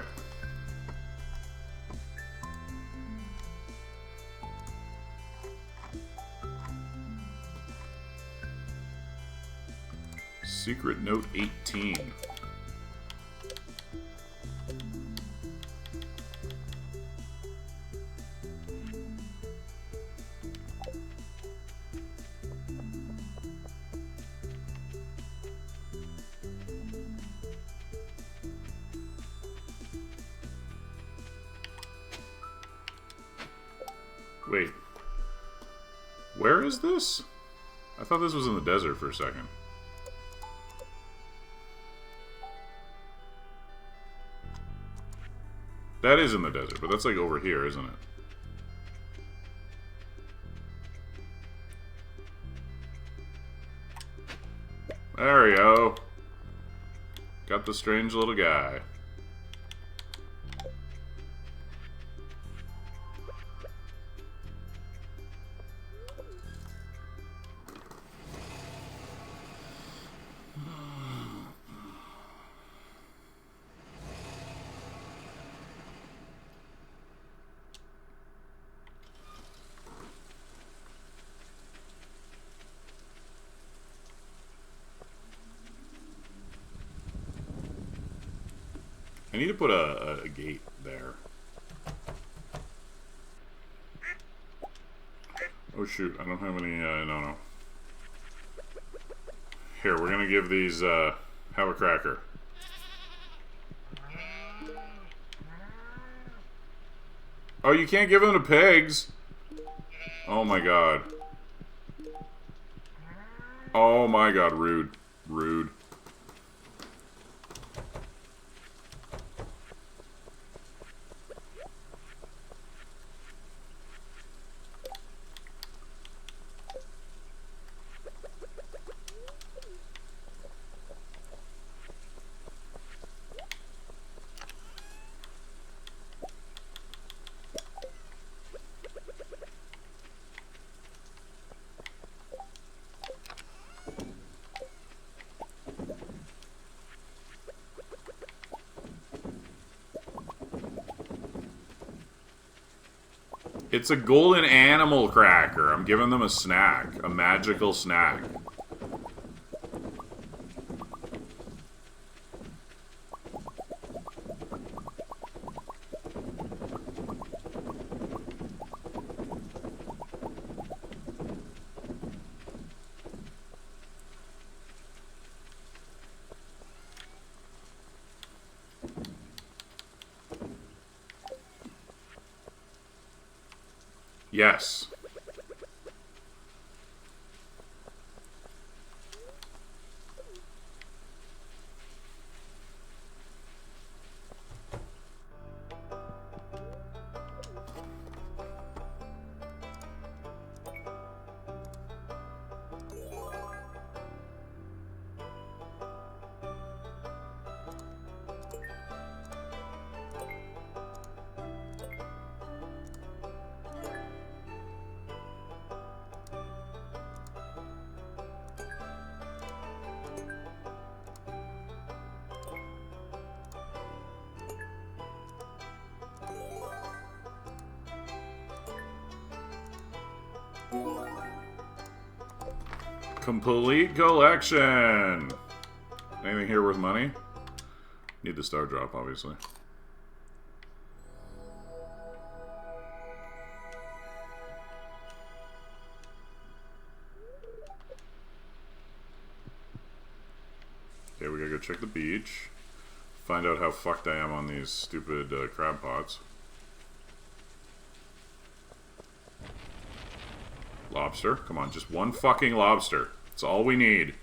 Secret Note 18. Wait. Where is this? I thought this was in the desert for a second. That is in the desert, but that's like over here, isn't it? There we go. Got the strange little guy. I need to put a gate there. Oh shoot, I don't have any, no. Here, we're gonna give these, have a cracker. Oh, you can't give them to pigs! Oh my god. Oh my god, rude. Rude. It's a golden animal cracker. I'm giving them a snack. A magical snack. Yes. Complete collection. Anything here worth money? Need the star drop, obviously. Okay, we gotta go check the beach. Find out how fucked I am on these stupid crab pots. Lobster. Come on, just one fucking lobster. That's all we need.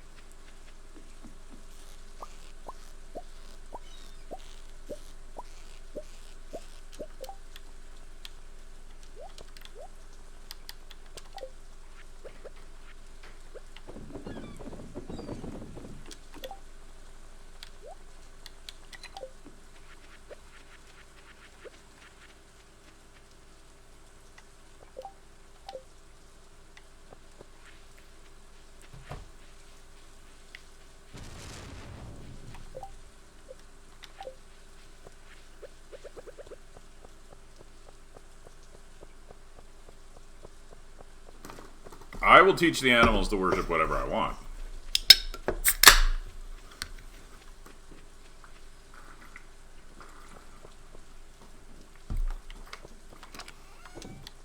I will teach the animals to worship whatever I want.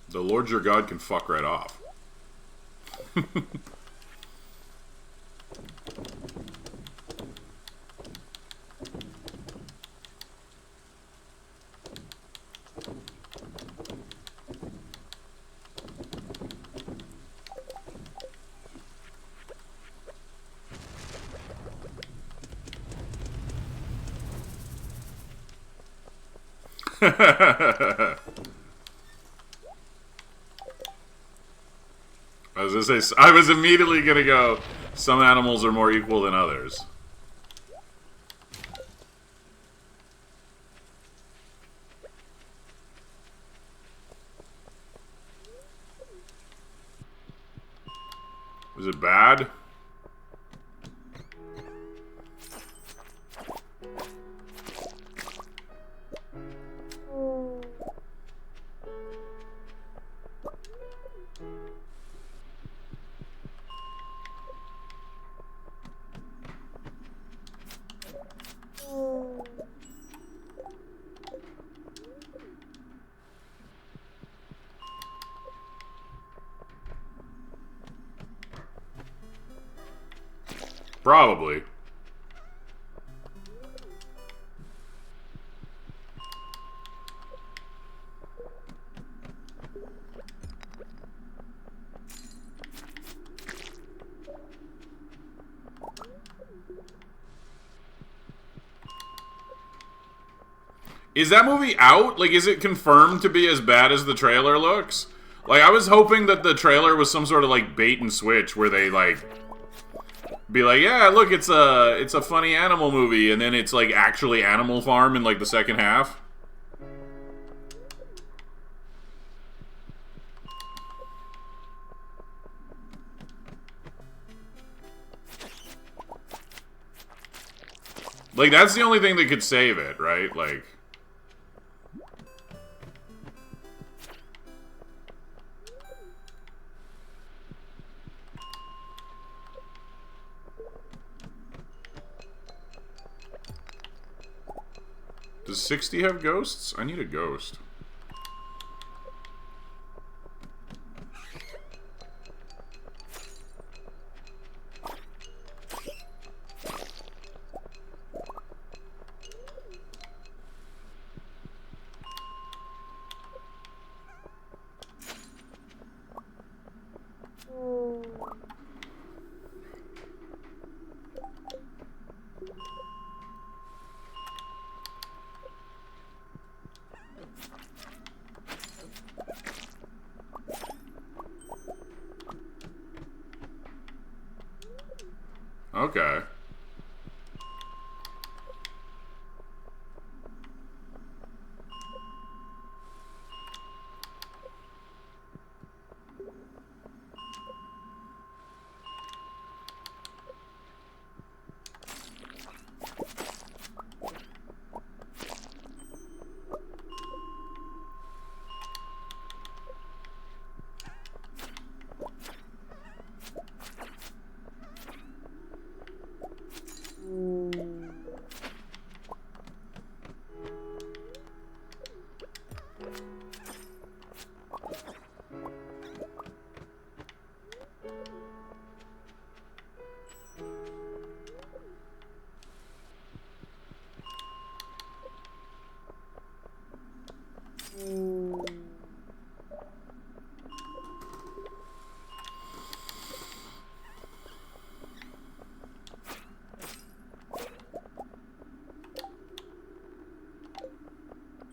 The Lord your God can fuck right off. I was immediately gonna go, some animals are more equal than others. Is it bad? Probably. Is that movie out? Like, is it confirmed to be as bad as the trailer looks? Like, I was hoping that the trailer was some sort of, like, bait and switch where they, like, be like, yeah, look, it's a funny animal movie, and then it's, like, actually Animal Farm in, like, the second half. Like, that's the only thing that could save it, right? Like... Does 60 have ghosts? I need a ghost. Okay.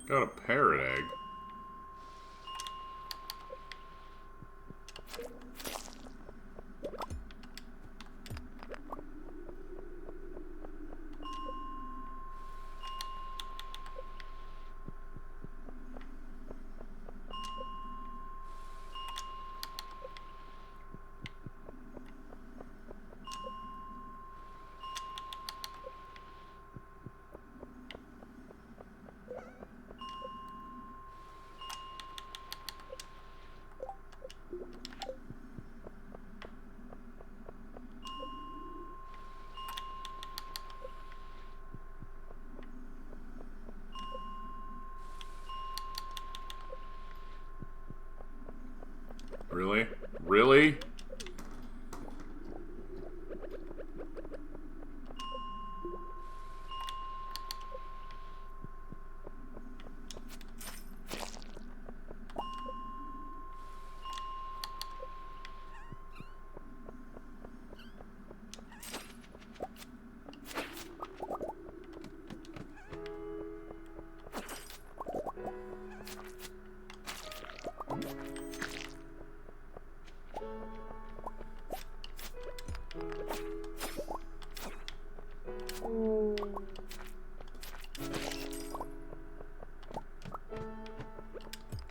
Got a parrot egg. Really? Really?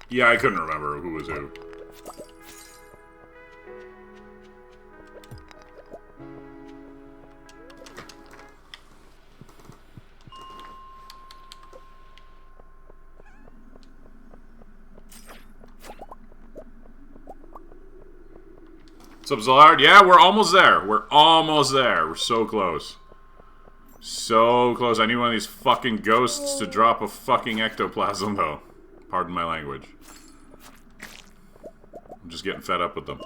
Yeah, I couldn't remember who was who. What's up, Zillard? Yeah, we're almost there. We're almost there. We're so close. So close. I need one of these fucking ghosts to drop a fucking ectoplasm, though. Pardon my language. I'm just getting fed up with them.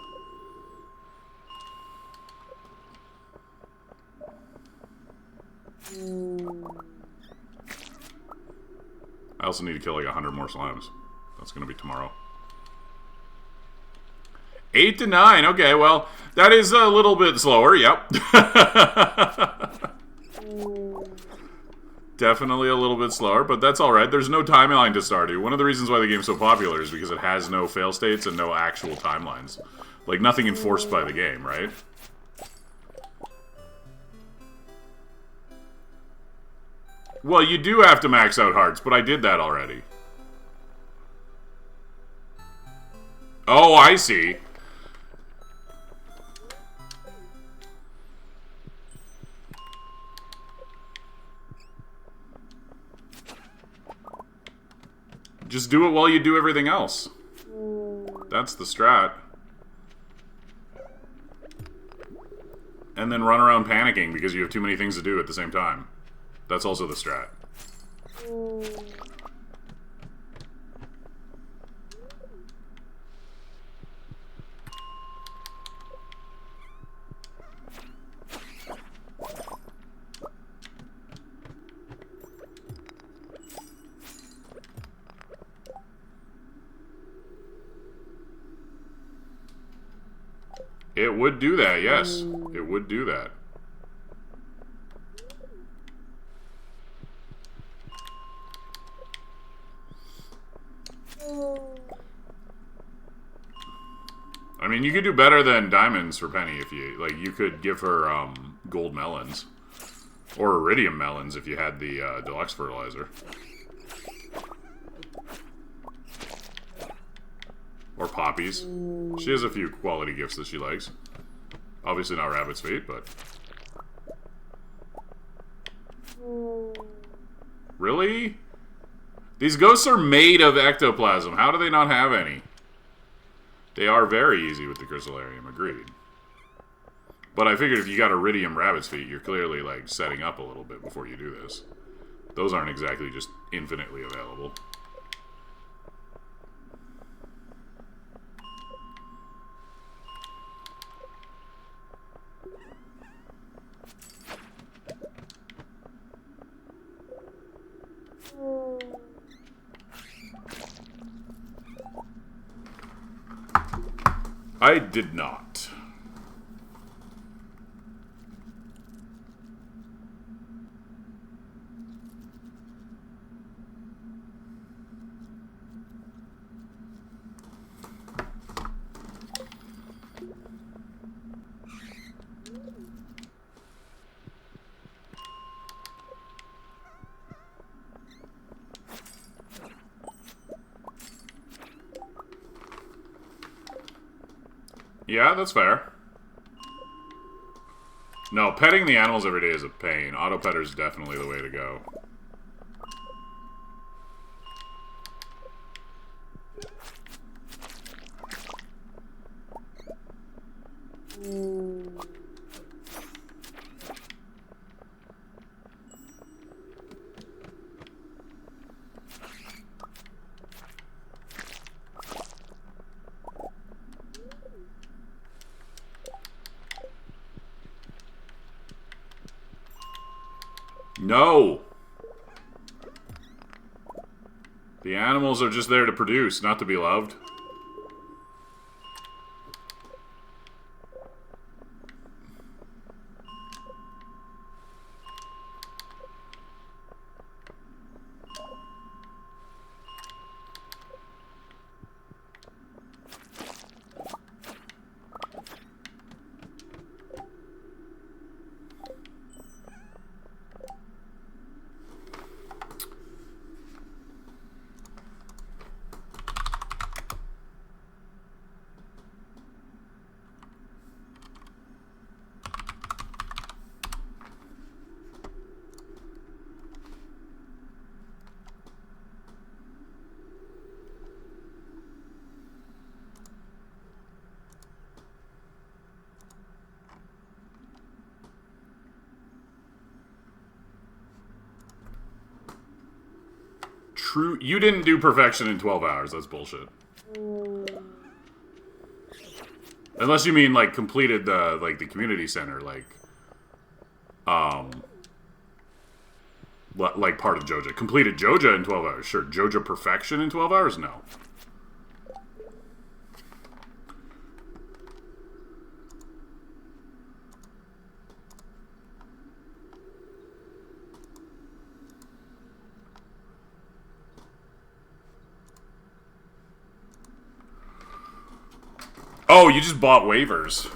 I also need to kill like 100 more slimes. That's gonna be tomorrow. 8 to 9. Okay, well, that is a little bit slower. Yep. Definitely a little bit slower, but that's alright. There's no timeline to Stardew. One of the reasons why the game's so popular is because it has no fail states and no actual timelines. Like, nothing enforced by the game, right? Well, you do have to max out hearts, but I did that already. Oh, I see. Just do it while you do everything else. That's the strat. And then run around panicking because you have too many things to do at the same time. That's also the strat. It would do that, yes. It would do that. I mean, you could do better than diamonds for Penny if you... Like, you could give her gold melons. Or iridium melons if you had the deluxe fertilizer. Or poppies. She has a few quality gifts that she likes. Obviously not rabbit's feet, but... Really? These ghosts are made of ectoplasm. How do they not have any? They are very easy with the crystallarium, agreed. But I figured if you got iridium rabbit's feet, you're clearly, like, setting up a little bit before you do this. Those aren't exactly just infinitely available. I did not. Yeah, that's fair. No, petting the animals every day is a pain. Auto-petter is definitely the way to go. No! The animals are just there to produce, not to be loved. True. You didn't do perfection in 12 hours. That's bullshit. Unless you mean, like, completed the, like, the community center, like part of Joja. Completed Joja in 12 hours. Sure. Joja perfection in 12 hours? No. Oh, you just bought waivers.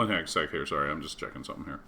One sec here, sorry, I'm just checking something here.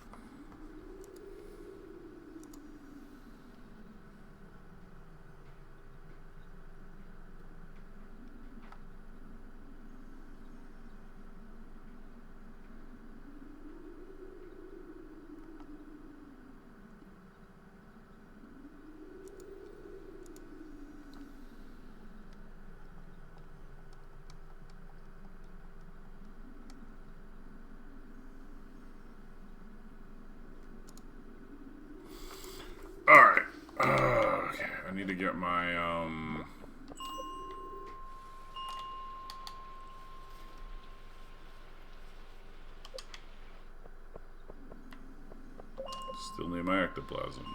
Alright. Okay, I need to get my, still need my ectoplasm.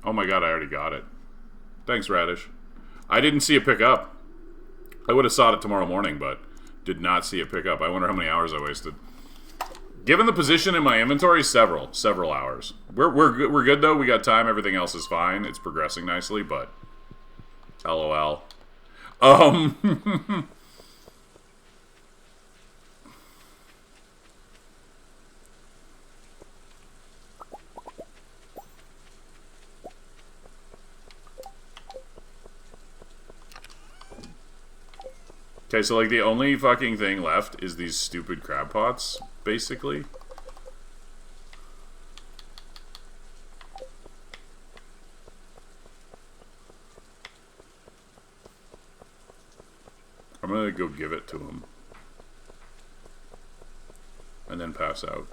Oh my god, I already got it. Thanks, Radish. I didn't see it pick up. I would have saw it tomorrow morning, but did not see it pick up. I wonder how many hours I wasted. Given the position in my inventory, several hours. We're good though. We got time. Everything else is fine. It's progressing nicely, but LOL. Okay, so like the only fucking thing left is these stupid crab pots, basically. I'm gonna go give it to him. And then pass out.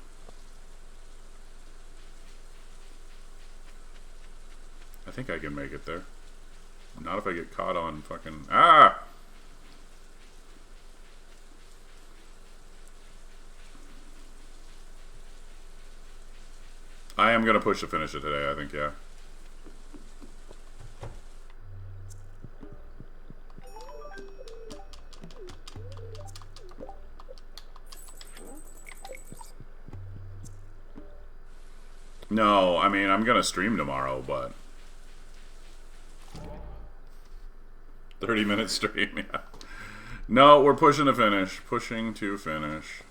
I think I can make it there. Not if I get caught on fucking... Ah! I am going to push to finish it today, I think, yeah. No, I mean, I'm going to stream tomorrow, but... 30-minute stream, yeah. No, we're pushing to finish. Pushing to finish.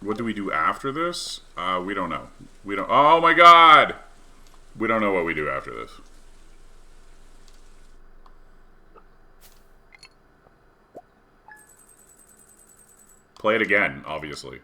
What do we do after this? We don't know. We don't... Oh my god! We don't know what we do after this. Play it again, obviously.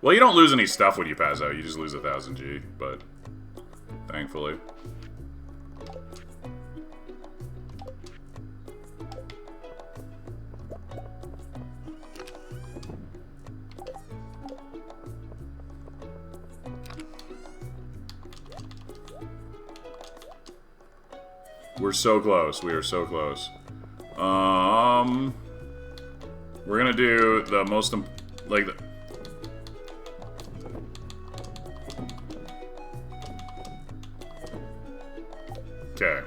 Well, you don't lose any stuff when you pass out. You just lose 1,000 G, but thankfully. We're so close. We are so close. We're gonna do the most like the, okay.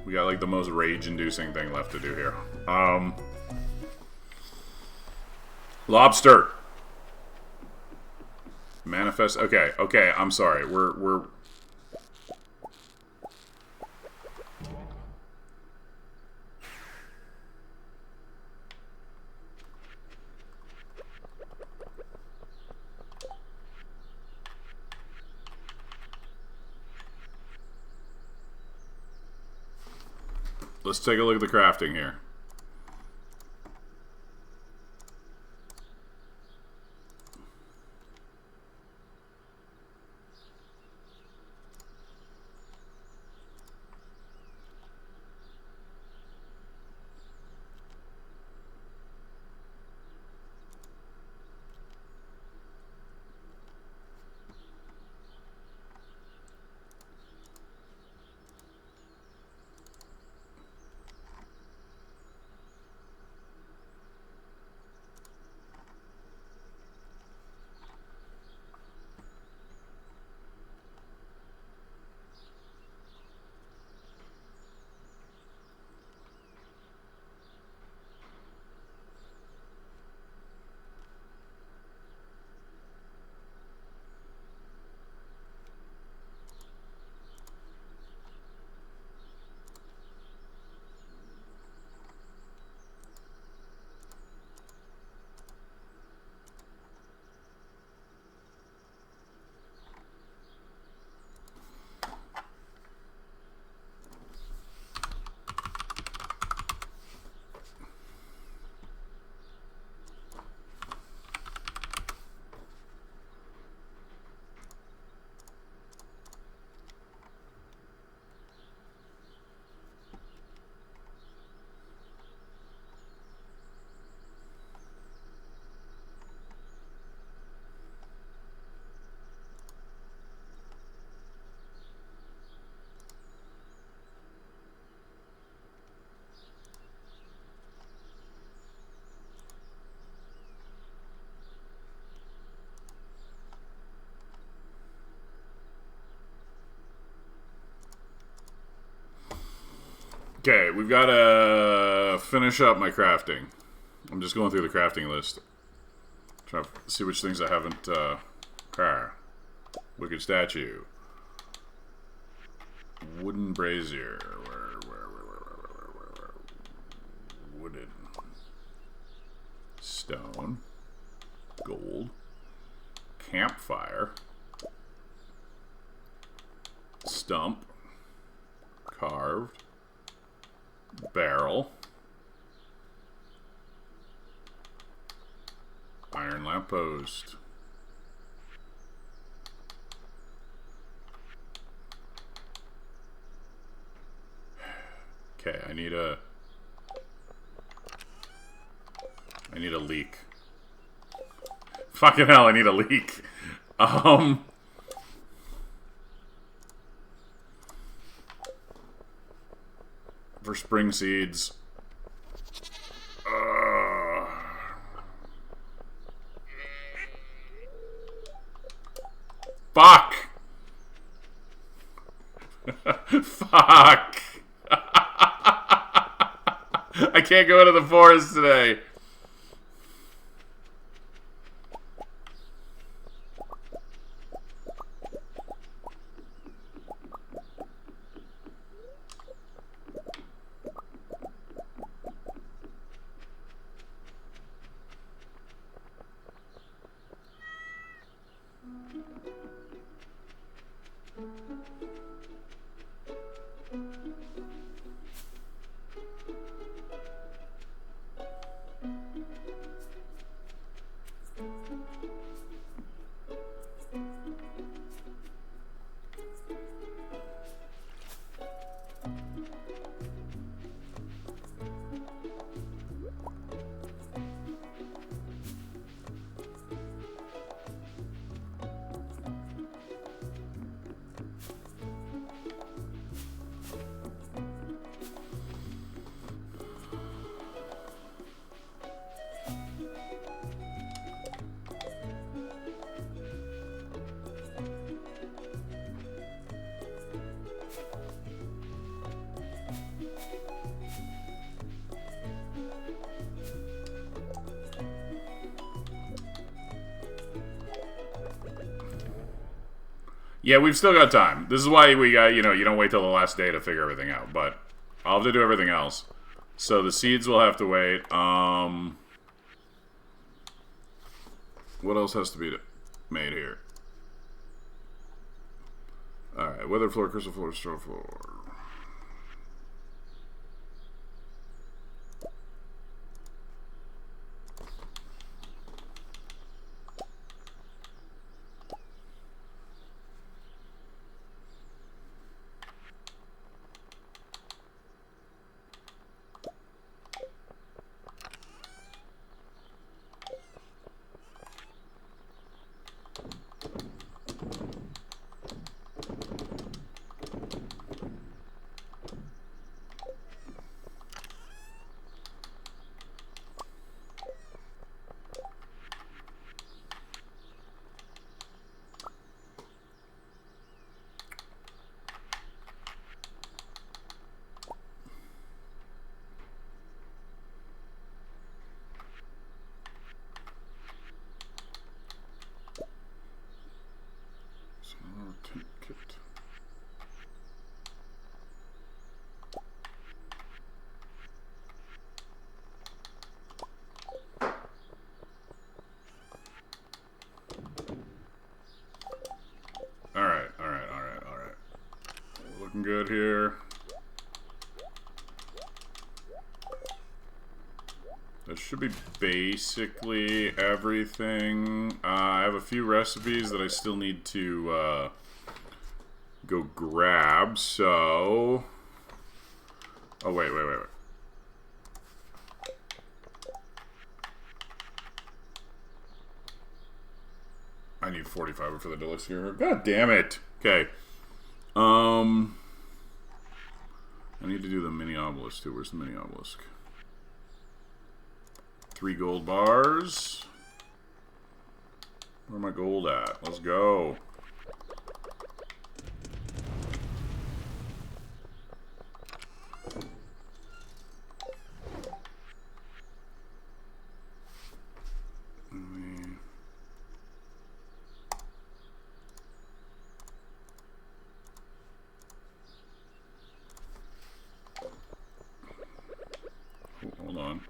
We got like the most rage-inducing thing left to do here. Lobster. Manifest. Okay, okay. I'm sorry. We're. Let's take a look at the crafting here. Okay, we've got to finish up my crafting. I'm just going through the crafting list. Trying to see which things I haven't, Wicked statue. Wooden brazier. Where? Wooden. Stone. Gold. Campfire. Stump. Carved. Barrel. Iron lamppost. Okay, I need a leak. Fucking hell, I need a leak. For spring seeds. Fuck! Fuck! I can't go into the forest today. Yeah, we've still got time. This is why we got, you don't wait till the last day to figure everything out. But I'll have to do everything else. So the seeds will have to wait. What else has to be made here? Alright, weather floor, crystal floor, straw floor. Alright. Looking good here. That should be basically everything. I have a few recipes that I still need to go grab, so... Oh, wait. I need 40 fiber for the deluxe here. God damn it! Okay. I need to do the mini obelisk too. Where's the mini obelisk? 3 gold bars. Where my gold at? Let's go.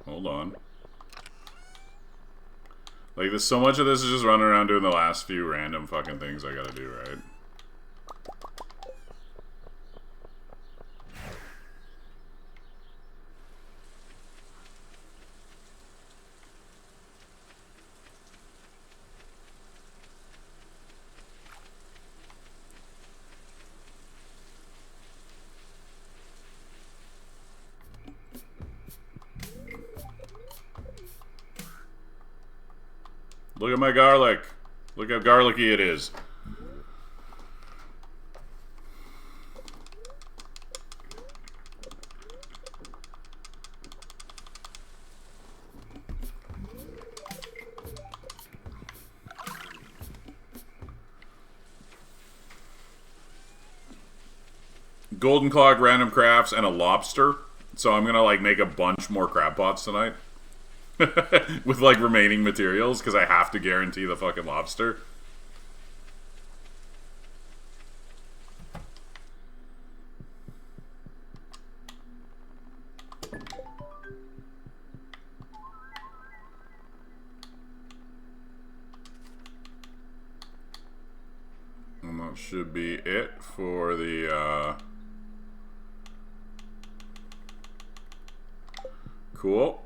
Hold on. Like, there's so much of this is just running around doing the last few random fucking things I gotta do, right? Look at my garlic. Look how garlicky it is. Golden clock, random crafts, and a lobster. So I'm gonna like make a bunch more crab pots tonight. With like remaining materials, because I have to guarantee the fucking lobster. And that should be it for the cool.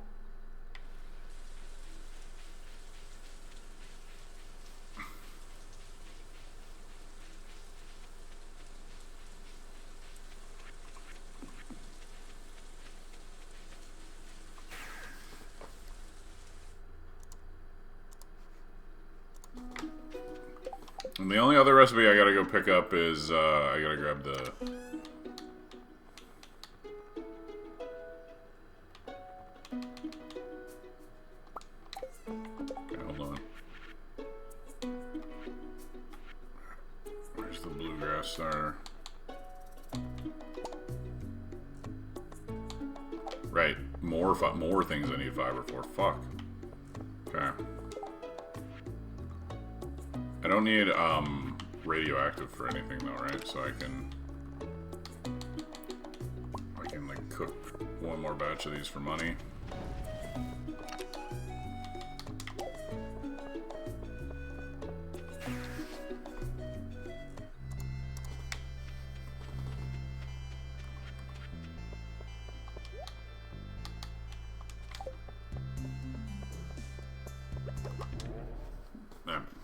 And the only other recipe I gotta go pick up is, I gotta grab the... Okay, hold on. Where's the bluegrass starter? Right, more things I need fiber for. Fuck. Okay. I don't need, radioactive for anything though, right? So I can like cook one more batch of these for money.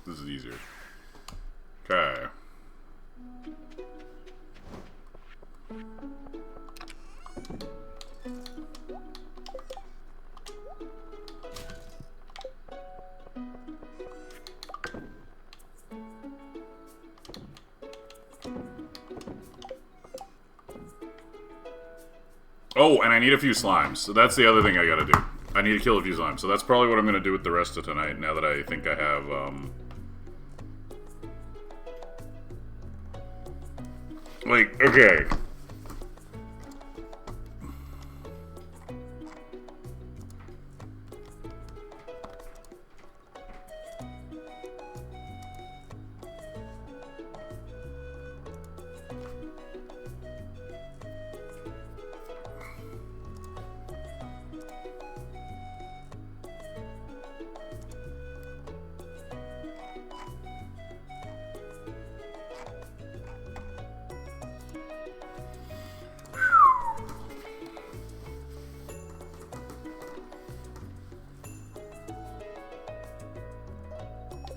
This is easier. Okay. Oh, and I need a few slimes. So that's the other thing I gotta do. I need to kill a few slimes. So that's probably what I'm gonna do with the rest of tonight, now that I think I have, like, okay.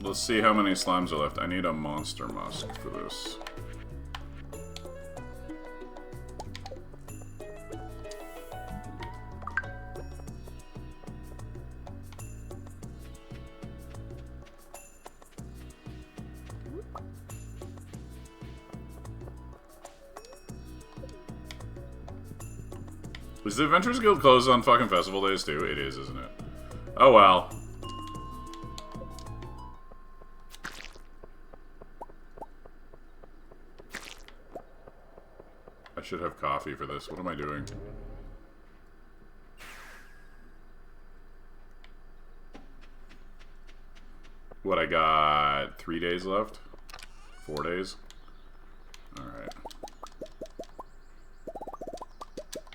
Let's see how many slimes are left. I need a monster musk for this. Is the Adventurers Guild closed on fucking festival days too? It is, isn't it? Oh well. I should have coffee for this. What am I doing? What, I got 3 days left? 4 days? Alright.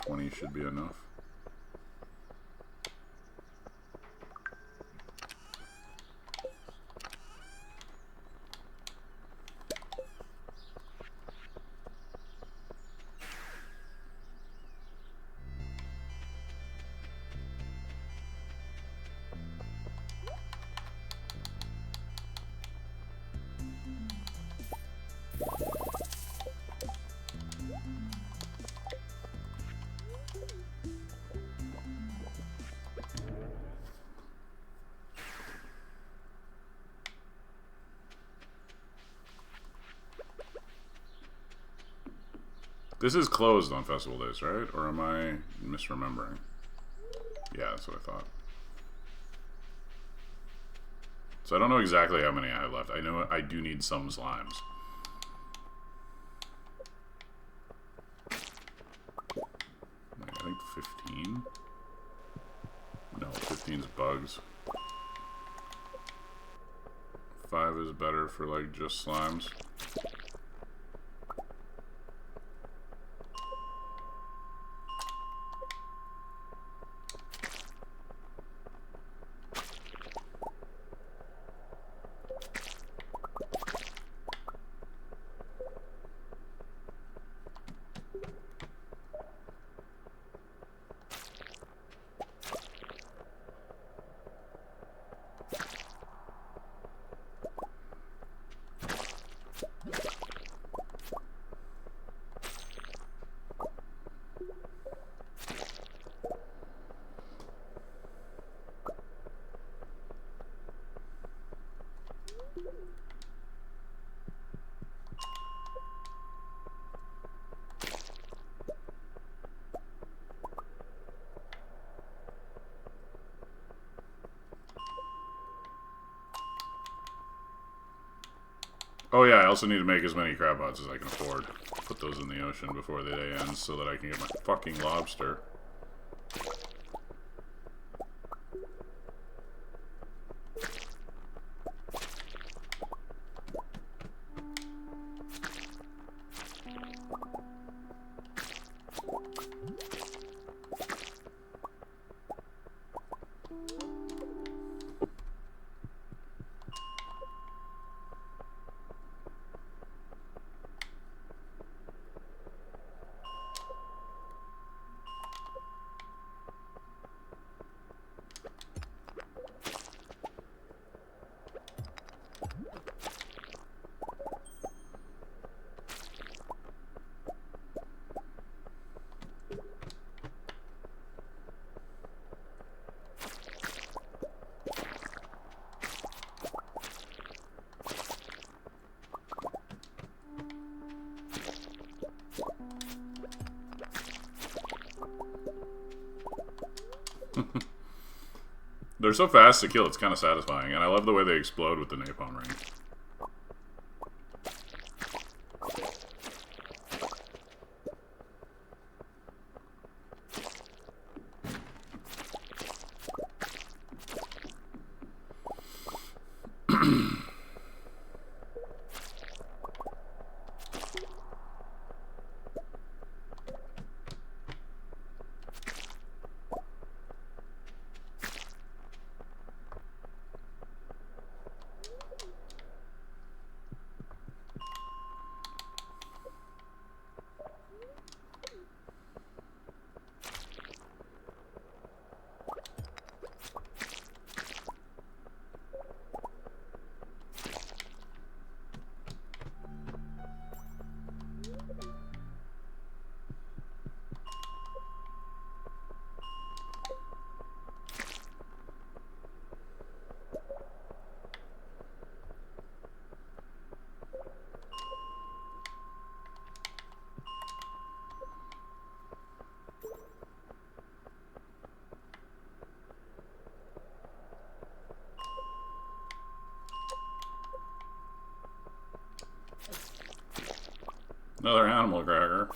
20 should be enough. This is closed on festival days, right? Or am I misremembering? Yeah, that's what I thought. So I don't know exactly how many I have left. I know I do need some slimes. I think 15? No, 15's bugs. 5 is better for like just slimes. Oh yeah, I also need to make as many crab pots as I can afford. Put those in the ocean before the day ends so that I can get my fucking lobster. They're so fast to kill, it's kind of satisfying. And I love the way they explode with the napalm ring. Another animal cracker.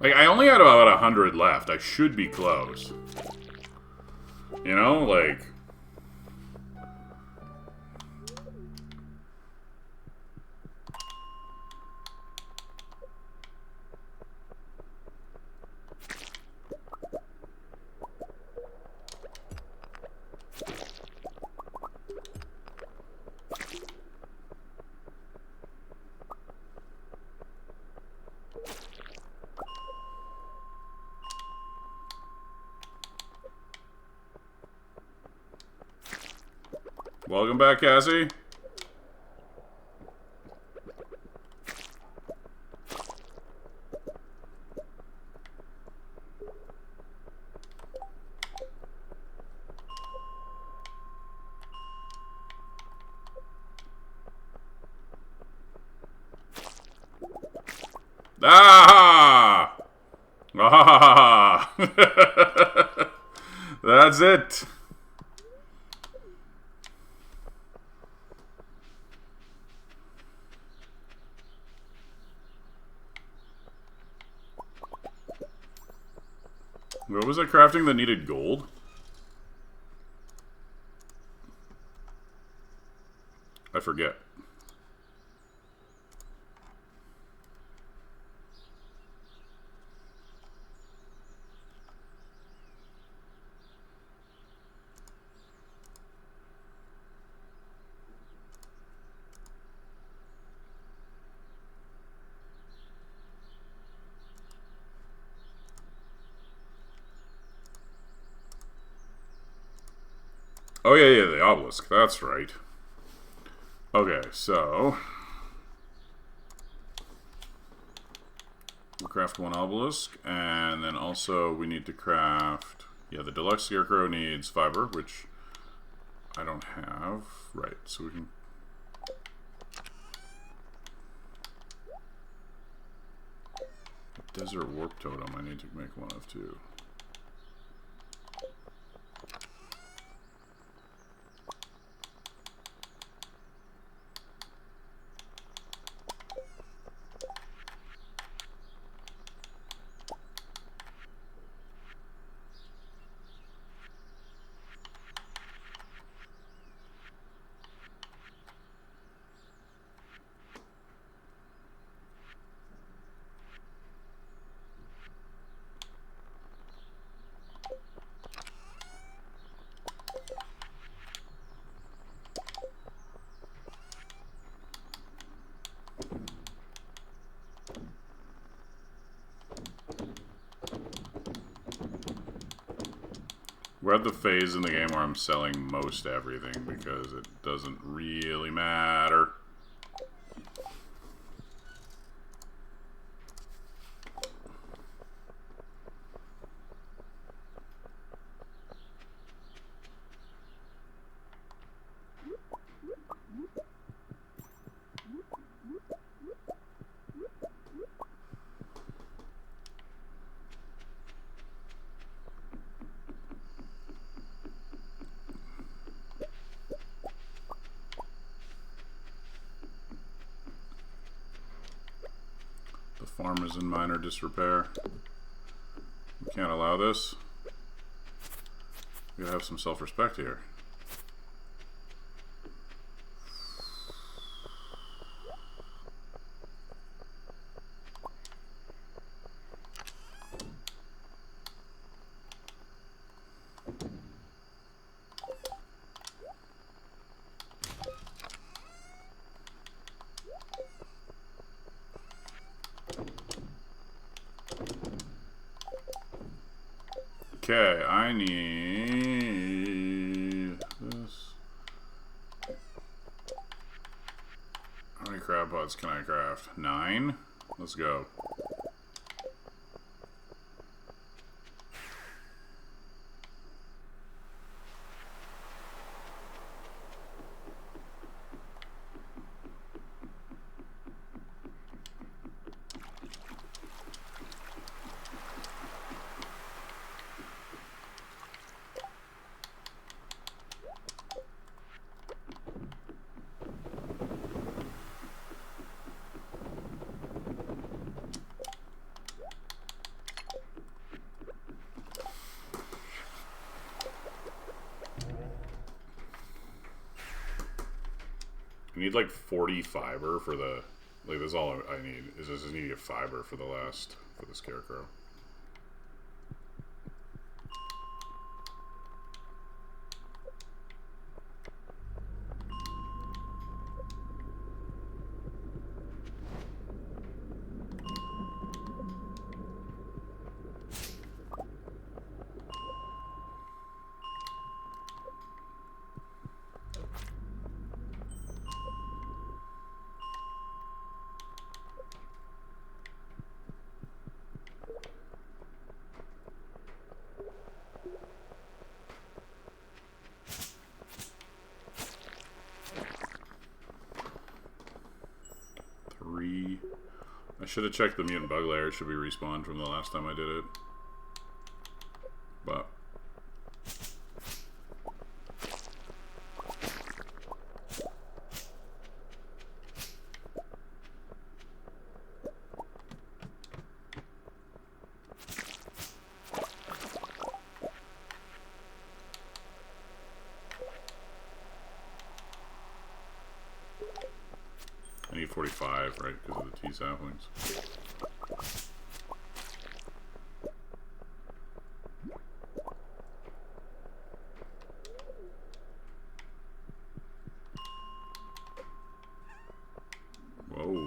Like, I only had about 100 left. I should be close. You know, like... Welcome back, Cassie. Ah! Ah! That's it. What was I crafting that needed gold? I forget. Oh, yeah, the obelisk. That's right. Okay, so... we'll craft one obelisk, and then also we need to craft... yeah, the deluxe scarecrow needs fiber, which I don't have. Right, so we can... desert warp totem I need to make one of, too. We're at the phase in the game where I'm selling most everything because it doesn't really matter. The farm is in minor disrepair. We can't allow this. We gotta have some self-respect here. Okay, I need this. How many crab pots can I craft? 9? Let's go. I need like 40 fiber for the, like that's all I need, is I just need to get fiber for the scarecrow. I should have checked the mutant bug layer. It should be respawned from the last time I did it. But I need 45, right, because of the T saplings. Whoa.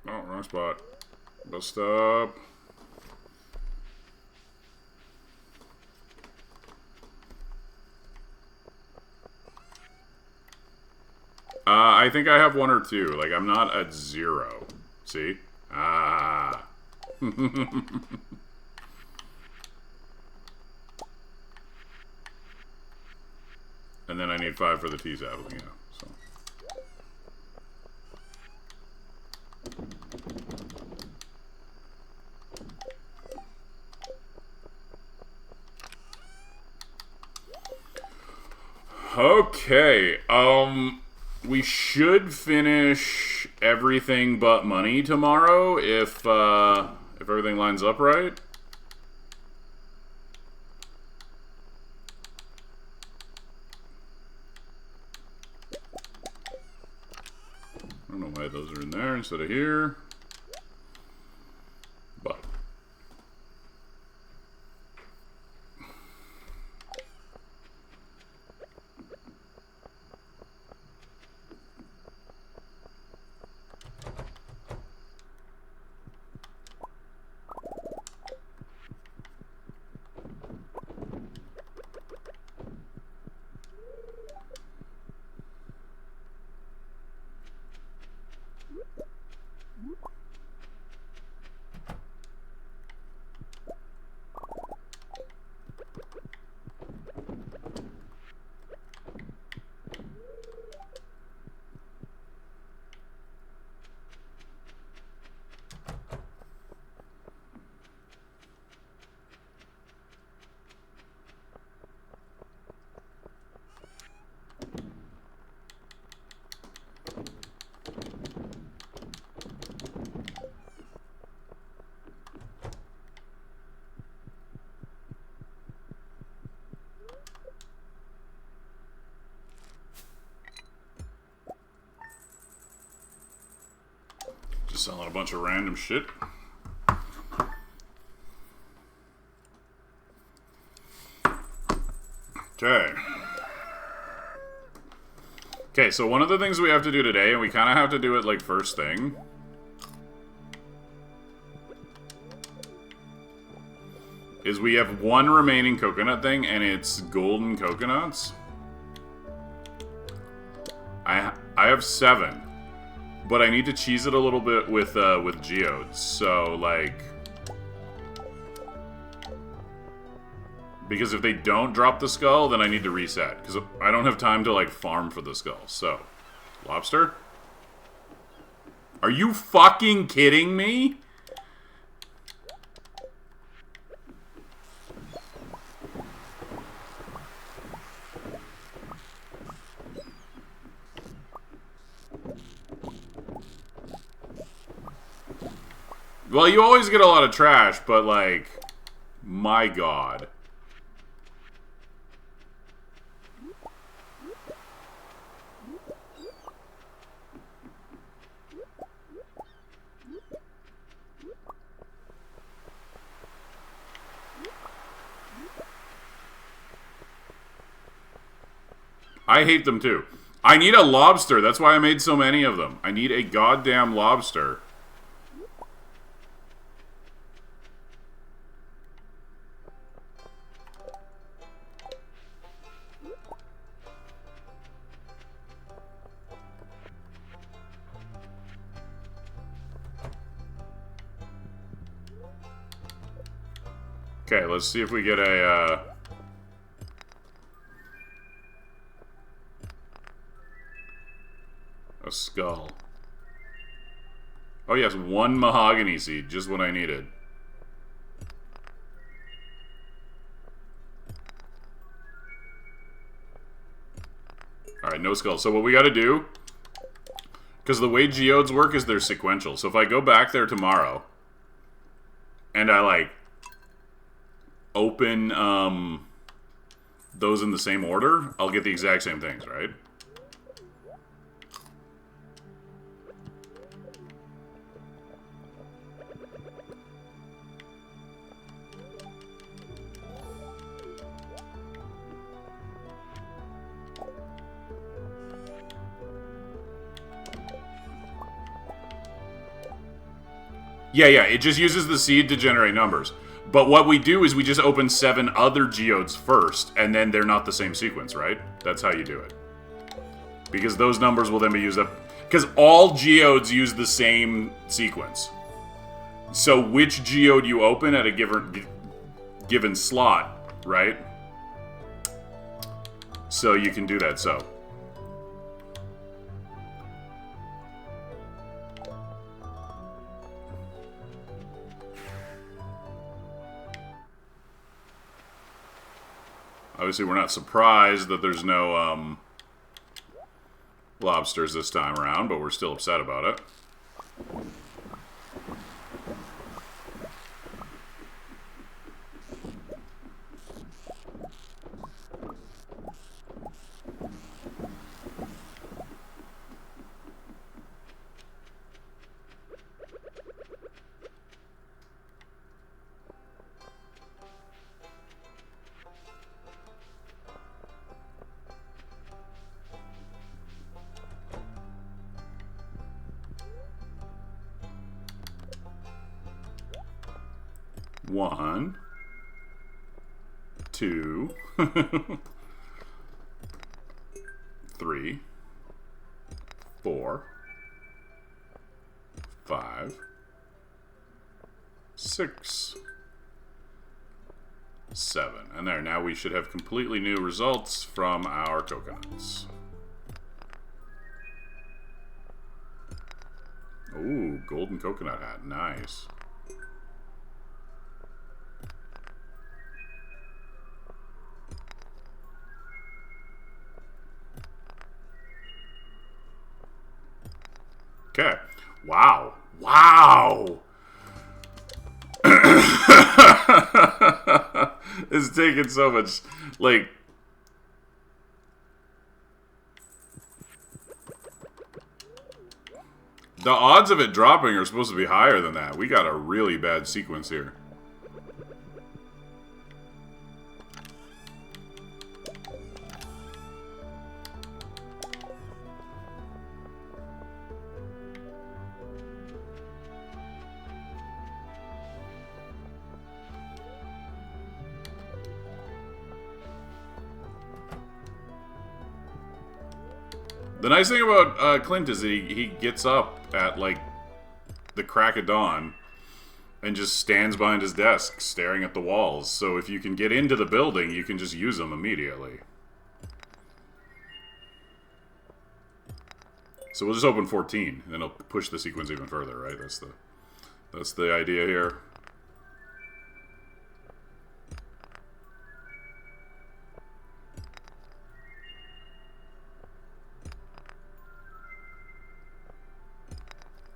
Oh, wrong spot. Bus stop. I think I have one or two. Like, I'm not at 0. See? Ah. And then I need 5 for the tea sapling, yeah. So. Okay, we should finish everything but money tomorrow if everything lines up right. I don't know why those are in there instead of here. But just selling a bunch of random shit. Okay. Okay, so one of the things we have to do today, and we kind of have to do it like first thing, is we have one remaining coconut thing, and it's golden coconuts. I have 7, but I need to cheese it a little bit with geodes. So like, because if they don't drop the skull, then I need to reset because I don't have time to like farm for the skull. So, lobster? Are you fucking kidding me? Well, you always get a lot of trash, but like, my god. I hate them too. I need a lobster. That's why I made so many of them. I need a goddamn lobster. Okay, let's see if we get a skull. Oh yes, 1 mahogany seed, just what I needed. Alright, no skull. So what we gotta do, because the way geodes work is they're sequential. So if I go back there tomorrow, and I like open those in the same order, I'll get the exact same things, right? Yeah, yeah, it just uses the seed to generate numbers. But what we do is we just open 7 other geodes first, and then they're not the same sequence, right? That's how you do it. Because those numbers will then be used up. Because all geodes use the same sequence. So which geode you open at a given slot, right? So you can do that, so. Obviously, we're not surprised that there's no lobsters this time around, but we're still upset about it. One, 2, 3, 4, 5, 6, 7. And there, now we should have completely new results from our coconuts. Ooh, golden coconut hat, nice. Okay. Wow. Wow! It's taking so much, like... The odds of it dropping are supposed to be higher than that. We got a really bad sequence here. The nice thing about Clint is that he gets up at, like, the crack of dawn and just stands behind his desk staring at the walls. So if you can get into the building, you can just use them immediately. So we'll just open 14, and it'll push the sequence even further, right? That's the idea here.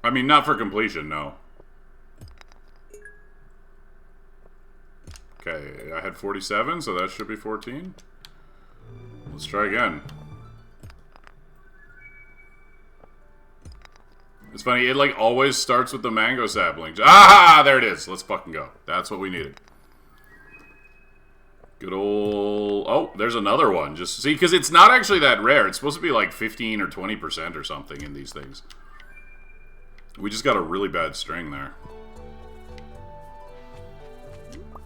I mean, not for completion, no. Okay, I had 47, so that should be 14. Let's try again. It's funny, it like always starts with the mango sapling. Ah, there it is. Let's fucking go. That's what we needed. Good old... Oh, there's another one. Just see, because it's not actually that rare. It's supposed to be like 15 or 20% or something in these things. We just got a really bad string there.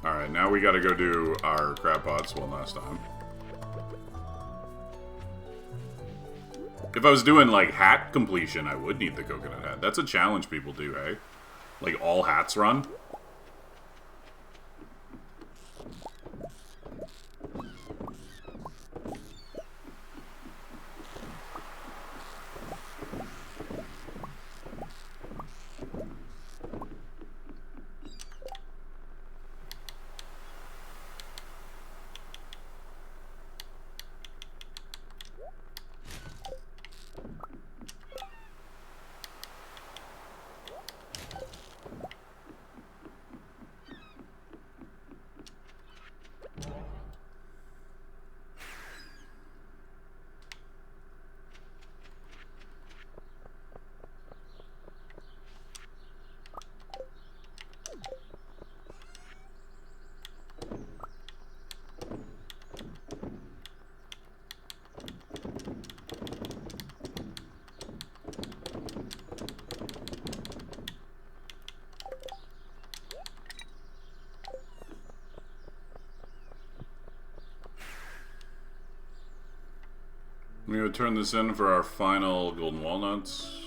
Alright, now we gotta go do our crab pots one last time. If I was doing, like, hat completion, I would need the coconut hat. That's a challenge people do, eh? Like, all hats run. We would turn this in for our final golden walnuts.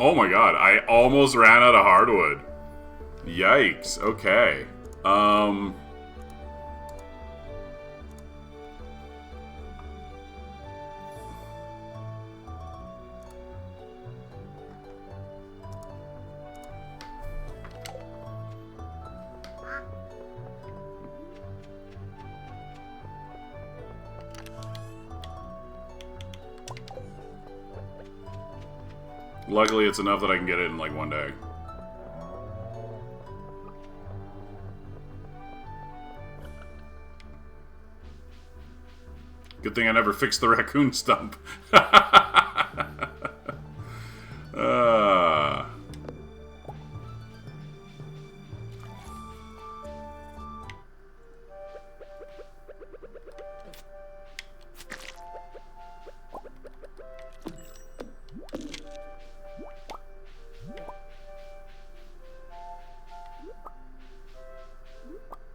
Oh my god, I almost ran out of hardwood. Yikes, okay. Luckily, it's enough that I can get it in like one day. Good thing I never fixed the raccoon stump.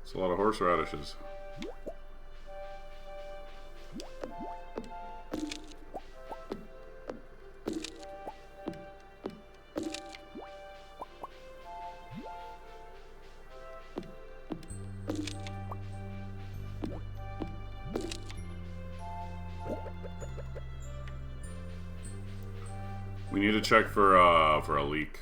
It's a lot of horseradishes. We need to check for a leak.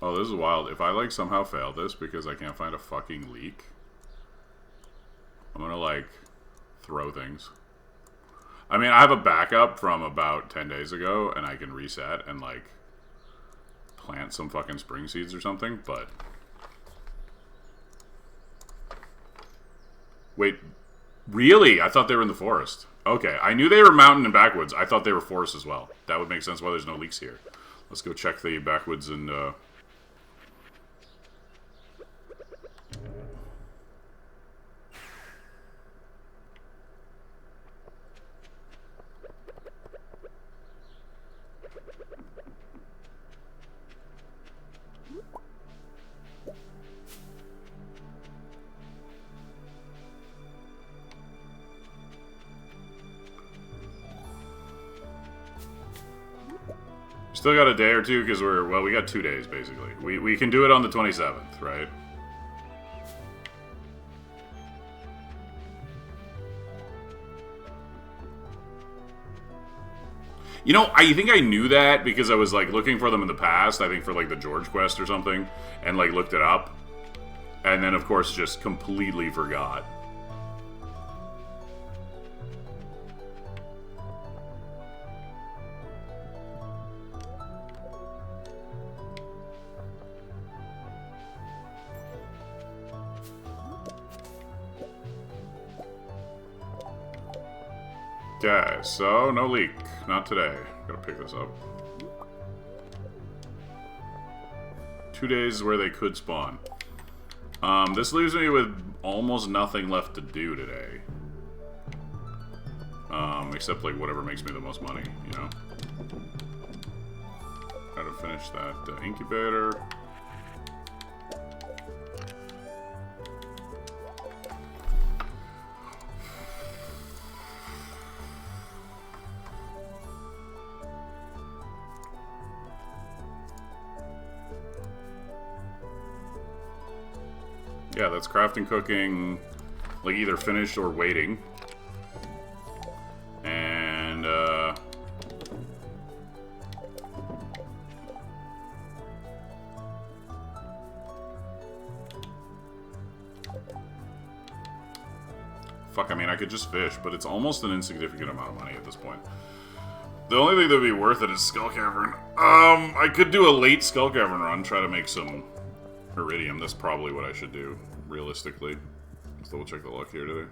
Oh, this is wild. If I, like, somehow fail this because I can't find a fucking leak, I'm gonna, like, throw things. I mean, I have a backup from about 10 days ago, and I can reset and, like, plant some fucking spring seeds or something, but... Wait, really? I thought they were in the forest. Okay, I knew they were mountain and backwoods. I thought they were forest as well. That would make sense why there's no leaks here. Let's go check the backwoods and, still got a day or two because we got 2 days basically. We can do it on the 27th, right? You know, I think I knew that because I was like looking for them in the past, I think for like the George quest or something, and like looked it up. And then of course just completely forgot. Okay, so no leak. Not today. Gotta pick this up. 2 days where they could spawn. This leaves me with almost nothing left to do today. Except like whatever makes me the most money, you know? gonna finish that incubator. Yeah, that's crafting, cooking, like either finished or waiting. And, fuck, I mean, I could just fish, but it's almost an insignificant amount of money at this point. The only thing that would be worth it is Skull Cavern. I could do a late Skull Cavern run, try to make some Iridium. That's probably what I should do, realistically. Let's double check the luck here today.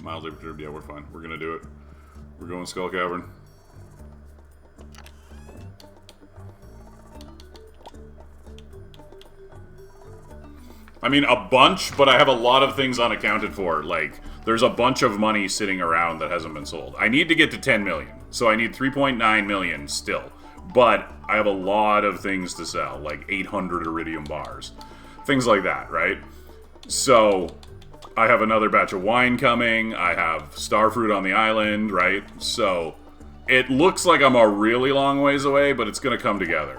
Mildly perturbed, yeah, we're fine. We're gonna do it. We're going Skull Cavern. I mean, a bunch, but I have a lot of things unaccounted for. Like, there's a bunch of money sitting around that hasn't been sold. I need to get to 10 million, so I need 3.9 million still. But I have a lot of things to sell, like 800 Iridium bars. Things like that, right? So, I have another batch of wine coming. I have Starfruit on the island, right? So, it looks like I'm a really long ways away, but it's going to come together.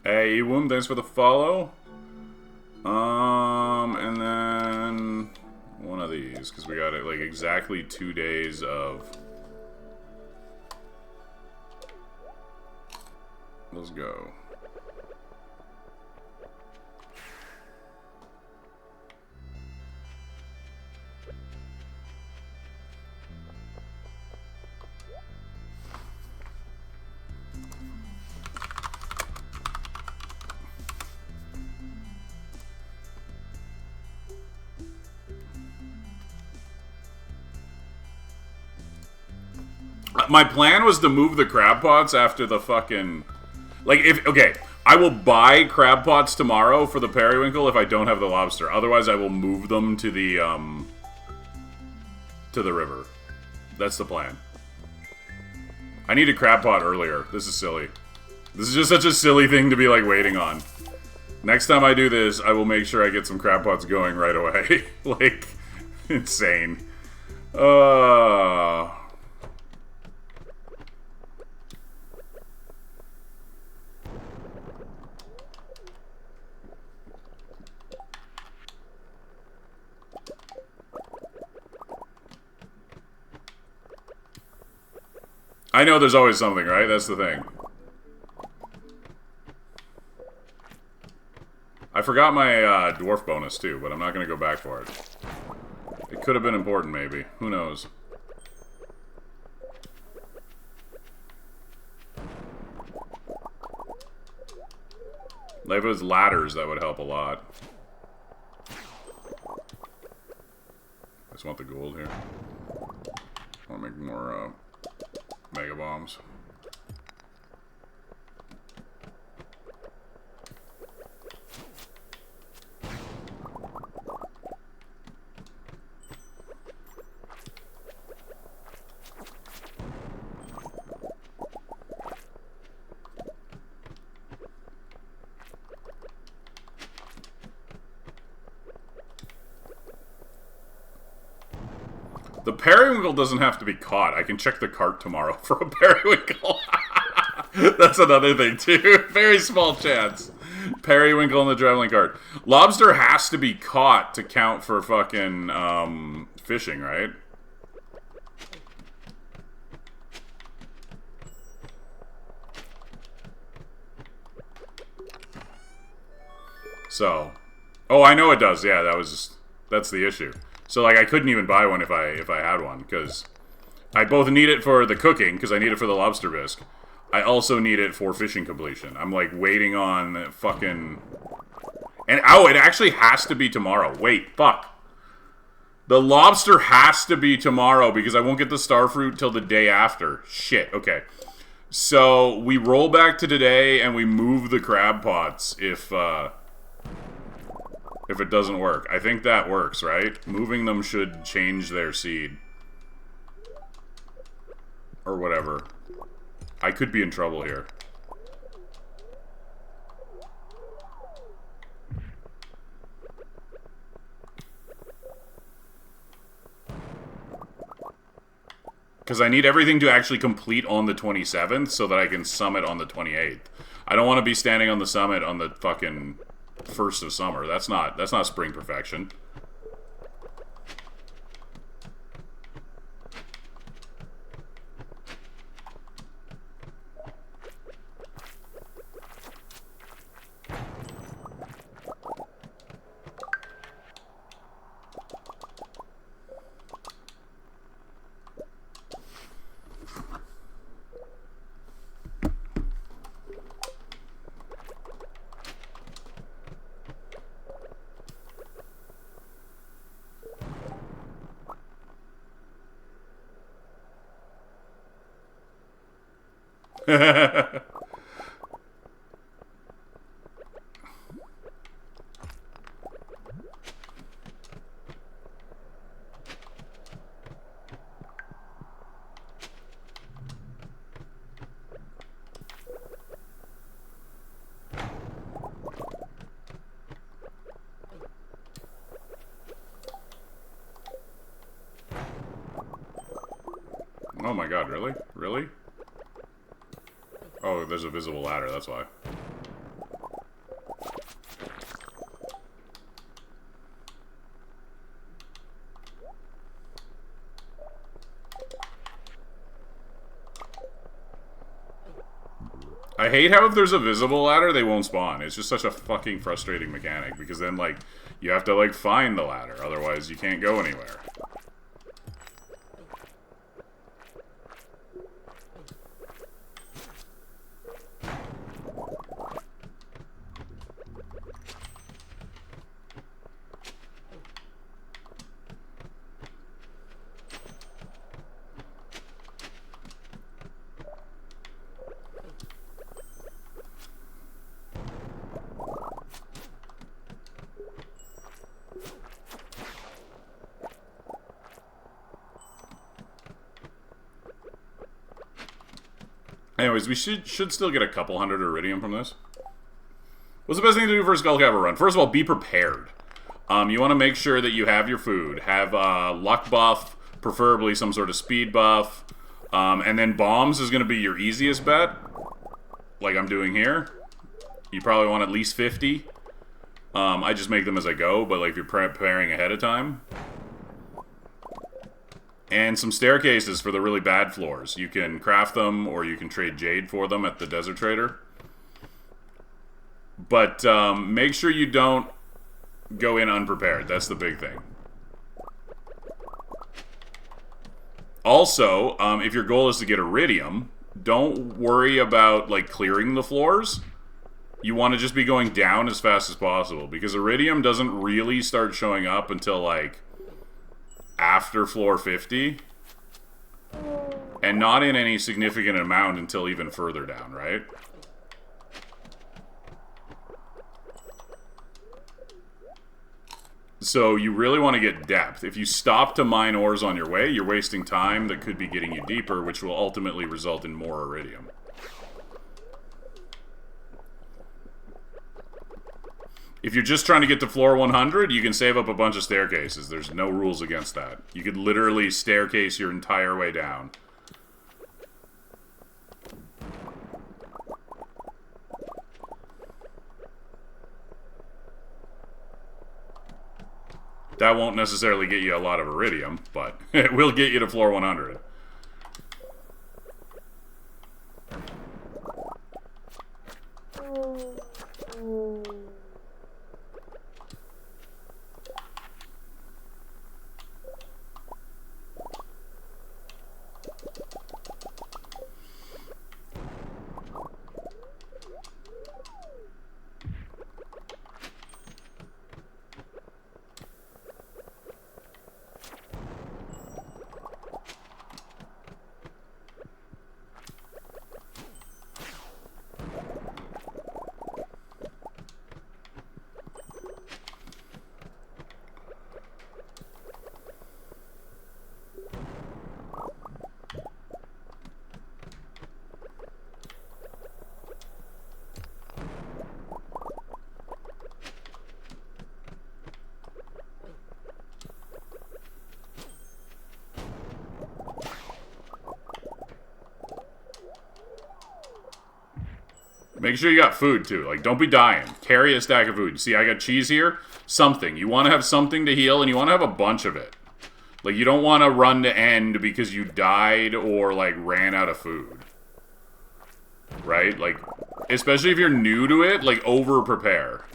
Hey, Ewum, thanks for the follow. And then one of these, because we got it like exactly 2 days of. Let's go. My plan was to move the crab pots after the fucking... Like, if... Okay, I will buy crab pots tomorrow for the periwinkle if I don't have the lobster. Otherwise, I will move them to the river. That's the plan. I need a crab pot earlier. This is silly. This is just such a silly thing to be, like, waiting on. Next time I do this, I will make sure I get some crab pots going right away. Like, insane. I know there's always something, right? That's the thing. I forgot my dwarf bonus too, but I'm not going to go back for it. It could have been important, maybe. Who knows? Like if it was ladders, that would help a lot. I just want the gold here. I want to make more mega bombs. The periwinkle doesn't have to be caught. I can check the cart tomorrow for a periwinkle. That's another thing, too. Very small chance. Periwinkle in the traveling cart. Lobster has to be caught to count for fucking fishing, right? So, Oh, I know it does. Yeah, that's the issue. So like I couldn't even buy one if I had one because I both need it for the cooking because I need it for the lobster bisque. I also need it for fishing completion. I'm like waiting on fucking and oh, it actually has to be tomorrow. Wait, fuck. The lobster has to be tomorrow because I won't get the starfruit till the day after. Shit. Okay. So we roll back to today and we move the crab pots if it doesn't work. I think that works, right? Moving them should change their seed. Or whatever. I could be in trouble here. Because I need everything to actually complete on the 27th so that I can summit on the 28th. I don't want to be standing on the summit on the fucking 1st of summer. That's not spring perfection. Oh my god, really? Really? Oh, there's a visible ladder, that's why. I hate how if there's a visible ladder, they won't spawn. It's just such a fucking frustrating mechanic, because then, like, you have to, like, find the ladder, otherwise you can't go anywhere. Anyways, we should still get a couple hundred iridium from this. What's the best thing to do for a Skullcavern run? First of all, be prepared. You want to make sure that you have your food. Have a luck buff, preferably some sort of speed buff. And then bombs is going to be your easiest bet. Like I'm doing here. You probably want at least 50. I just make them as I go, but like if you're preparing ahead of time. And some staircases for the really bad floors. You can craft them, or you can trade jade for them at the Desert Trader. But make sure you don't go in unprepared. That's the big thing. Also, if your goal is to get iridium, don't worry about like clearing the floors. You want to just be going down as fast as possible, because iridium doesn't really start showing up until like after floor 50, and not in any significant amount until even further down, right? So you really want to get depth. If you stop to mine ores on your way, you're wasting time that could be getting you deeper, which will ultimately result in more iridium. If you're just trying to get to floor 100, you can save up a bunch of staircases. There's no rules against that. You could literally staircase your entire way down. That won't necessarily get you a lot of iridium, but it will get you to floor 100. Make sure you got food, too. Like, don't be dying. Carry a stack of food. See, I got cheese here. Something. You want to have something to heal, and you want to have a bunch of it. Like, you don't want to run to end because you died or, like, ran out of food. Right? Like, especially if you're new to it, like, over-prepare.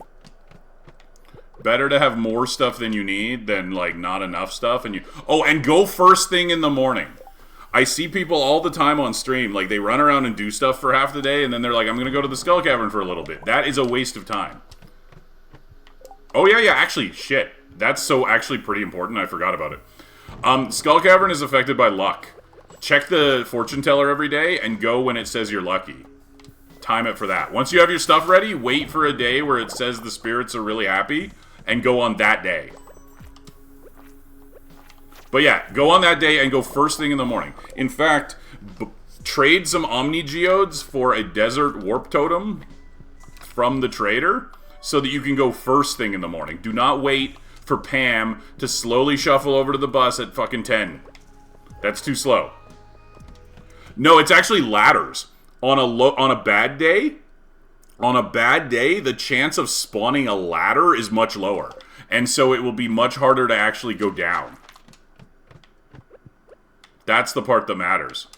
Better to have more stuff than you need than, like, not enough stuff. And you... Oh, and go first thing in the morning. I see people all the time on stream, like, they run around and do stuff for half the day, and then they're like, I'm gonna go to the Skull Cavern for a little bit. That is a waste of time. Oh, yeah, actually, shit. That's so actually pretty important, I forgot about it. Skull Cavern is affected by luck. Check the fortune teller every day, and go when it says you're lucky. Time it for that. Once you have your stuff ready, wait for a day where it says the spirits are really happy, and go on that day. But yeah, go on that day and go first thing in the morning. In fact, trade some Omni Geodes for a Desert Warp Totem from the trader so that you can go first thing in the morning. Do not wait for Pam to slowly shuffle over to the bus at fucking 10. That's too slow. No, it's actually ladders. On a bad day, the chance of spawning a ladder is much lower. And so it will be much harder to actually go down. That's the part that matters.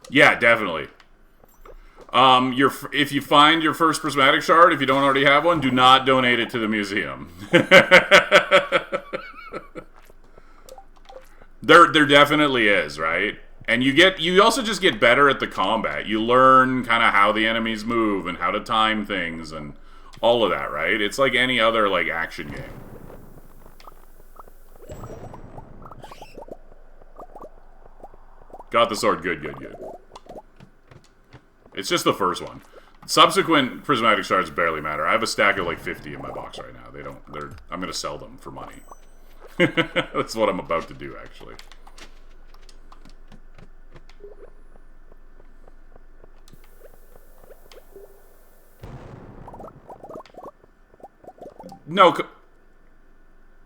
Yeah, definitely. If you find your first prismatic shard, if you don't already have one, do not donate it to the museum. There definitely is, right? And you also just get better at the combat. You learn kind of how the enemies move and how to time things and all of that, right? It's like any other like action game. Got the sword. Good. It's just the first one. Subsequent prismatic shards barely matter. I have a stack of like 50 in my box right now. I'm gonna sell them for money. That's what I'm about to do, actually. No,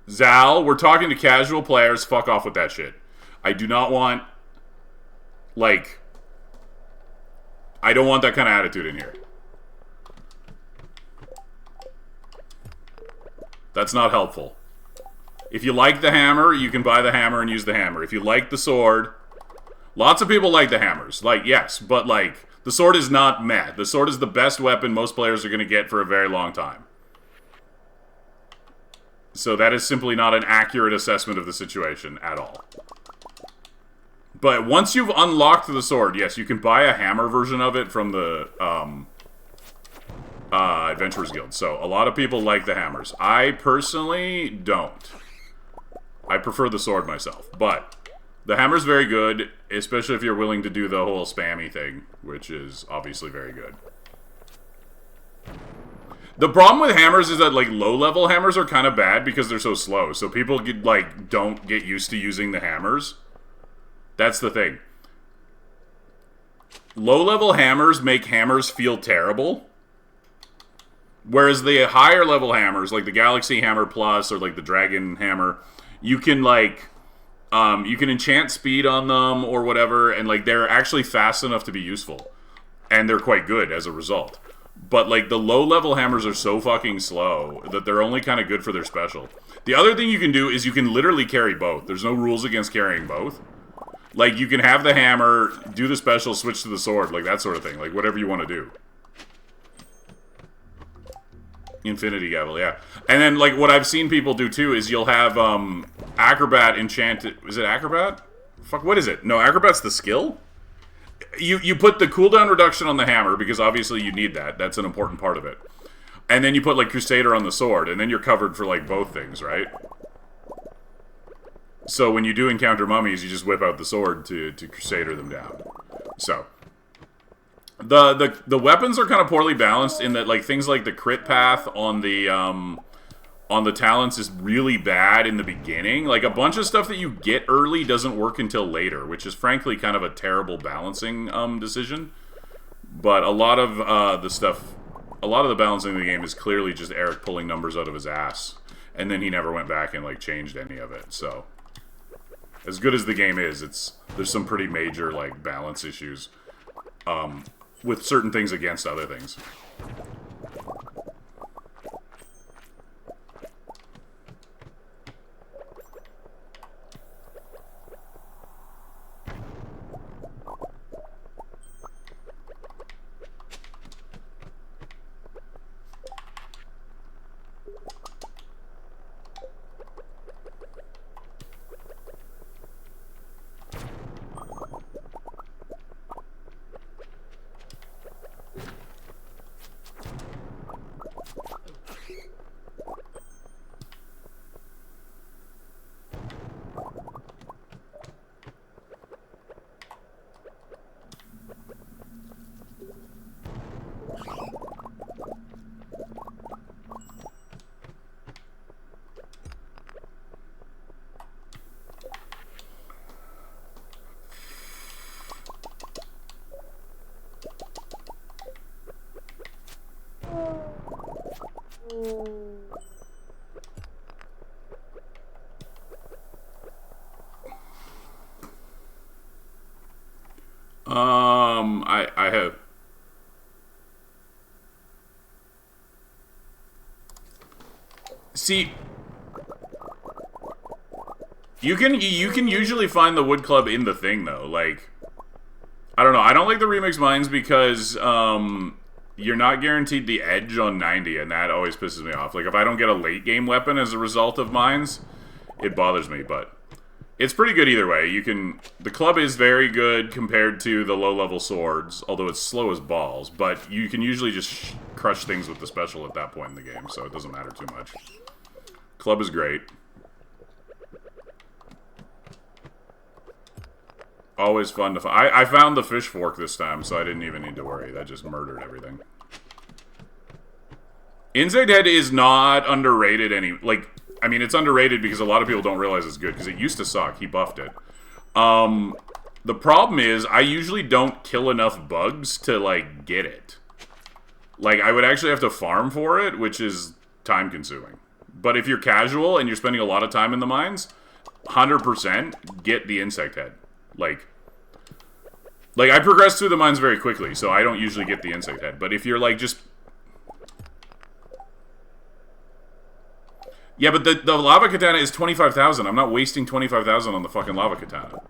Zal, we're talking to casual players. Fuck off with that shit. I do not want, like, I don't want that kind of attitude in here. That's not helpful. If you like the hammer, you can buy the hammer and use the hammer. If you like the sword, lots of people like the hammers. Like, yes, but, like, the sword is not meh. The sword is the best weapon most players are going to get for a very long time. So that is simply not an accurate assessment of the situation at all. But once you've unlocked the sword, yes, you can buy a hammer version of it from the Adventurers Guild. So a lot of people like the hammers. I personally don't. I prefer the sword myself. But the hammer's very good, especially if you're willing to do the whole spammy thing, which is obviously very good. The problem with hammers is that, like, low-level hammers are kind of bad because they're so slow. So people, don't get used to using the hammers. That's the thing. Low-level hammers make hammers feel terrible. Whereas the higher-level hammers, like the Galaxy Hammer Plus or, like, the Dragon Hammer, you can, like, you can enchant speed on them or whatever, and, like, they're actually fast enough to be useful. And they're quite good as a result. But, like, the low-level hammers are so fucking slow that they're only kind of good for their special. The other thing you can do is you can literally carry both. There's no rules against carrying both. Like, you can have the hammer, do the special, switch to the sword, like, that sort of thing. Like, whatever you want to do. Infinity Gavel, yeah. And then, like, what I've seen people do, too, is you'll have, Acrobat enchanted... Is it Acrobat? Fuck, what is it? No, Acrobat's the skill? you put the cooldown reduction on the hammer, because obviously you need that. That's an important part of it. And then you put, like, Crusader on the sword, and then you're covered for, like, both things, right? So when you do encounter mummies, you just whip out the sword to Crusader them down. So the weapons are kind of poorly balanced in that, like, things like the crit path on the talents is really bad in the beginning. Like, a bunch of stuff that you get early doesn't work until later, which is frankly kind of a terrible balancing decision. But a lot of the balancing of the game is clearly just Eric pulling numbers out of his ass, and then he never went back and, like, changed any of it. So as good as the game is, there's some pretty major, like, balance issues with certain things against other things. I have. See, you can usually find the Wood Club in the thing though. Like, I don't know. I don't like the remix mines because you're not guaranteed the edge on 90, and that always pisses me off. Like, if I don't get a late game weapon as a result of mines, it bothers me. But it's pretty good either way. The club is very good compared to the low-level swords, although it's slow as balls, but you can usually just crush things with the special at that point in the game, so it doesn't matter too much. Club is great. Always fun to find. I found the fish fork this time, so I didn't even need to worry. That just murdered everything. Insect Head is not underrated I mean, it's underrated because a lot of people don't realize it's good, because it used to suck. He buffed it. The problem is, I usually don't kill enough bugs to, like, get it. Like, I would actually have to farm for it, which is time-consuming. But if you're casual and you're spending a lot of time in the mines, 100% get the Insect Head. Like, I progress through the mines very quickly, so I don't usually get the Insect Head. But if you're, like, just... Yeah, but the Lava Katana is 25,000. I'm not wasting 25,000 on the fucking Lava Katana.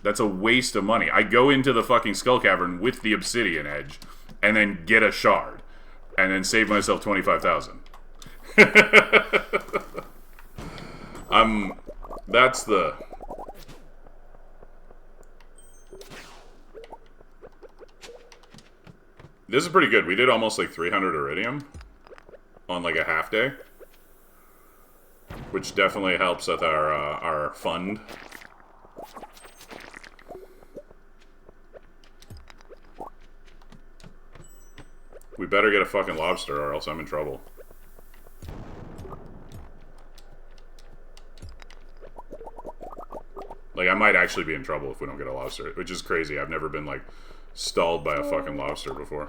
That's a waste of money. I go into the fucking Skull Cavern with the Obsidian Edge, and then get a shard, and then save myself 25,000. That's the... This is pretty good. We did almost like 300 Iridium on like a half day, which definitely helps with our fund. We better get a fucking lobster or else I'm in trouble. Like, I might actually be in trouble if we don't get a lobster, which is crazy. I've never been, like, stalled by a fucking lobster before.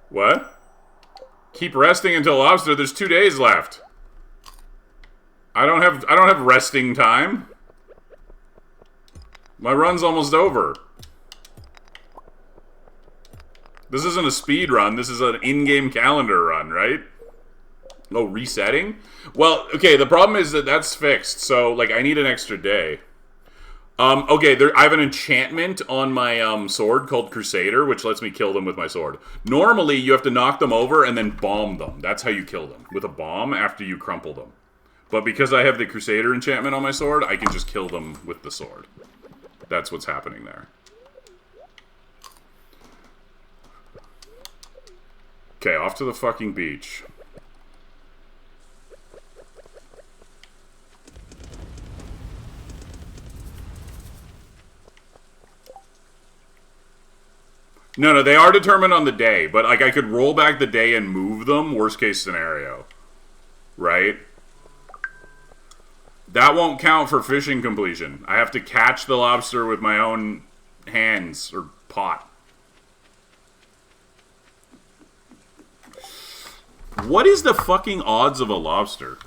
What? Keep resting until lobster. There's 2 days left. I don't have resting time. My run's almost over. This isn't a speed run. This is an in-game calendar run, right? Oh, resetting? Well, okay, the problem is that that's fixed. So, like, I need an extra day. Okay, I have an enchantment on my sword called Crusader, which lets me kill them with my sword. Normally, you have to knock them over and then bomb them. That's how you kill them, with a bomb after you crumple them. But because I have the Crusader enchantment on my sword, I can just kill them with the sword. That's what's happening there. Okay, off to the fucking beach. No, they are determined on the day, but like I could roll back the day and move them, worst case scenario. Right? That won't count for fishing completion. I have to catch the lobster with my own hands or pot. What is the fucking odds of a lobster?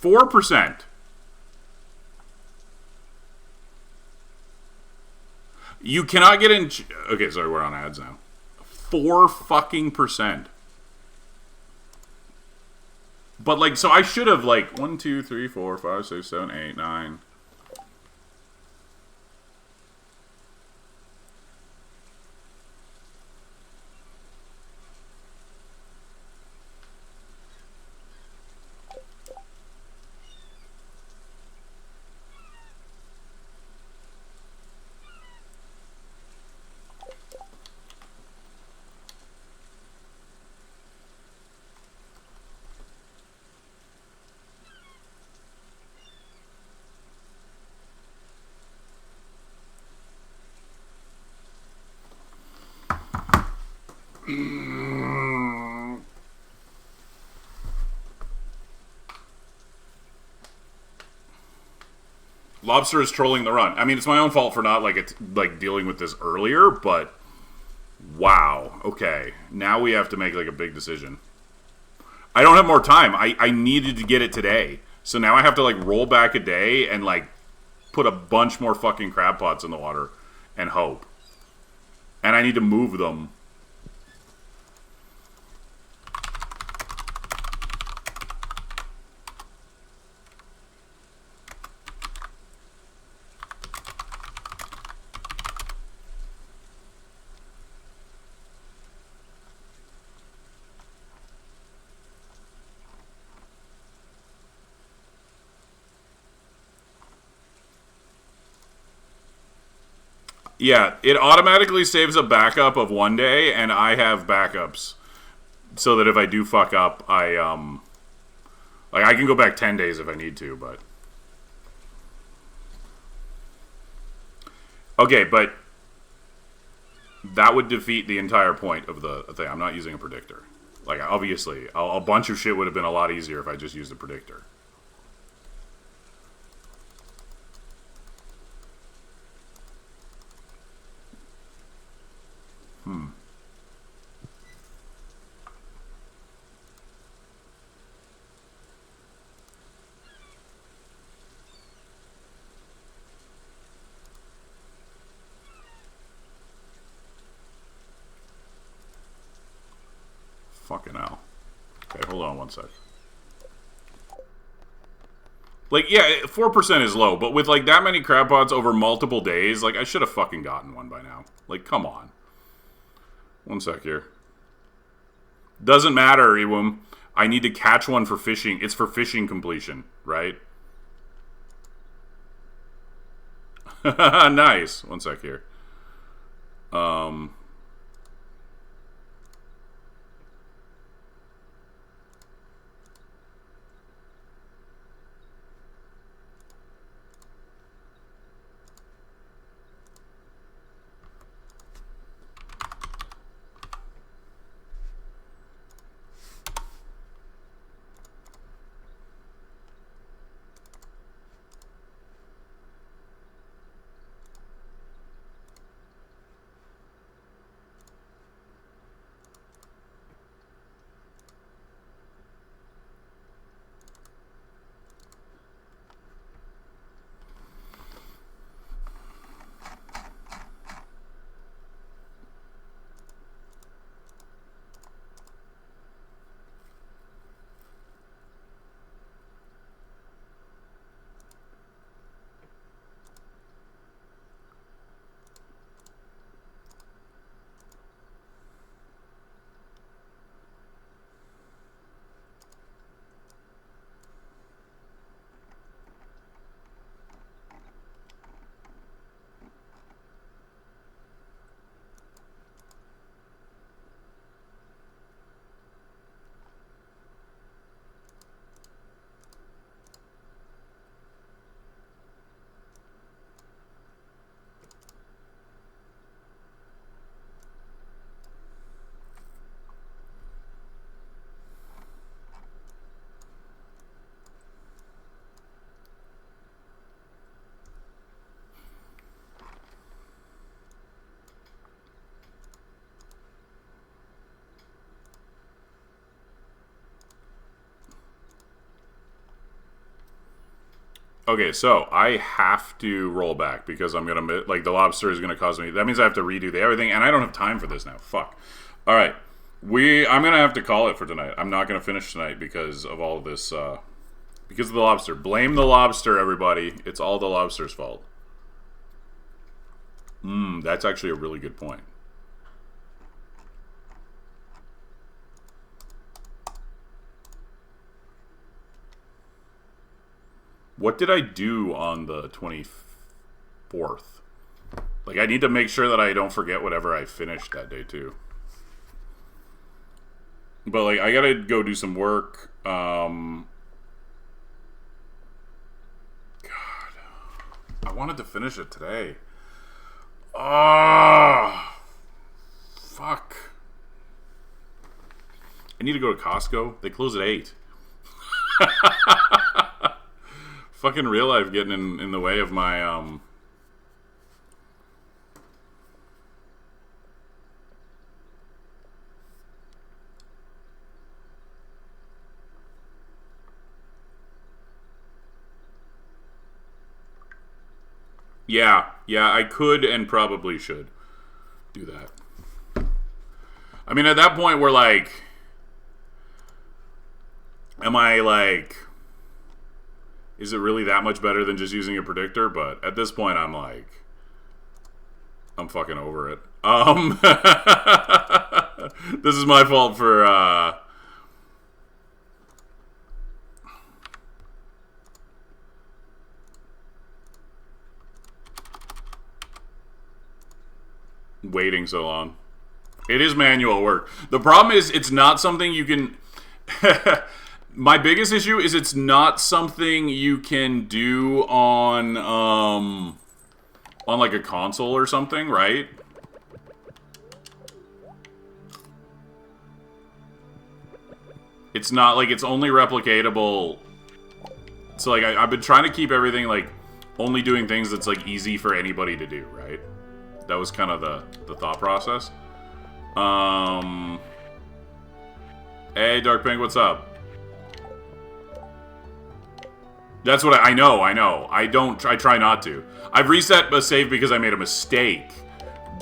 %4. You cannot get in. Okay, sorry, we're on ads now. 4 fucking %. But like, so I should have like 1, 2, 3, 4, 5, 6, 7, 8, 9. Lobster is trolling the run. I mean, it's my own fault for not like dealing with this earlier, but wow. Okay, now we have to make like a big decision. I don't have more time. I needed to get it today, so now I have to like roll back a day and like put a bunch more fucking crab pots in the water and hope. And I need to move them. Yeah, it automatically saves a backup of 1 day, and I have backups so that if I do fuck up, like I can go back 10 days if I need to, but okay, but that would defeat the entire point of the thing. I'm not using a predictor. Like obviously, a bunch of shit would have been a lot easier if I just used a predictor. Fucking hell. Okay, hold on 1 sec. Like, yeah, 4% is low, but with like that many crab pots over multiple days, like I should have fucking gotten one by now. Like, come on. 1 sec here. Doesn't matter, Ewum. I need to catch one for fishing. It's for fishing completion, right? Nice. 1 sec here. Okay, so I have to roll back because I'm gonna like the lobster is gonna cause me. That means I have to redo the everything, and I don't have time for this now. Fuck. All right, I'm gonna have to call it for tonight. I'm not gonna finish tonight because of all of this. Because of the lobster. Blame the lobster, everybody. It's all the lobster's fault. That's actually a really good point. What did I do on the 24th? Like, I need to make sure that I don't forget whatever I finished that day, too. But, like, I gotta go do some work. God. I wanted to finish it today. Ah, fuck. I need to go to Costco. They close at 8. Fucking real life getting in the way of my Yeah, I could and probably should do that. I mean, at that point, we're like, am I like, is it really that much better than just using a predictor? But at this point, I'm like, I'm fucking over it. This is my fault for, waiting so long. It is manual work. The problem is it's not something you can my biggest issue is it's not something you can do on like a console or something, right? It's not like it's only replicatable. So like I've been trying to keep everything like only doing things that's like easy for anybody to do, right? That was kind of the thought process. Hey, Dark Pink, what's up? That's what I know. I try not to. I've reset a save because I made a mistake,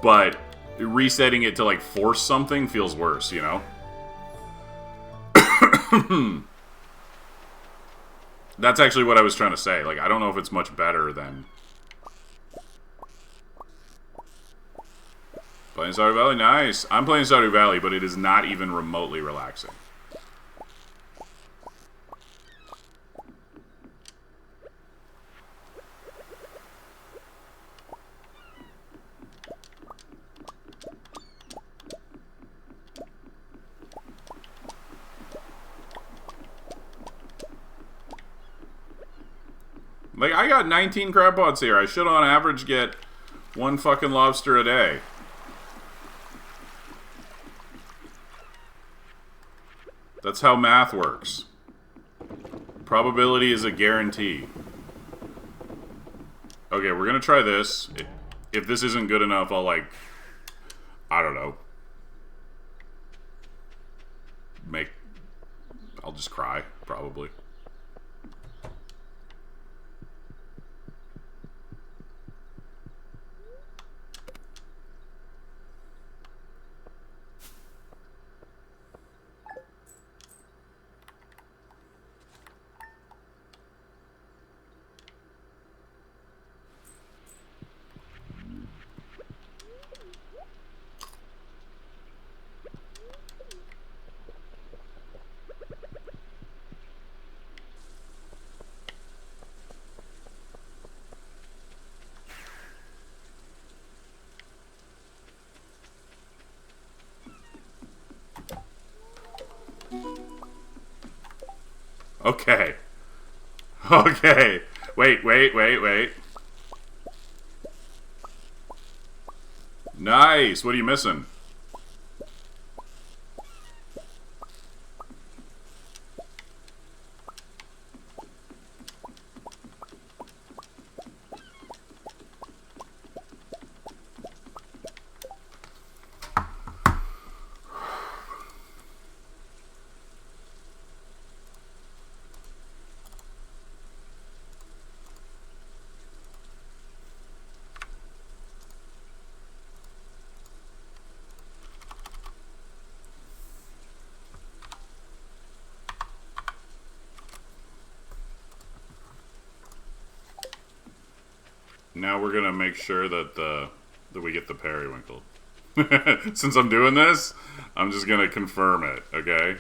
but resetting it to like force something feels worse, you know? That's actually what I was trying to say. Like, I don't know if it's much better than playing Stardew Valley. Nice. I'm playing Stardew Valley, but it is not even remotely relaxing. Like, I got 19 crab pots here. I should, on average, get one fucking lobster a day. That's how math works. Probability is a guarantee. Okay, we're gonna try this. If this isn't good enough, I'll, like, I don't know. I'll just cry, probably. Okay. Okay. Wait. Nice. What are you missing? now we're gonna make sure that that we get the periwinkle. Since I'm doing this, I'm just gonna confirm it, okay?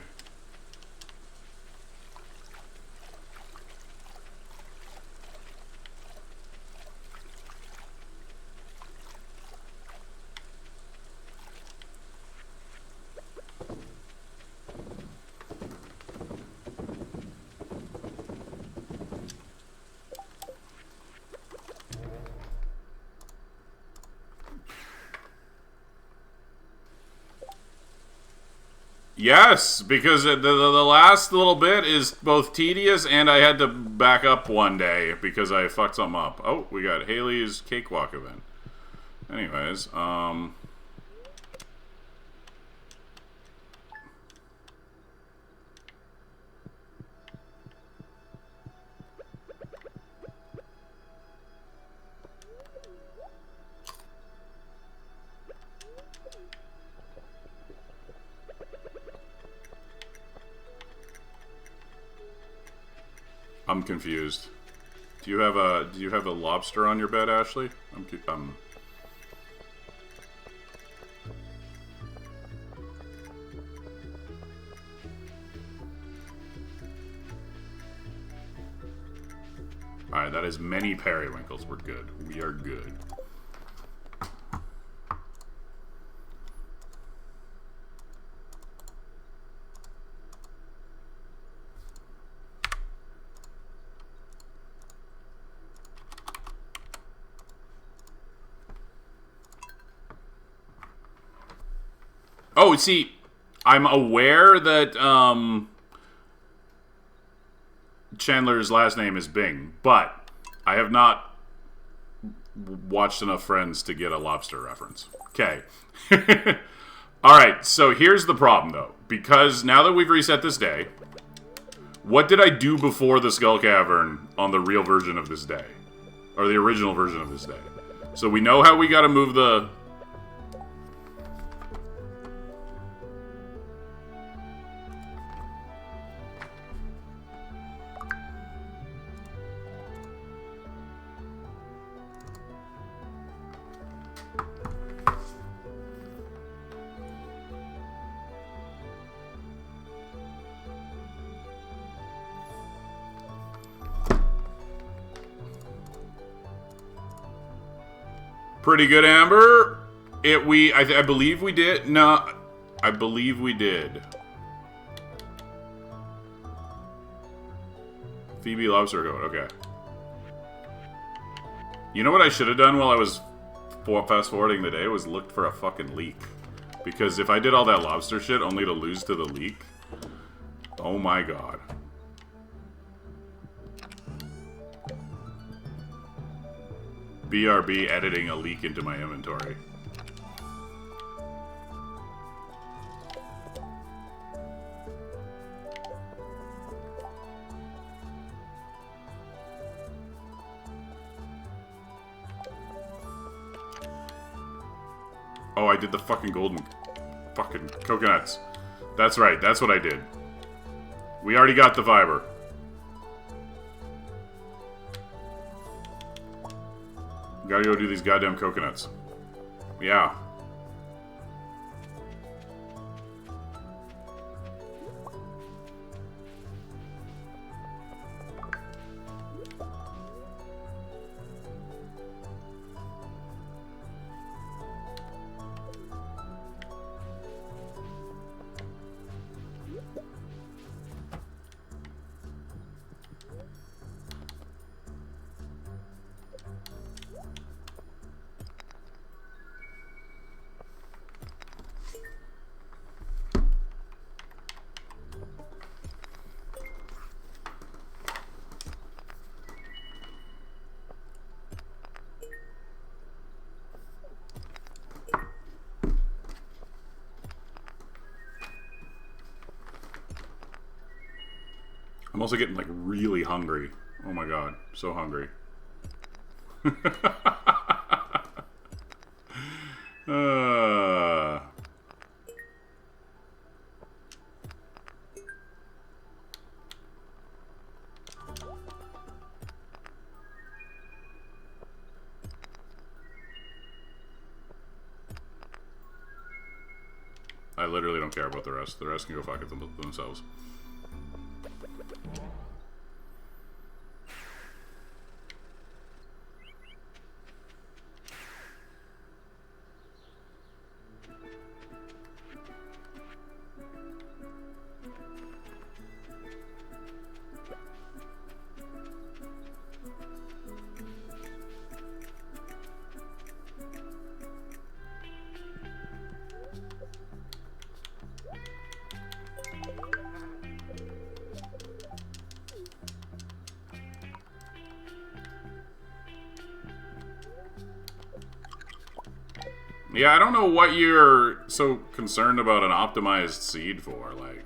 Yes, because the last little bit is both tedious and I had to back up one day because I fucked something up. Oh, we got Haley's Cakewalk event. Anyways, I'm confused. Do you have a lobster on your bed, Ashley? I'm Alright, that is many periwinkles. We're good. We are good. Oh, see, I'm aware that Chandler's last name is Bing, but I have not watched enough Friends to get a lobster reference. Okay. Alright, so here's the problem, though. Because now that we've reset this day, what did I do before the Skull Cavern on the real version of this day? Or the original version of this day? So we know how we gotta move the... Pretty good, Amber. I believe we did. No, I believe we did. Phoebe Lobster Goat. Okay. You know what I should have done while I was fast forwarding the day was looked for a fucking leak. Because if I did all that lobster shit only to lose to the leak, oh my god. BRB editing a leak into my inventory. Oh, I did the fucking golden fucking coconuts. That's right, that's what I did. We already got the fiber. Gotta go do these goddamn coconuts. Yeah. I'm also getting, like, really hungry. Oh my god. So hungry. I literally don't care about the rest. The rest can go fuck it themselves. Yeah, I don't know what you're so concerned about an optimized seed for, like.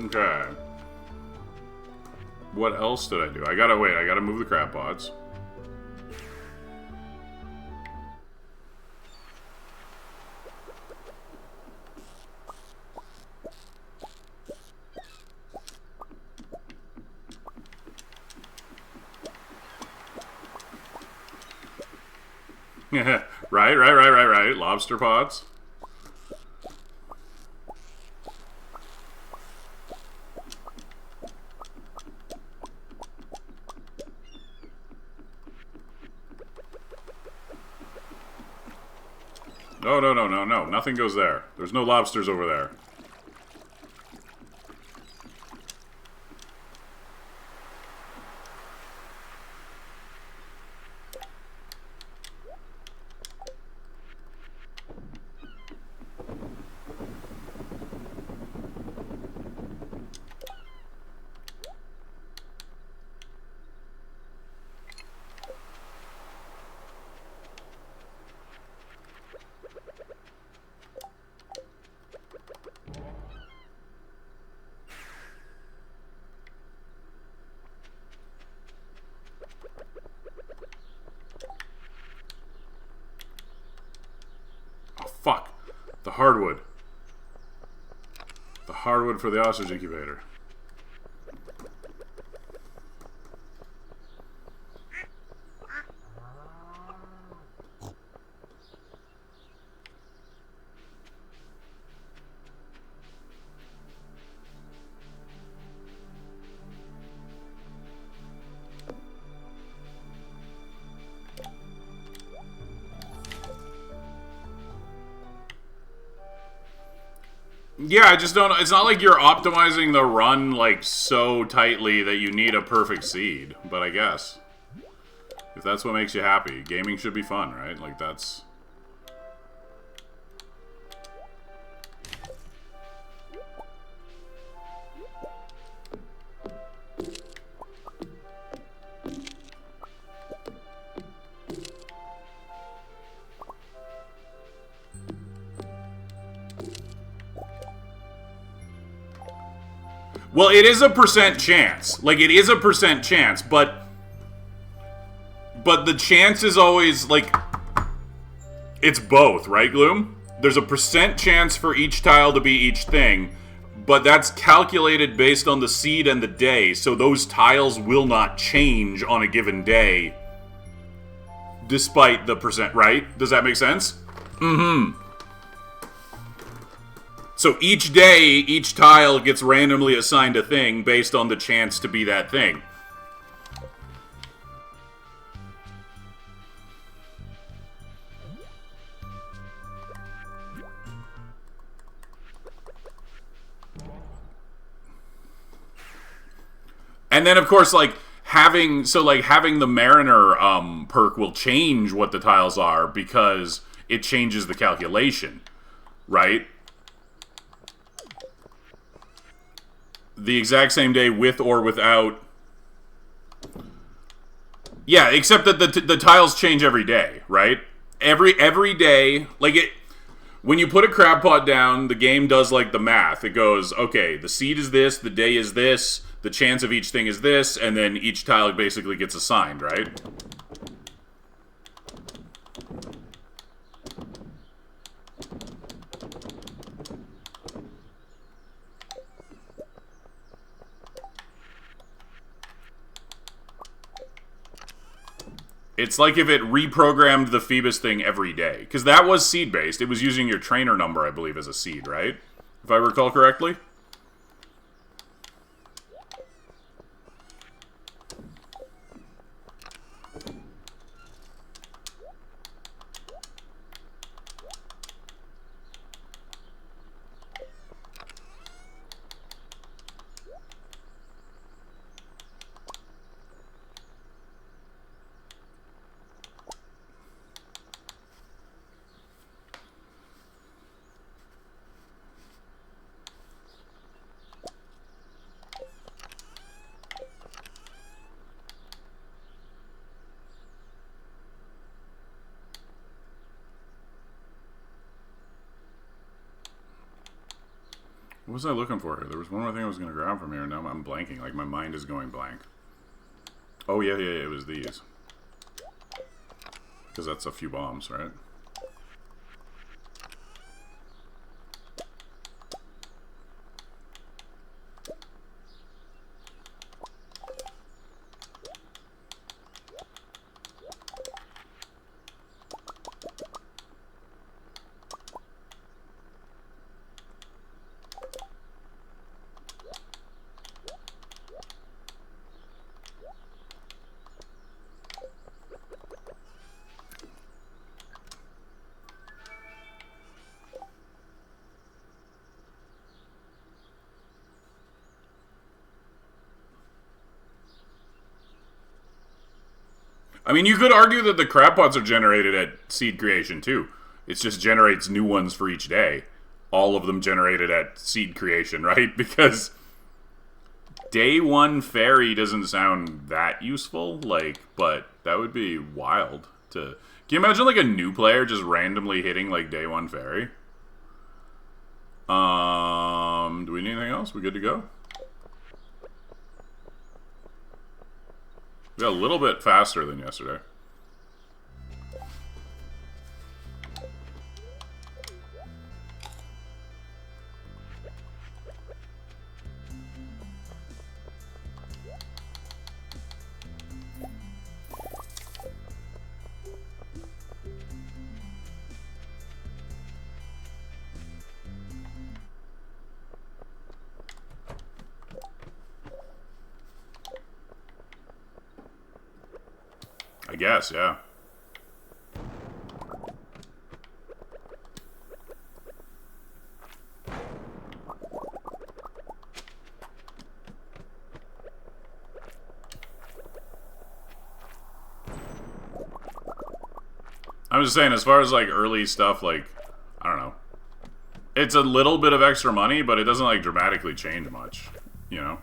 Okay. What else did I do? I gotta move the crab pods. Right. Lobster pods. No. Nothing goes there. There's no lobsters over there. Fuck. The hardwood. The hardwood for the ostrich incubator. Yeah, I just don't... It's not like you're optimizing the run, like, so tightly that you need a perfect seed. But I guess. If that's what makes you happy. Gaming should be fun, right? Like, that's... Well, it is a % chance. Like, it is a % chance, but the chance is always, like, it's both, right, Gloom? There's a % chance for each tile to be each thing, but that's calculated based on the seed and the day, so those tiles will not change on a given day, despite the %, right? Does that make sense? Mm-hmm. So each day, each tile gets randomly assigned a thing based on the chance to be that thing. And then, of course, like, having the Mariner perk will change what the tiles are because it changes the calculation, right? The exact same day with or without. Yeah, except that the tiles change every day, right? Every day, like it. When you put a crab pot down, the game does like the math. It goes, okay, the seed is this, the day is this, the chance of each thing is this, and then each tile basically gets assigned, right? It's like if it reprogrammed the Phoebus thing every day. Because that was seed-based. It was using your trainer number, I believe, as a seed, right? If I recall correctly. What was I looking for here? There was one more thing I was going to grab from here. Now I'm blanking. Like, my mind is going blank. Oh, yeah, it was these. Because that's a few bombs, right? I mean, you could argue that the crab pots are generated at seed creation, too. It just generates new ones for each day. All of them generated at seed creation, right? Because day one fairy doesn't sound that useful, like, but that would be wild to... Can you imagine, like, a new player just randomly hitting, like, day one fairy? Do we need anything else? We good to go? We got a little bit faster than yesterday. I guess, yeah. I'm just saying, as far as, like, early stuff, like, I don't know. It's a little bit of extra money, but it doesn't, like, dramatically change much, you know?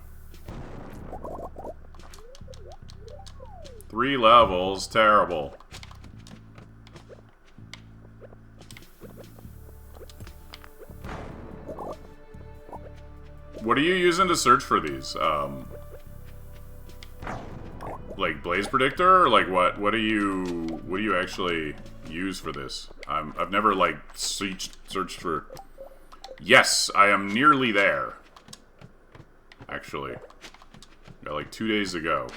3 levels, terrible. What are you using to search for these? Like Blaze Predictor, or like what? What do you actually use for this? I've never like searched for. Yes, I am nearly there. Actually, got like 2 days to go.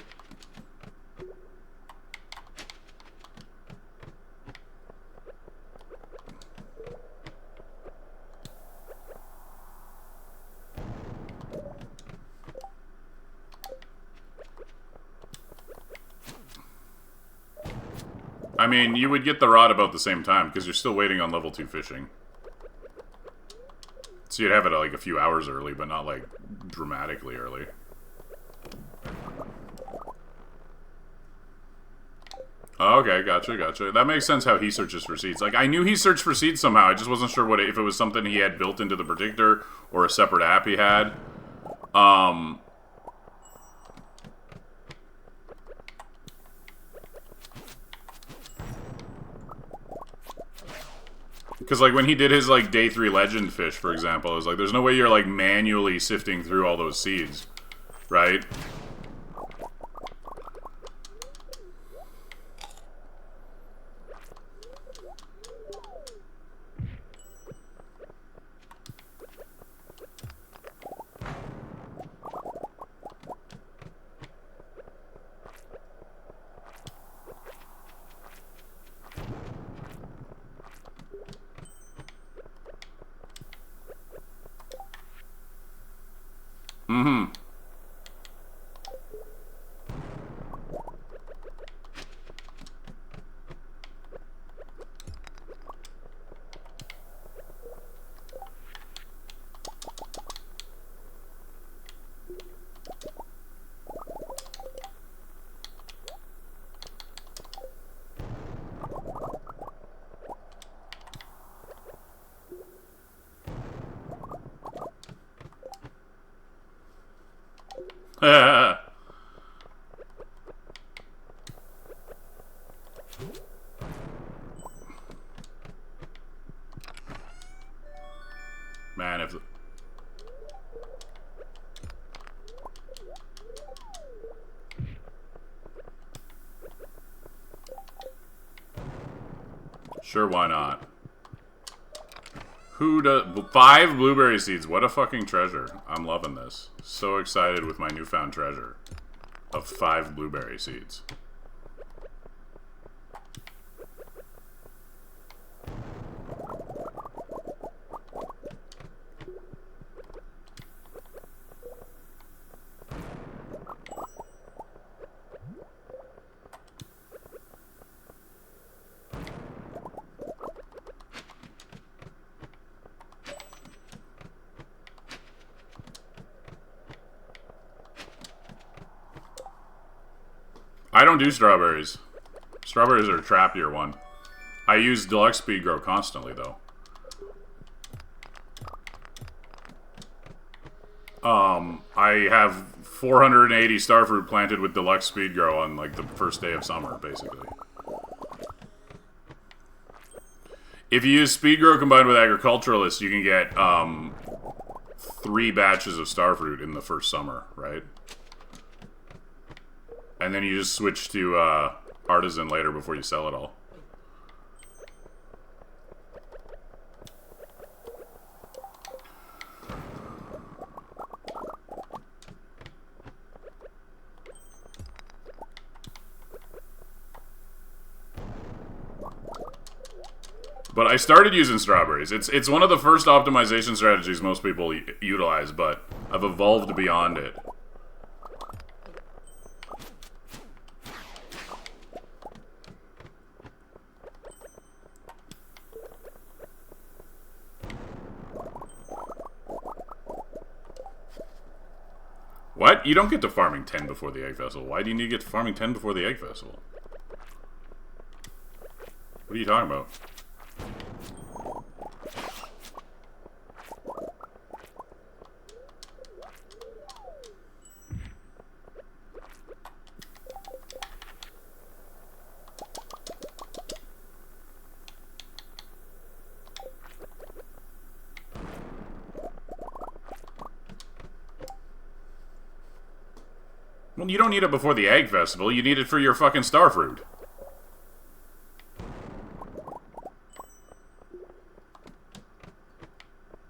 I mean, you would get the rod about the same time, because you're still waiting on level 2 fishing. So you'd have it like a few hours early, but not like dramatically early. Oh, okay, gotcha. That makes sense how he searches for seeds. Like, I knew he searched for seeds somehow, I just wasn't sure if it was something he had built into the predictor, or a separate app he had. Because, like, when he did his, like, day 3 legend fish, for example, it was like, there's no way you're, like, manually sifting through all those seeds, right? Mm-hmm. Man, if... Sure, why not? Who does... 5 blueberry seeds. What a fucking treasure. I'm loving this. So excited with my newfound treasure of 5 blueberry seeds. I don't do strawberries. Strawberries are a trappier one. I use Deluxe Speed Grow constantly, though. I have 480 starfruit planted with Deluxe Speed Grow on, like, the first day of summer, basically. If you use Speed Grow combined with Agriculturalist, you can get, 3 batches of starfruit in the first summer, right? And then you just switch to Artisan later before you sell it all. But I started using strawberries. It's one of the first optimization strategies most people utilize, but I've evolved beyond it. What? You don't get to farming 10 before the Egg Festival. Why do you need to get to farming 10 before the Egg Festival? What are you talking about? Well, you don't need it before the Egg Festival. You need it for your fucking starfruit.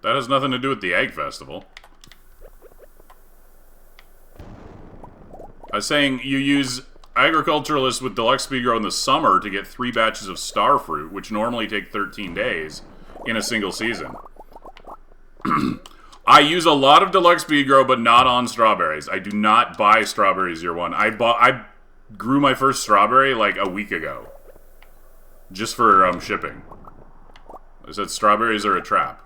That has nothing to do with the Egg Festival. I was saying you use Agriculturalist with Deluxe Speed Grow in the summer to get 3 batches of starfruit, which normally take 13 days in a single season. I use a lot of Deluxe Speed Grow, but not on strawberries. I do not buy strawberries year one. I grew my first strawberry like a week ago. Just for shipping. I said strawberries are a trap.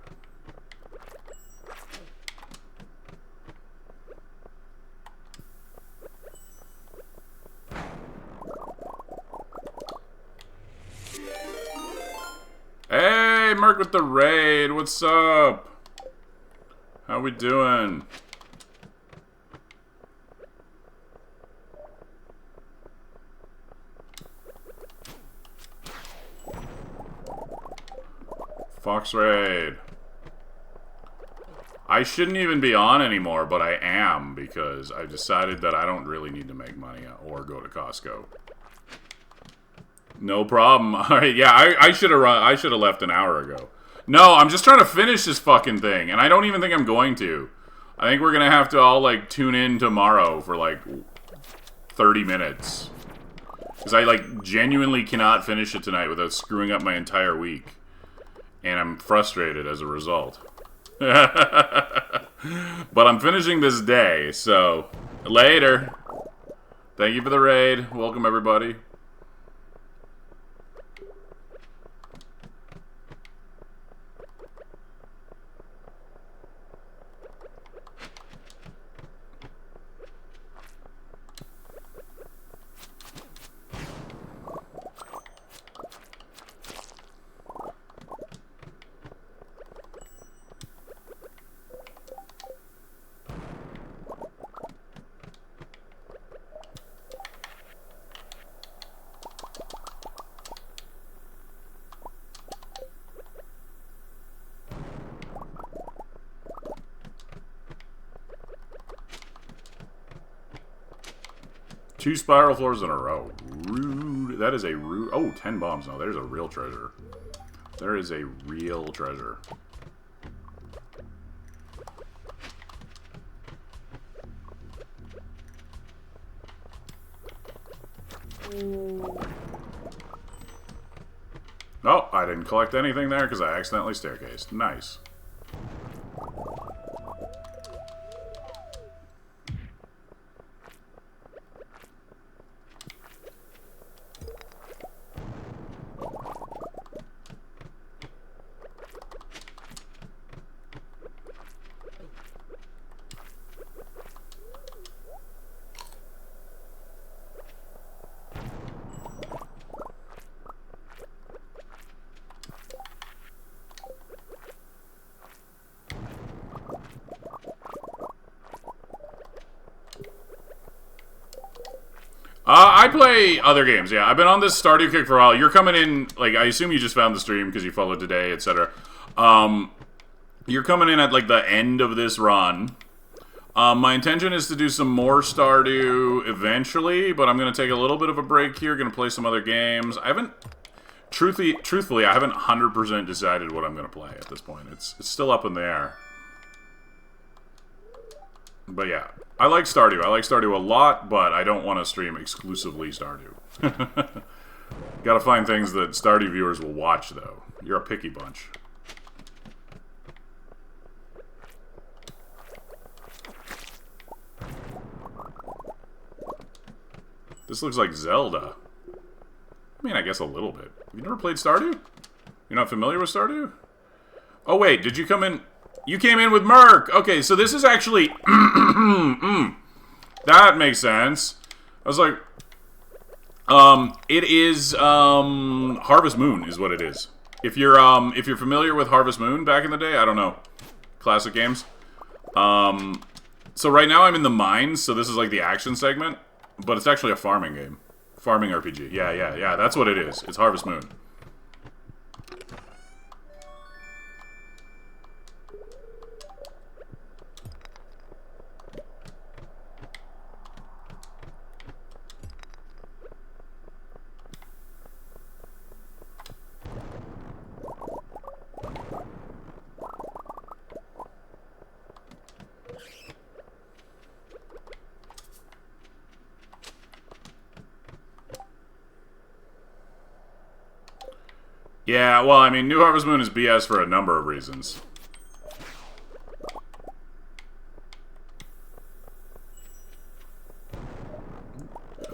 Hey, Merc with the raid. What's up? How we doing? Fox raid. I shouldn't even be on anymore, but I am because I decided that I don't really need to make money or go to Costco. No problem. All right, yeah, I should have run. I should have left an hour ago. No, I'm just trying to finish this fucking thing, and I don't even think I'm going to. I think we're gonna have to all like tune in tomorrow for like 30 minutes because I like genuinely cannot finish it tonight without screwing up my entire week, and I'm frustrated as a result. But I'm finishing this day, so later. Thank you for the raid. Welcome, everybody. Two spiral floors in a row. Rude. That is a rude... Oh, 10 bombs. No, there's a real treasure. There is a real treasure. Oh, I didn't collect anything there because I accidentally staircased. Nice. I play other games, yeah. I've been on this Stardew kick for a while. You're coming in, like, I assume you just found the stream because you followed today, etc. You're coming in at, like, the end of this run. My intention is to do some more Stardew eventually, but I'm going to take a little bit of a break here, going to play some other games. I haven't, truthfully, I haven't 100% decided what I'm going to play at this point. It's still up in the air. But yeah, I like Stardew. I like Stardew a lot, but I don't want to stream exclusively Stardew. Gotta find things that Stardew viewers will watch, though. You're a picky bunch. This looks like Zelda. I mean, I guess a little bit. Have you never played Stardew? You're not familiar with Stardew? Oh, wait, did you come in... You came in with Merc! Okay, so this is actually... That makes sense. I was like... it is, Harvest Moon is what it is. If you're familiar with Harvest Moon back in the day, I don't know. Classic games. So right now I'm in the mines, so this is like the action segment. But it's actually a farming game. Farming RPG. Yeah, that's what it is. It's Harvest Moon. Yeah, well, I mean, New Harvest Moon is BS for a number of reasons.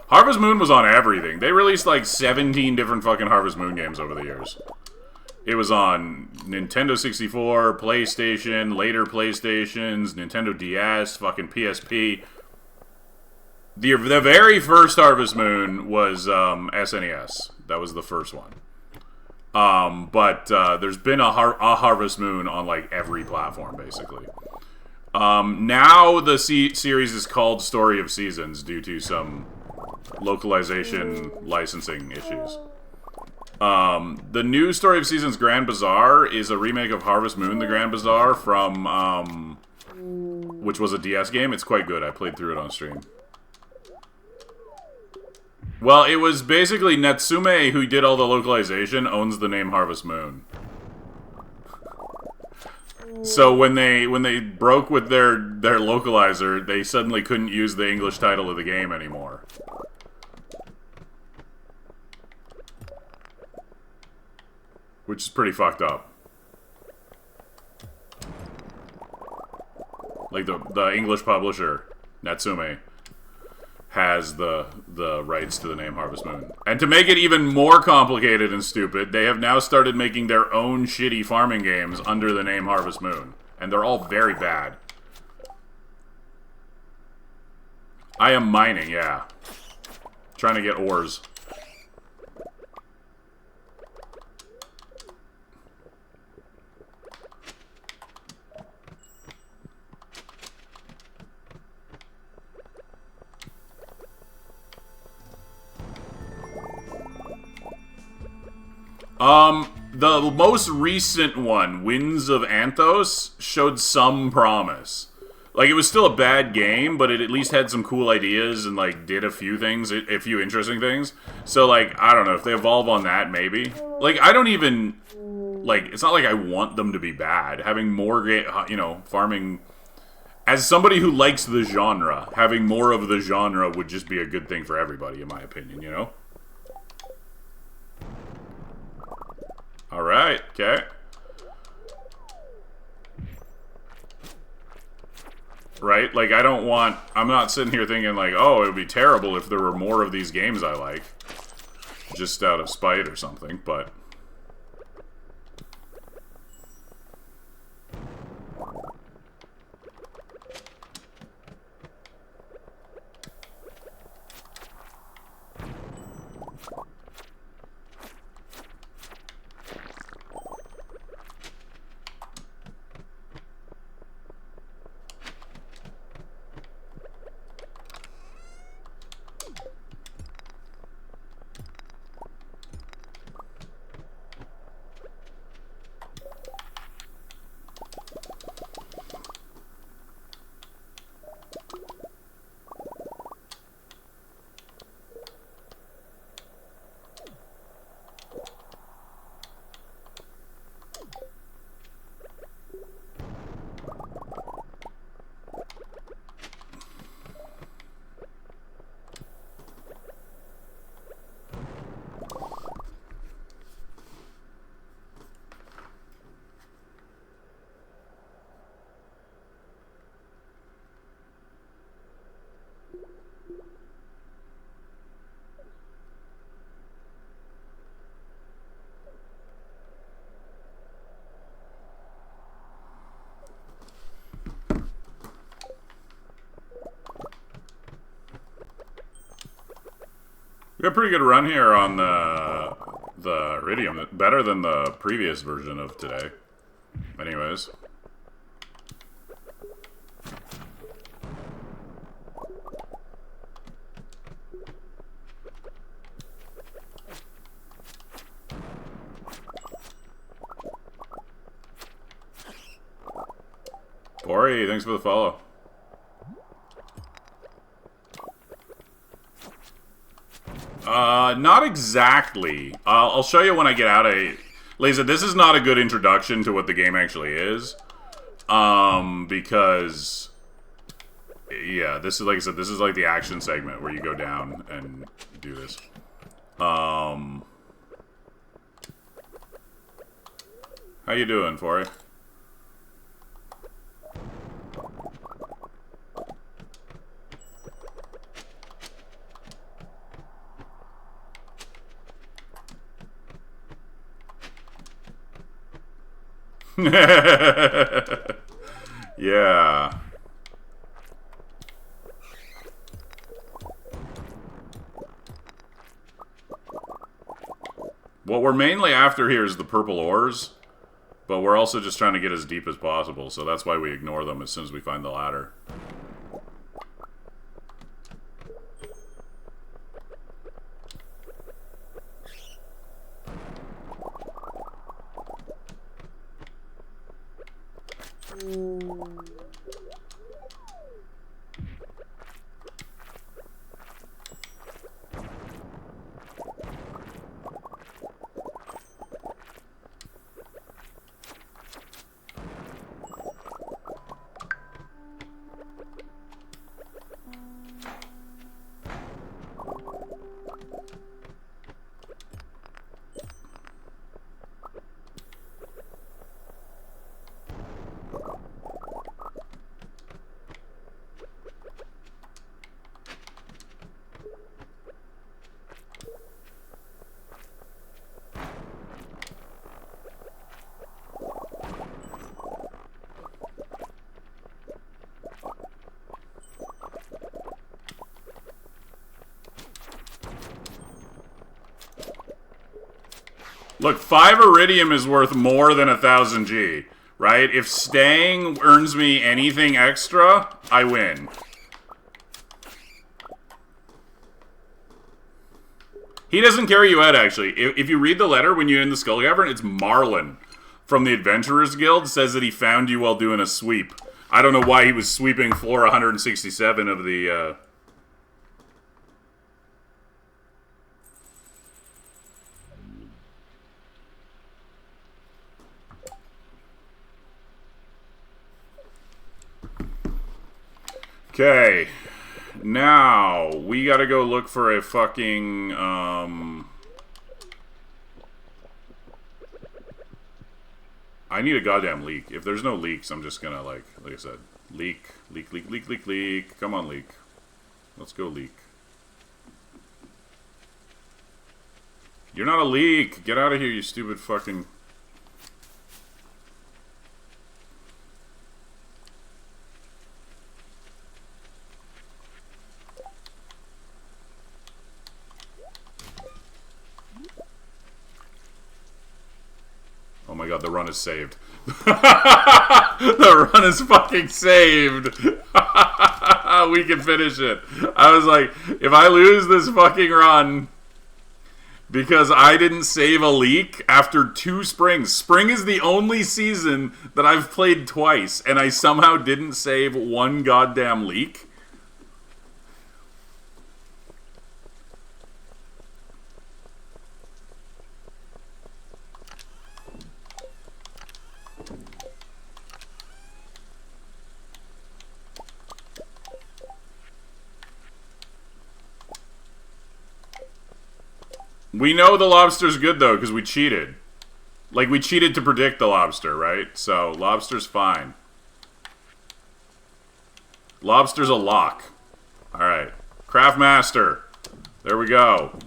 Harvest Moon was on everything. They released like 17 different fucking Harvest Moon games over the years. It was on Nintendo 64, PlayStation, later PlayStations, Nintendo DS, fucking PSP. The very first Harvest Moon was SNES. That was the first one. But there's been a Harvest Moon on like every platform, basically. Now the series is called Story of Seasons due to some localization licensing issues. The new Story of Seasons Grand Bazaar is a remake of Harvest Moon, the Grand Bazaar, from, which was a DS game. It's quite good. I played through it on stream. Well, it was basically Natsume, who did all the localization, owns the name Harvest Moon. So when they broke with their localizer, they suddenly couldn't use the English title of the game anymore. Which is pretty fucked up. like the English publisher, Natsume, has the rights to the name Harvest Moon. And to make it even more complicated and stupid, they have now started making their own shitty farming games under the name Harvest Moon. And they're all very bad. I am mining, yeah. Trying to get ores. The most recent one, Winds of Anthos, showed some promise. Like, it was still a bad game, but it at least had some cool ideas and, like, did a few things, a few interesting things. So, like, I don't know, if they evolve on that, maybe. Like, I don't even, like, it's not like I want them to be bad. Having more, you know, farming... As somebody who likes the genre, having more of the genre would just be a good thing for everybody, in my opinion, you know? Alright, okay. Right? Like, I don't want... I'm not sitting here thinking, like, oh, it would be terrible if there were more of these games I like. Just out of spite or something, but... We got a pretty good run here on the Iridium. Better than the previous version of today. Anyways. Bori, thanks for the follow. Not exactly. I'll show you when I get out of... Laser, this is not a good introduction to what the game actually is. Because... Yeah, this is, like I said, this is like the action segment where you go down and do this. How you doing, Fori? Yeah. What we're mainly after here is the purple ores, but we're also just trying to get as deep as possible, so that's why we ignore them as soon as we find the ladder. Look, 5 iridium is worth more than 1,000 G, right? If staying earns me anything extra, I win. He doesn't carry you out, actually. If you read the letter when you're in the Skull Cavern, it's Marlin from the Adventurers Guild says that he found you while doing a sweep. I don't know why he was sweeping floor 167 of the... Okay, now we gotta go look for a fucking, I need a goddamn leak. If there's no leaks, I'm just gonna, like I said, leak. Come on, leak. Let's go leak. You're not a leak! Get out of here, you stupid fucking... Oh my god, the run is saved. The run is fucking saved. We can finish it. I was like, if I lose this fucking run because I didn't save a leak after 2 springs. Spring is the only season that I've played twice, and I somehow didn't save 1 goddamn leak. We know the lobster's good, though, because we cheated. Like, we cheated to predict the lobster, right? So, lobster's fine. Lobster's a lock. Alright. Craftmaster. There we go.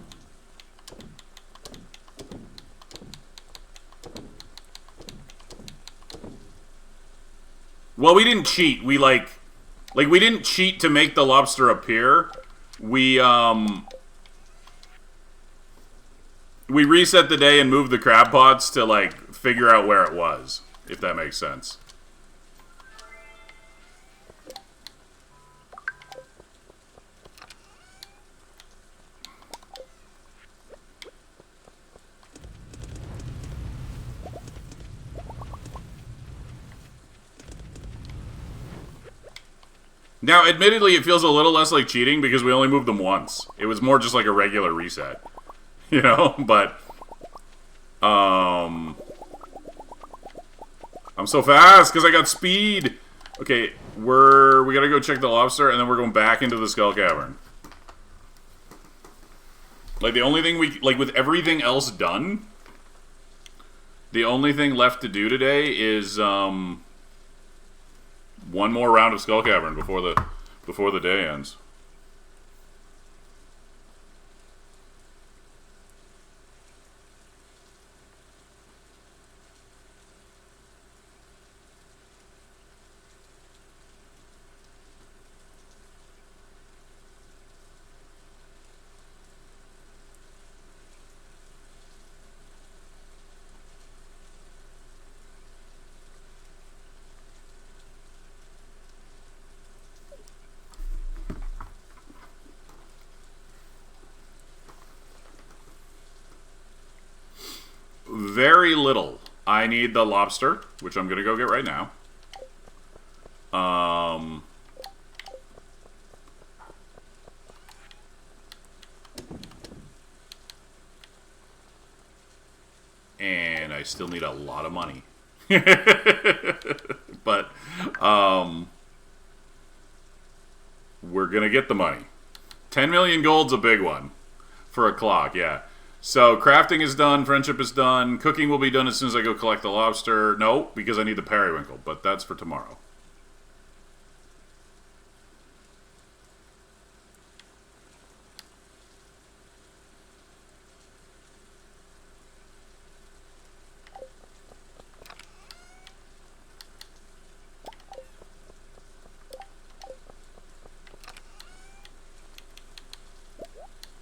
Well, we didn't cheat. We, like, we didn't cheat to make the lobster appear. We reset the day and moved the crab pots to, like, figure out where it was, if that makes sense. Now, admittedly, it feels a little less like cheating because we only moved them once. It was more just like a regular reset. You know, but I'm so fast because I got speed. Okay, we gotta go check the lobster, and then we're going back into the Skull Cavern. Like, the only thing with everything else done, the only thing left to do today is one more round of Skull Cavern before the day ends. Very little. I need the lobster, which I'm gonna go get right now. And I still need a lot of money. But, we're gonna get the money. 10 million gold's a big one. For a clock, yeah. So, crafting is done, friendship is done, cooking will be done as soon as I go collect the lobster. No, because I need the periwinkle, but that's for tomorrow.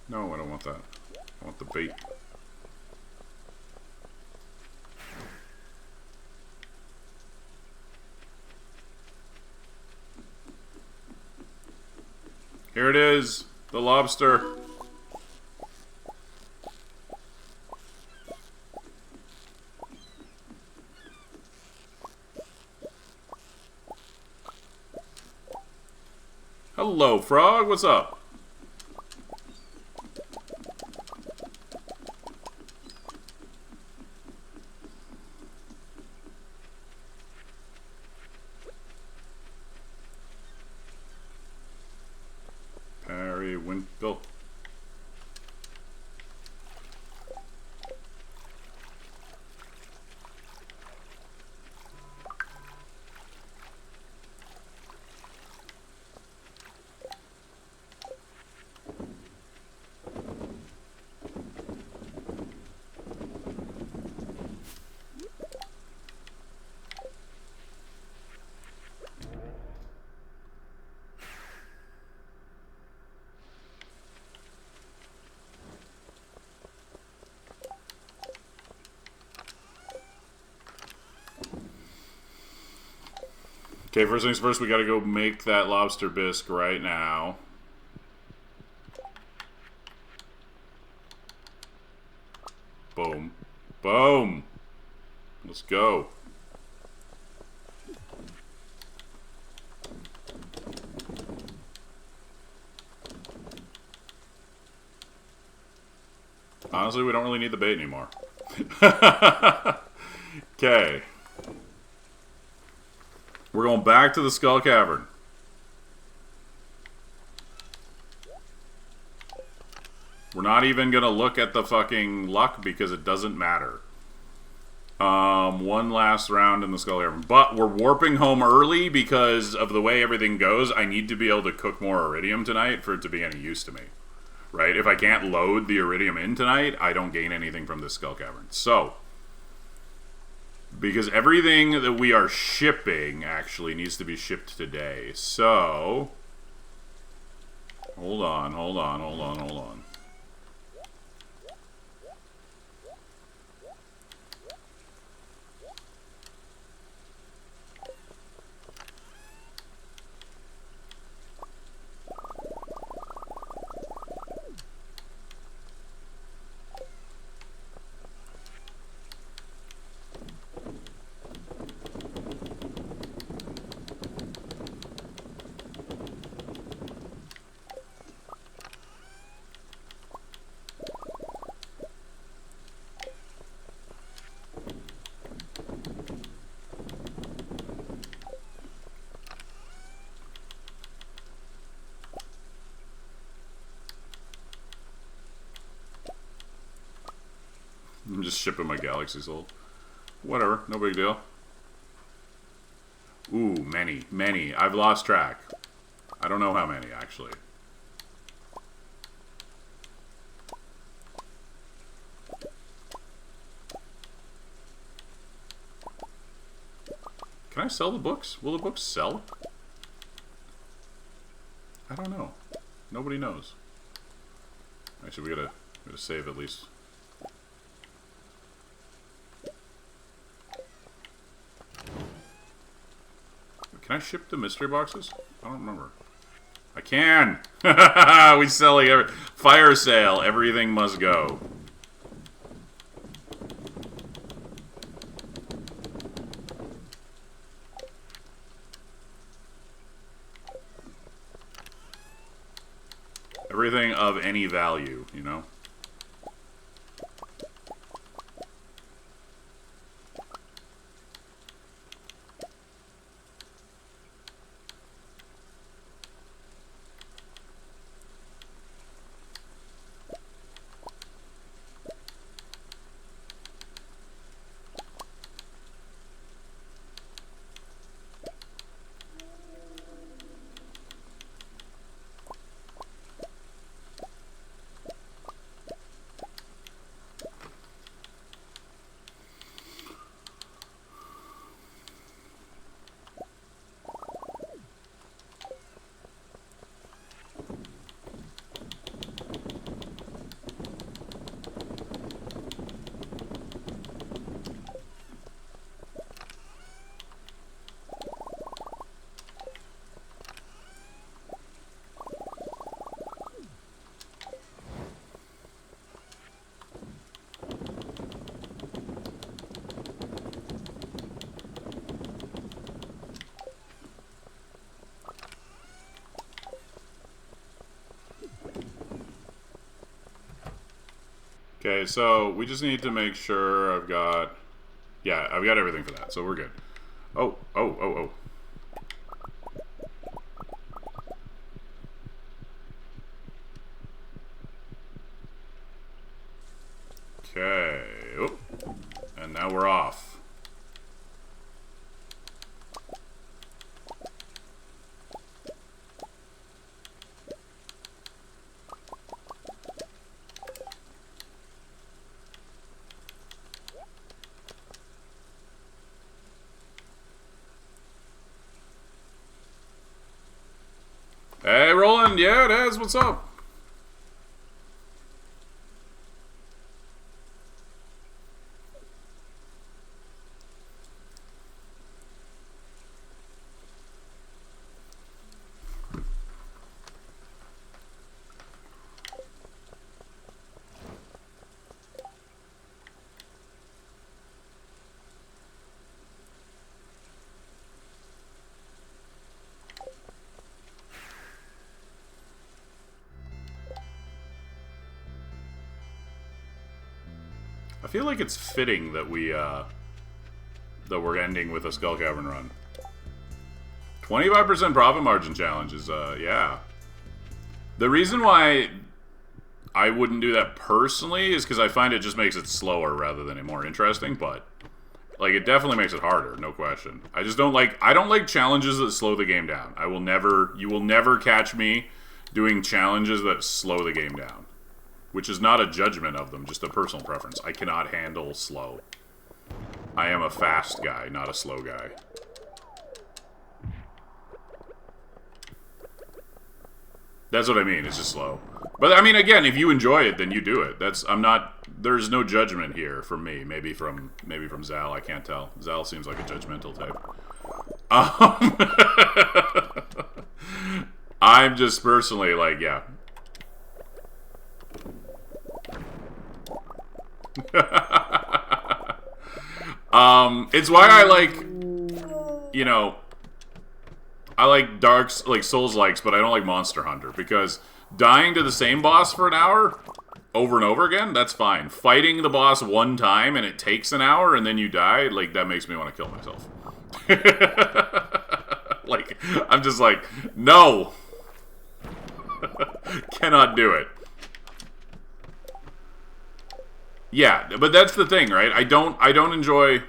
No, I don't want that. I want the bait. Here it is. The lobster. Hello, frog. What's up? Winkle. Okay, first things first, we gotta go make that lobster bisque right now. Boom. Boom! Let's go. Honestly, we don't really need the bait anymore. Okay. We're going back to the Skull Cavern. We're not even going to look at the fucking luck because it doesn't matter. One last round in the Skull Cavern. But we're warping home early because of the way everything goes. I need to be able to cook more iridium tonight for it to be any use to me. Right? If I can't load the iridium in tonight, I don't gain anything from this Skull Cavern. So, because everything that we are shipping actually needs to be shipped today. So, hold on. I'm just shipping my Galaxy Soul. Whatever, no big deal. Ooh, many. I've lost track. I don't know how many, actually. Can I sell the books? Will the books sell? I don't know. Nobody knows. Actually, we gotta save at least. Can I ship the mystery boxes? I don't remember. I can! We selling every fire sale. Everything must go. Everything of any value, you know? Okay, so we just need to make sure I've got... Yeah, I've got everything for that, so we're good. Oh. Okay. Oh. And now we're off. Hey, Roland. Yeah, it is. What's up? I feel like it's fitting that we're ending with a Skull Cavern run. 25% profit margin challenge is, yeah. The reason why I wouldn't do that personally is because I find it just makes it slower rather than more interesting, but, like, it definitely makes it harder, no question. I just don't like challenges that slow the game down. You will never catch me doing challenges that slow the game down. Which is not a judgment of them, just a personal preference. I cannot handle slow. I am a fast guy, not a slow guy. That's what I mean, it's just slow. But, I mean, again, if you enjoy it, then you do it. There's no judgment here from me. Maybe from Zal, I can't tell. Zal seems like a judgmental type. I'm just personally like, yeah. It's why I like, you know, I like Souls-likes, but I don't like Monster Hunter, because dying to the same boss for an hour, over and over again, that's fine. Fighting the boss one time and it takes an hour and then you die, like, that makes me want to kill myself. Like, I'm just like, no! Cannot do it. Yeah, but that's the thing, right? I don't enjoy...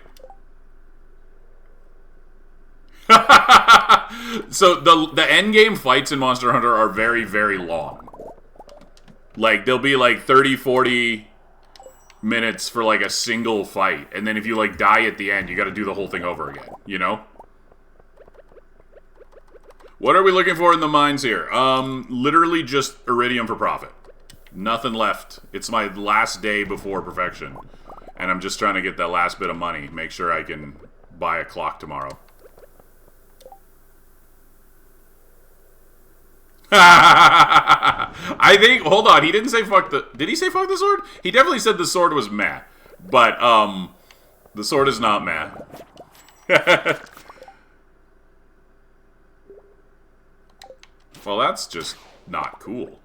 So, the endgame fights in Monster Hunter are very, very long. Like, they'll be like 30, 40 minutes for like a single fight. And then if you like die at the end, you gotta do the whole thing over again, you know? What are we looking for in the mines here? Literally just Iridium for profit. Nothing left. It's my last day before perfection. And I'm just trying to get that last bit of money. Make sure I can buy a clock tomorrow. I think, hold on, he didn't say fuck the... Did he say fuck the sword? He definitely said the sword was meh. But, the sword is not meh. Well, that's just not cool.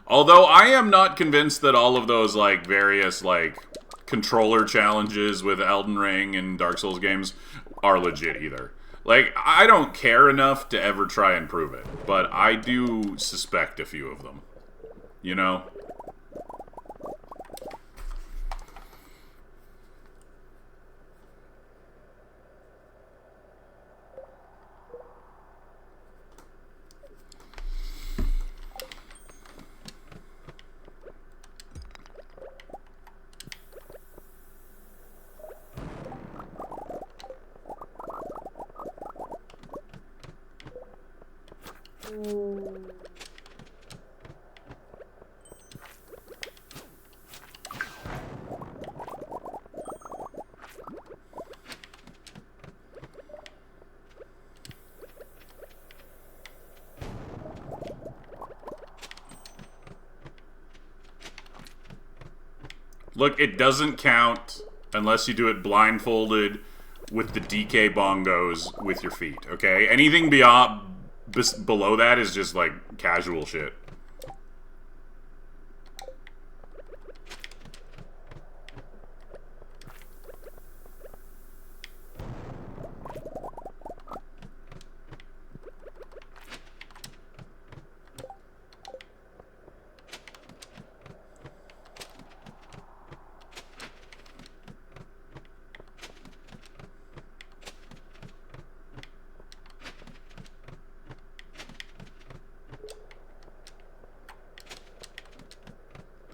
Although I am not convinced that all of those, like, various, like, controller challenges with Elden Ring and Dark Souls games are legit either. Like, I don't care enough to ever try and prove it, but I do suspect a few of them. You know? Look, it doesn't count unless you do it blindfolded with the DK bongos with your feet, okay? Anything below that is just, like, casual shit.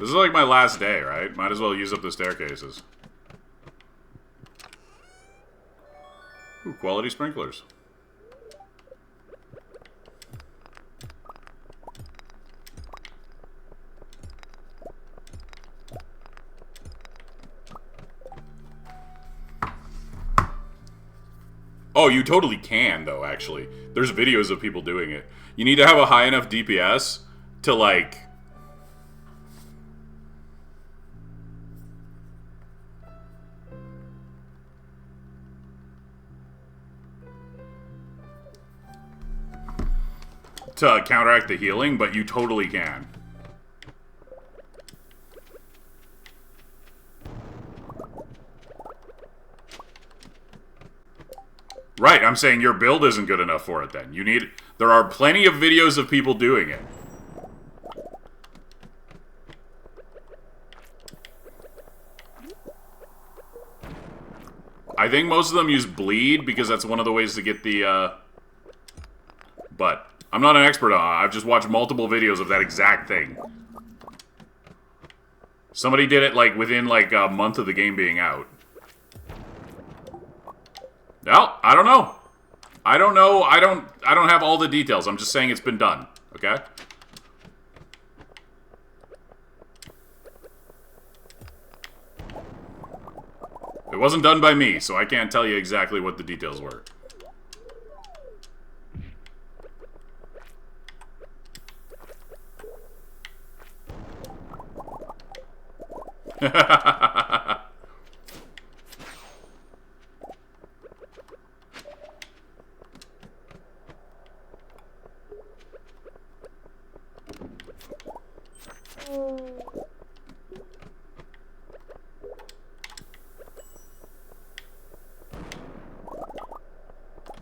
This is like my last day, right? Might as well use up the staircases. Ooh, quality sprinklers. Oh, you totally can, though, actually. There's videos of people doing it. You need to have a high enough DPS to, like... to counteract the healing, but you totally can. Right, I'm saying your build isn't good enough for it then. You need... There are plenty of videos of people doing it. I think most of them use bleed because that's one of the ways to get the, But I'm not an expert on it. I've just watched multiple videos of that exact thing. Somebody did it, like, within, like, a month of the game being out. Well, I don't know. I don't know. I don't have all the details. I'm just saying it's been done. Okay? It wasn't done by me, so I can't tell you exactly what the details were.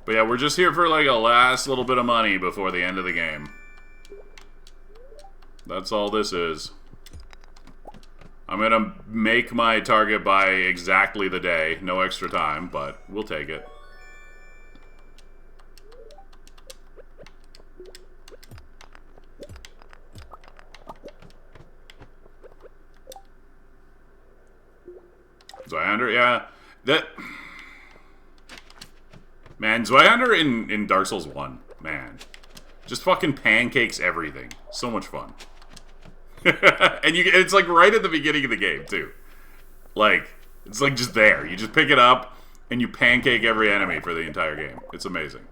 But yeah, we're just here for like a last little bit of money before the end of the game. That's all this is. I'm gonna make my target by exactly the day. No extra time, but we'll take it. Zweihander, yeah. That... Man, Zweihander in Dark Souls 1, man. Just fucking pancakes everything. So much fun. And it's like right at the beginning of the game, too. Like, it's like just there. You just pick it up, and you pancake every enemy for the entire game. It's amazing.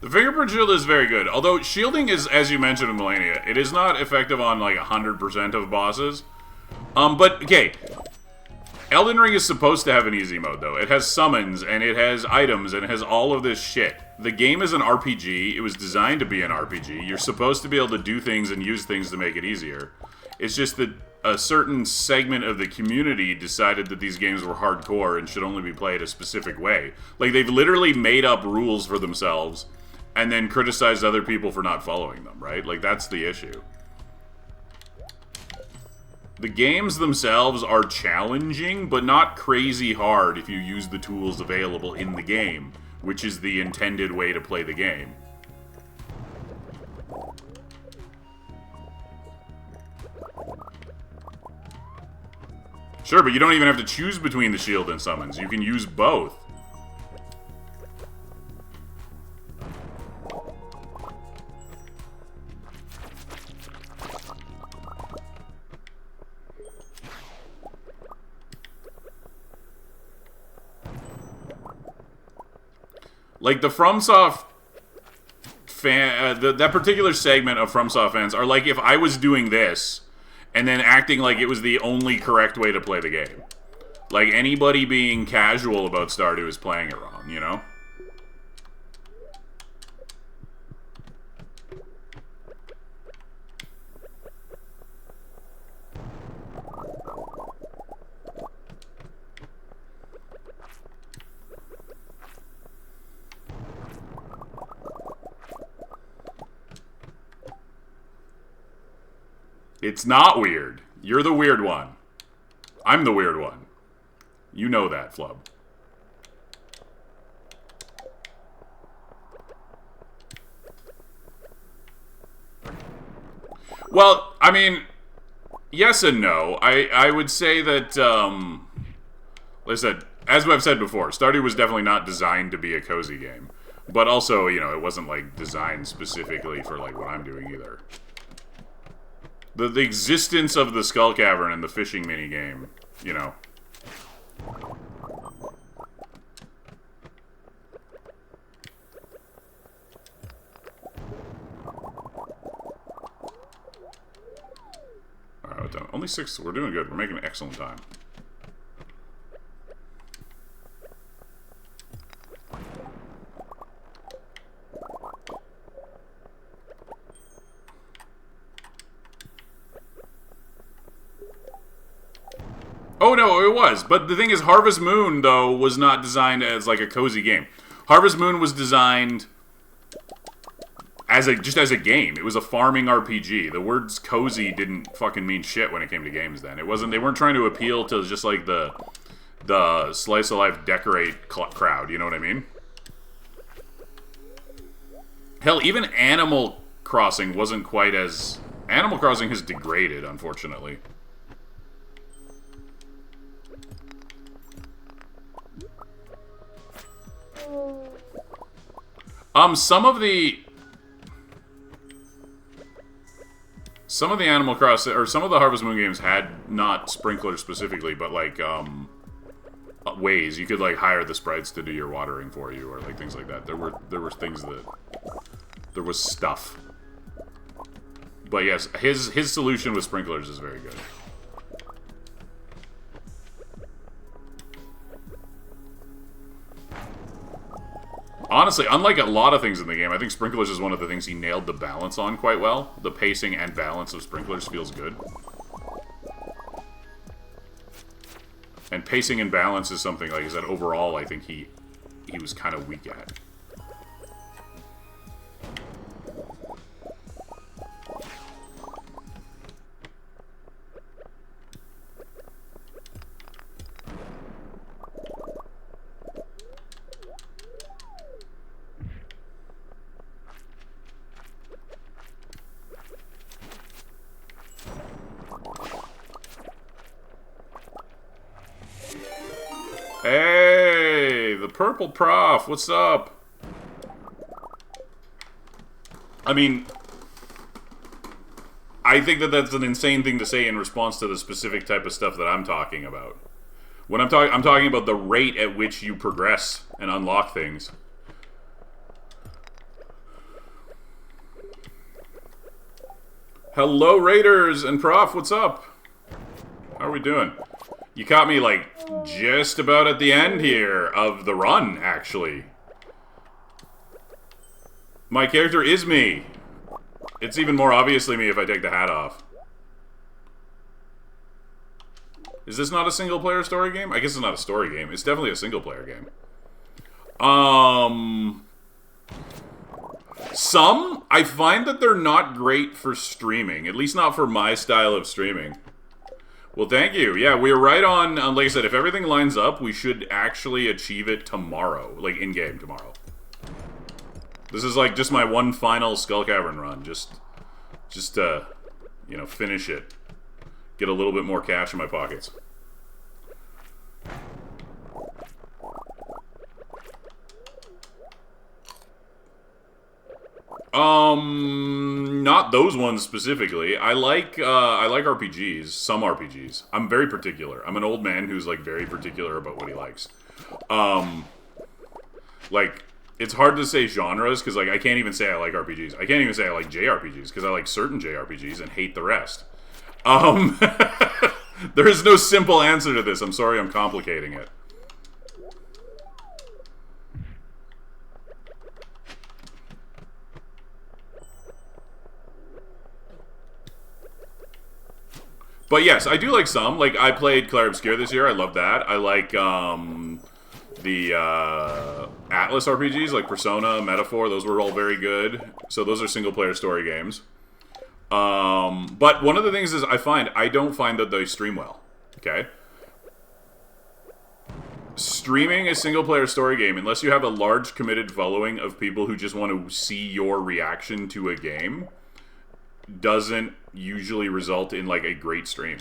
The fingerprint shield is very good. Although shielding is, as you mentioned in Malenia, it is not effective on like 100% of bosses. But okay, Elden Ring is supposed to have an easy mode though. It has summons and it has items and it has all of this shit. The game is an RPG. It was designed to be an RPG. You're supposed to be able to do things and use things to make it easier. It's just that a certain segment of the community decided that these games were hardcore and should only be played a specific way. Like, they've literally made up rules for themselves and then criticized other people for not following them, right? Like, that's the issue. The games themselves are challenging, but not crazy hard if you use the tools available in the game, which is the intended way to play the game. Sure, but you don't even have to choose between the shield and summons. You can use both. Like, the FromSoft fan... that particular segment of FromSoft fans are like if I was doing this and then acting like it was the only correct way to play the game. Like, anybody being casual about Stardew is playing it wrong, you know? It's not weird. You're the weird one. I'm the weird one. You know that, Flub. Well, I mean, yes and no. I would say that, like I said, as I've said before, Stardew was definitely not designed to be a cozy game. But also, you know, it wasn't, like, designed specifically for, like, what I'm doing either. The existence of the Skull Cavern and the fishing minigame, you know. Alright, only 6. We're doing good. We're making excellent time. Oh, no, it was. But the thing is, Harvest Moon, though, was not designed as, like, a cozy game. Harvest Moon was designed as just as a game. It was a farming RPG. The words cozy didn't fucking mean shit when it came to games then. It wasn't. They weren't trying to appeal to just, like, the slice of life decorate crowd. You know what I mean? Hell, even Animal Crossing wasn't quite as... Animal Crossing has degraded, unfortunately. Some of the Animal Crossing, or some of the Harvest Moon games had not sprinklers specifically, but like, ways. You could like hire the sprites to do your watering for you, or like things like that. There were things that, there was stuff. But yes, his solution with sprinklers is very good. Honestly, unlike a lot of things in the game, I think Sprinklers is one of the things he nailed the balance on quite well. The pacing and balance of Sprinklers feels good. And pacing and balance is something, like I said, overall, I think he was kind of weak at. Hey, the Purple Prof, what's up? I mean, I think that that's an insane thing to say in response to the specific type of stuff that I'm talking about. When I'm talking about the rate at which you progress and unlock things. Hello, Raiders and Prof, what's up? How are we doing? You caught me, like, just about at the end here of the run, actually. My character is me. It's even more obviously me if I take the hat off. Is this not a single-player story game? I guess it's not a story game. It's definitely a single-player game. Some, I find that they're not great for streaming. At least not for my style of streaming. Well, thank you. Yeah, we're right on, like I said, if everything lines up, we should actually achieve it tomorrow. Like, in-game tomorrow. This is like just my one final Skull Cavern run. Just you know, finish it. Get a little bit more cash in my pockets. Not those ones specifically. I like RPGs, some RPGs. I'm very particular. I'm an old man who's like very particular about what he likes. Like it's hard to say genres because like I can't even say I like RPGs. I can't even say I like JRPGs because I like certain JRPGs and hate the rest. There is no simple answer to this. I'm sorry, I'm complicating it. But yes, I do like some. Like, I played Clair Obscur this year. I love that. I like the Atlas RPGs, like Persona, Metaphor. Those were all very good. So those are single-player story games. But one of the things is I don't find that they stream well. Okay? Streaming a single-player story game, unless you have a large committed following of people who just want to see your reaction to a game, doesn't usually result in like a great stream.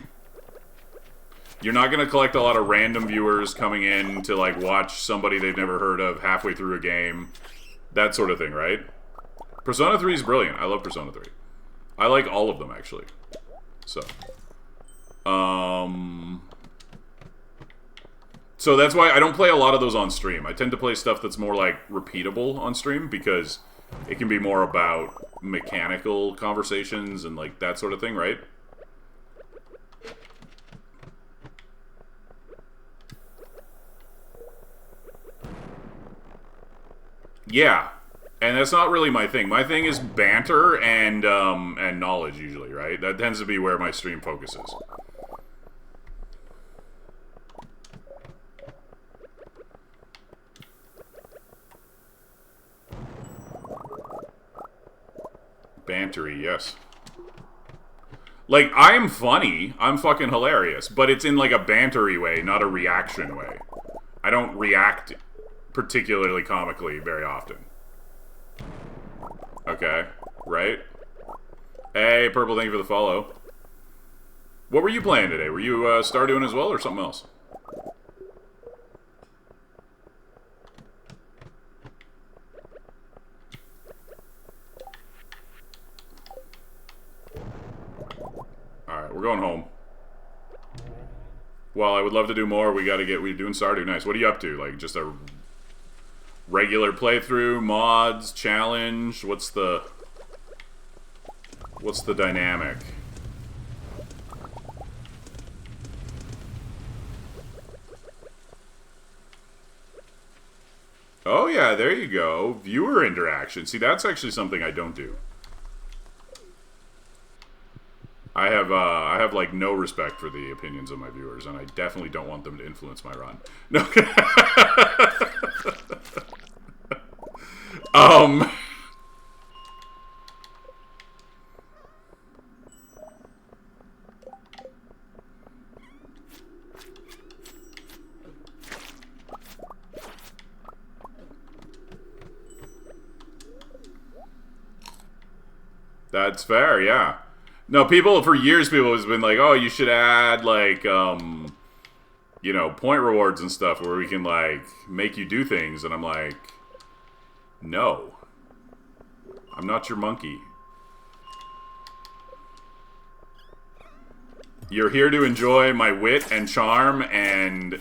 You're not going to collect a lot of random viewers coming in to like watch somebody they've never heard of halfway through a game. That sort of thing, right? Persona 3 is brilliant. I love Persona 3. I like all of them actually. So so that's why I don't play a lot of those on stream. I tend to play stuff that's more like repeatable on stream because it can be more about mechanical conversations and like that sort of thing, right? Yeah, and that's not really my thing. My thing is banter and knowledge usually, right? That tends to be where my stream focuses. Bantery, yes. Like, I'm funny. I'm fucking hilarious. But it's in, like, a bantery way, not a reaction way. I don't react particularly comically very often. Okay. Right? Hey, Purple, thank you for the follow. What were you playing today? Were you Stardewing as well, or something else? Alright, we're going home. Well, I would love to do more. We're doing Stardew. Nice. What are you up to? Like, just a regular playthrough, mods, challenge? What's the dynamic? Oh yeah, there you go. Viewer interaction. See, that's actually something I don't do. I have like no respect for the opinions of my viewers, and I definitely don't want them to influence my run. No. That's fair, yeah. No, for years, people have been like, oh, you should add, like, you know, point rewards and stuff where we can, like, make you do things. And I'm like, no. I'm not your monkey. You're here to enjoy my wit and charm and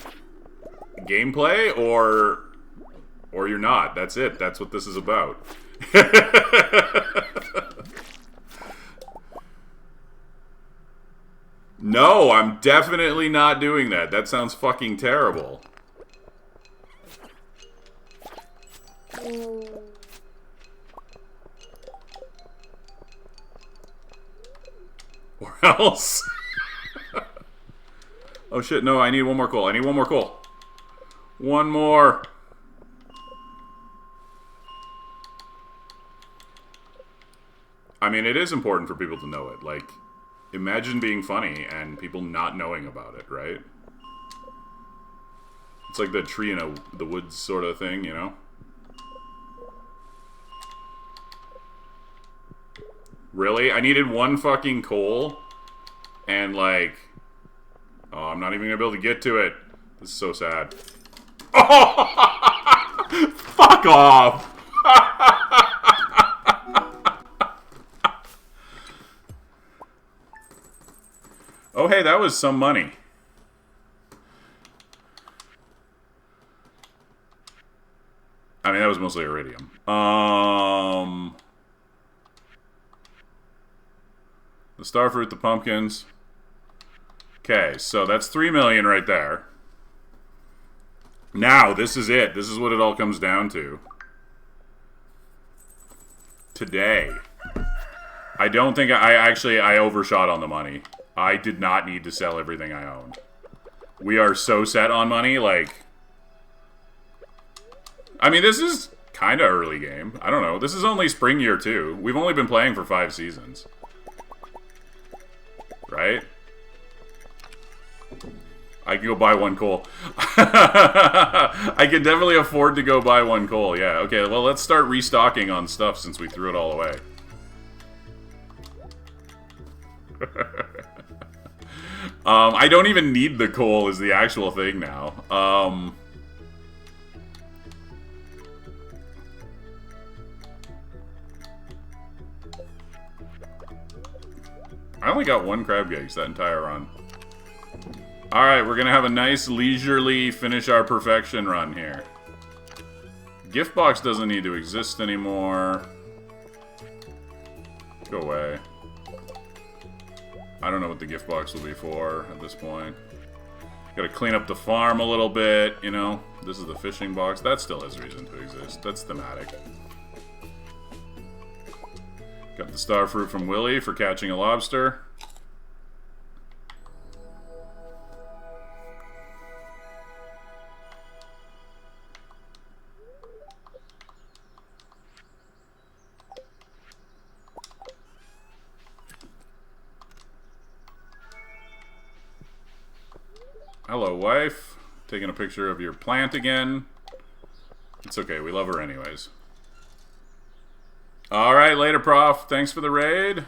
gameplay, or you're not. That's it. That's what this is about. No, I'm definitely not doing that. That sounds fucking terrible. Or else. Oh shit, no, I need one more coal. I need one more coal. One more. I mean, it is important for people to know it. Like, imagine being funny and people not knowing about it, right? It's like the tree in the woods sort of thing, you know? Really? I needed one fucking coal, and like, oh, I'm not even gonna be able to get to it. This is so sad. Oh! Fuck off! was some money. I mean, that was mostly iridium. The starfruit, the pumpkins. Okay, so that's 3 million right there. Now, this is it. This is what it all comes down to. Today. I don't think I overshot on the money. I did not need to sell everything I owned. We are so set on money, like... I mean, this is kind of early game. I don't know. This is only spring year 2. We've only been playing for 5 seasons. Right? I can go buy 1 coal. I can definitely afford to go buy 1 coal, yeah. Okay, well, let's start restocking on stuff since we threw it all away. I don't even need the coal is the actual thing now. I only got 1 crab gigs that entire run. Alright, we're gonna have a nice leisurely finish our perfection run here. Gift box doesn't need to exist anymore. Go away. I don't know what the gift box will be for at this point. Gotta clean up the farm a little bit, you know. This is the fishing box. That still has reason to exist. That's thematic. Got the starfruit from Willy for catching a lobster. Hello, wife. Taking a picture of your plant again. It's okay, we love her anyways. Alright, later, Prof. Thanks for the raid.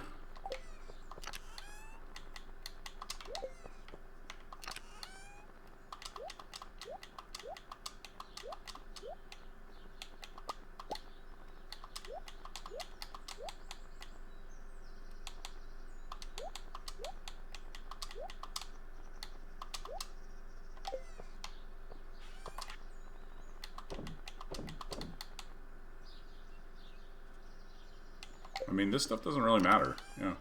I mean, this stuff doesn't really matter. Yeah.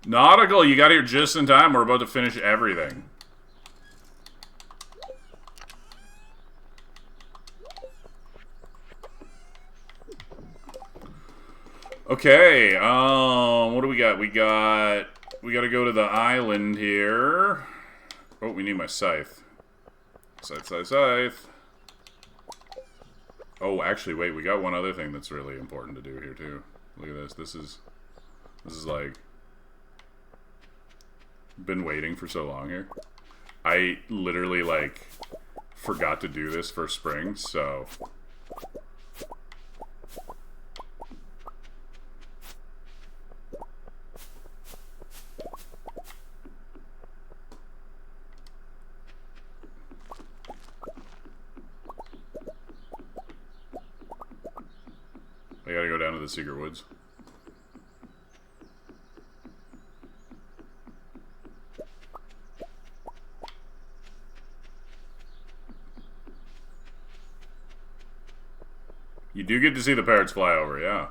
Nautical, you got here just in time. We're about to finish everything. Okay, what do we got? We gotta go to the island here. Oh, we need my scythe. Scythe, scythe, scythe. Oh, actually, wait, we got one other thing that's really important to do here, too. Look at this. This is like... Been waiting for so long here. I literally, like, forgot to do this for spring, so... I gotta go down to the secret woods. You do get to see the parrots fly over, yeah.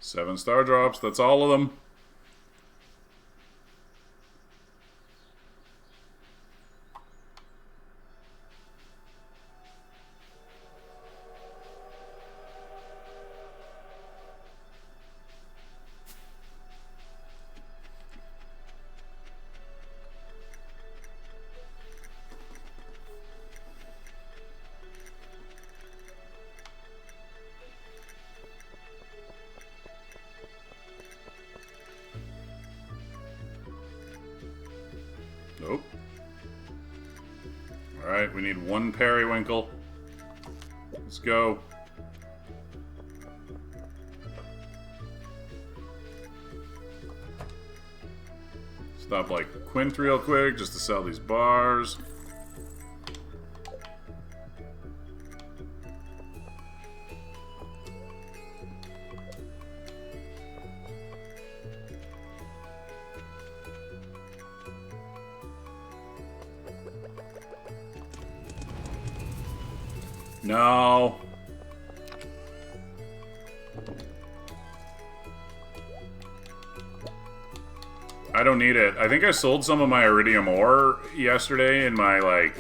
Seven star drops, that's all of them. Alright, we need one periwinkle. Let's go. Stop like Quint real quick just to sell these bars. No. I don't need it. I think I sold some of my iridium ore yesterday in my, like,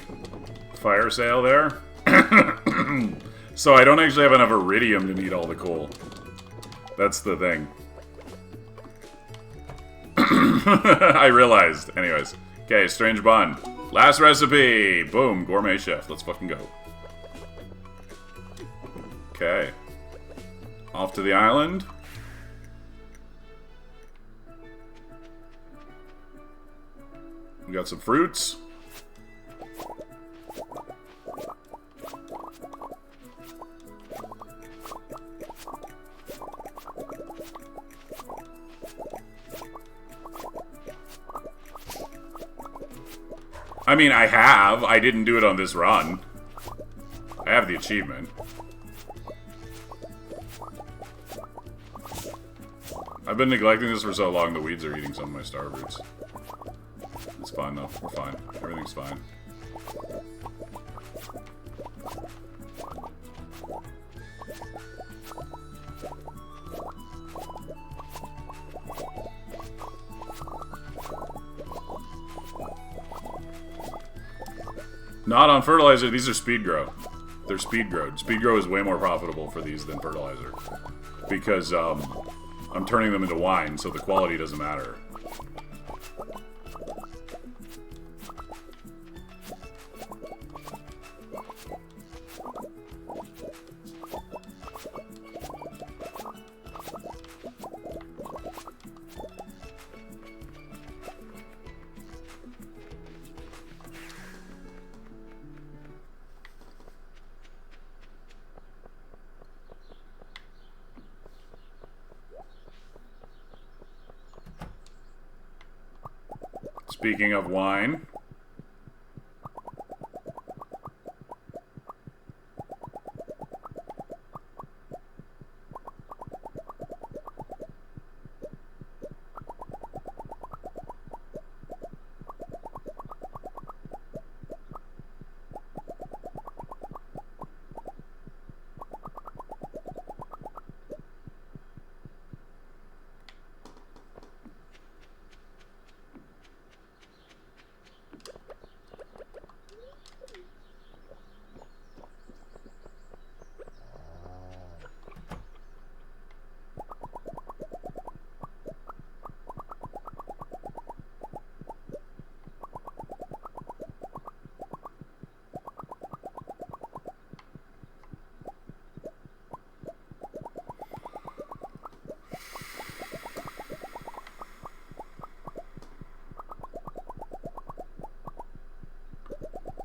fire sale there. So I don't actually have enough iridium to need all the coal. That's the thing. I realized. Anyways. Okay, strange bun. Last recipe! Boom, gourmet chef. Let's fucking go. Okay. Off to the island. We got some fruits. I mean, I have. I didn't do it on this run. I have the achievement. I've been neglecting this for so long, the weeds are eating some of my star roots. It's fine, though. We're fine. Everything's fine. Not on fertilizer. These are speed grow. They're speed grow. Speed grow is way more profitable for these than fertilizer. Because, I'm turning them into wine, so the quality doesn't matter. Speaking of wine.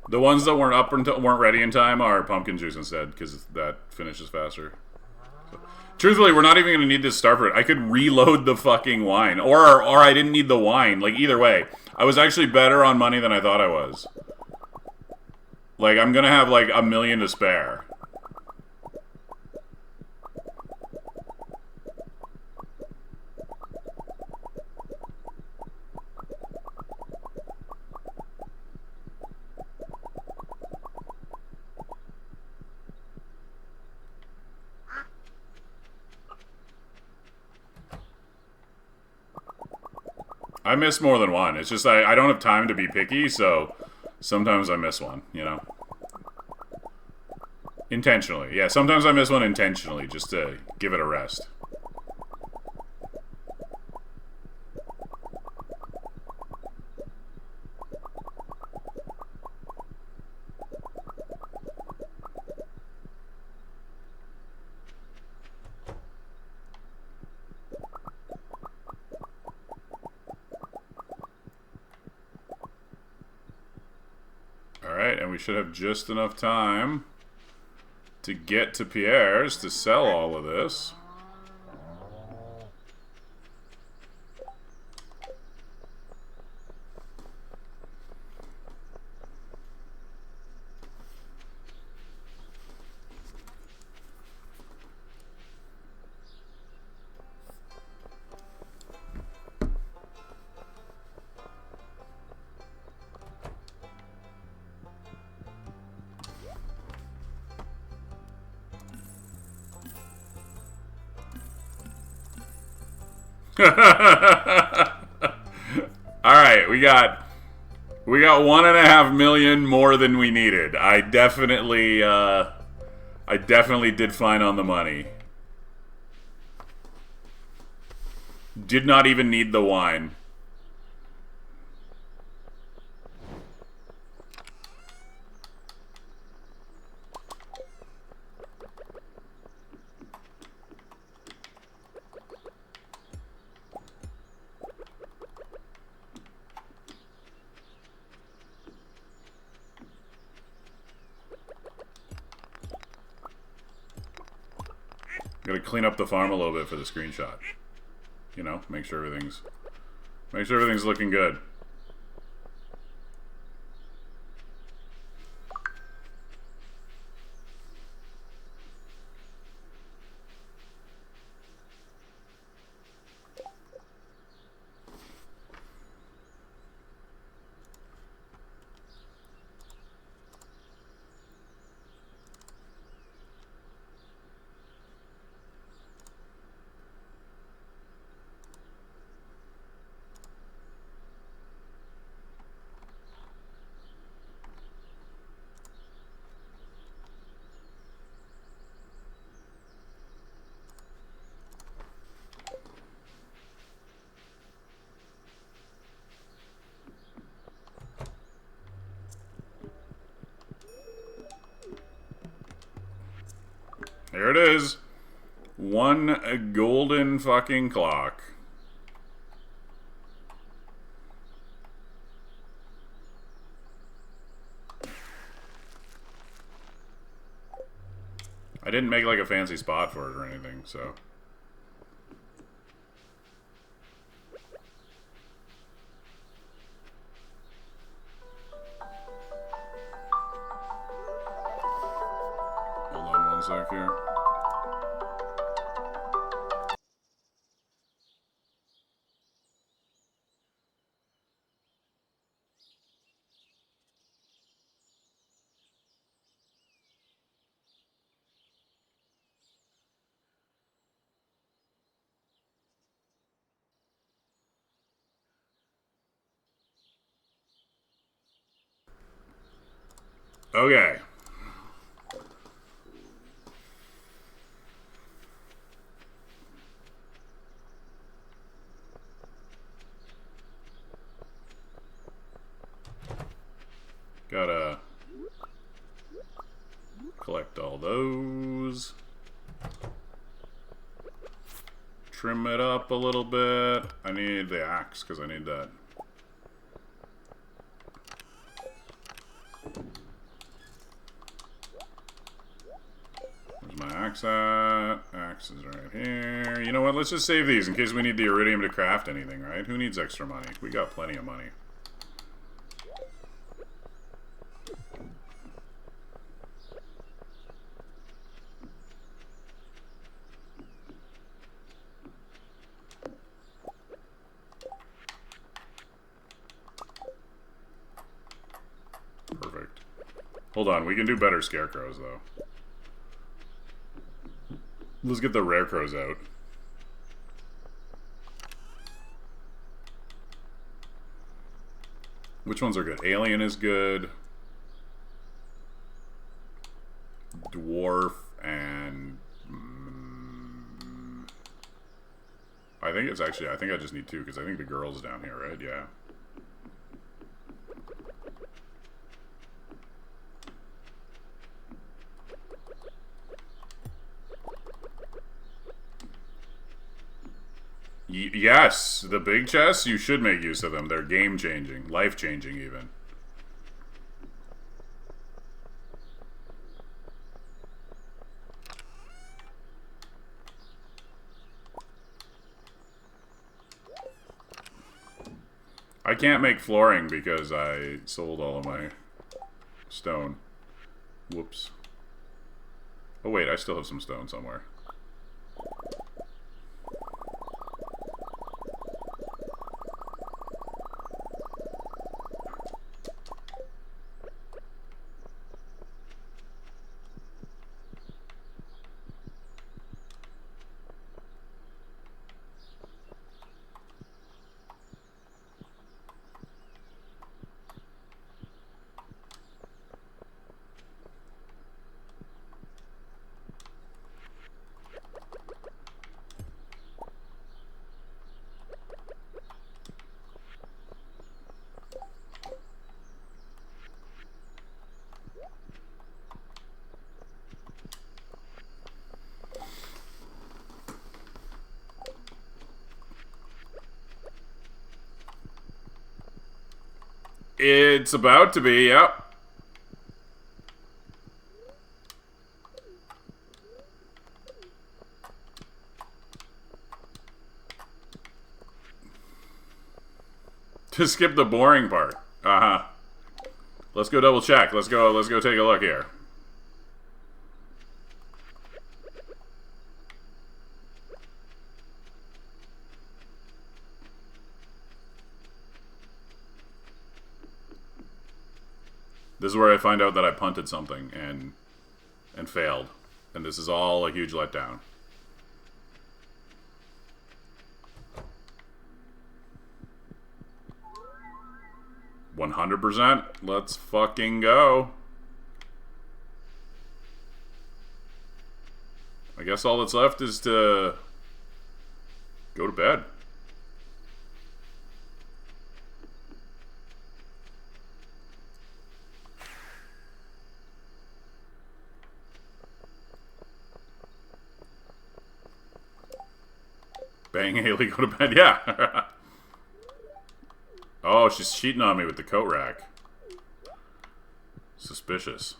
The ones that weren't ready in time are pumpkin juice instead, because that finishes faster. So, truthfully, we're not even going to need this star fruit. I could reload the fucking wine, or I didn't need the wine. Like, either way, I was actually better on money than I thought I was. Like, I'm gonna have like $1 million to spare. I miss more than one. It's just I don't have time to be picky, so sometimes I miss one, you know? Intentionally. Yeah, sometimes I miss one intentionally, just to give it a rest. Alright. Alright, and we should have just enough time to get to Pierre's to sell all of this. Alright, we got 1.5 million more than we needed. I definitely did fine on the money. Did not even need the wine. Gotta clean up the farm a little bit for the screenshot. You know, make sure everything's looking good. There it is. One golden fucking clock. I didn't make like a fancy spot for it or anything, so. Hold on one sec here. Okay. Gotta collect all those. Trim it up a little bit. I need the axe because I need that. Where's my axe at? Axe is right here. You know what? Let's just save these in case we need the iridium to craft anything, right? Who needs extra money? We got plenty of money. Perfect. Hold on, we can do better scarecrows, though. Let's get the rare crows out. Which ones are good? Alien is good. Dwarf and... I think it's actually... I think I just need two, because I think the girl's down here, right? Yeah. Yes, the big chests, you should make use of them. They're game-changing. Life-changing, even. I can't make flooring because I sold all of my stone. Whoops. Oh wait, I still have some stone somewhere. It's about to be, yep. To skip the boring part. Uh-huh. Let's go double check. Let's go take a look here. This is where I find out that I punted something and failed. And this is all a huge letdown. %. Let's fucking go. I guess all that's left is to go to bed. Bang Haley, go to bed. Yeah. Oh, she's cheating on me with the coat rack. Suspicious.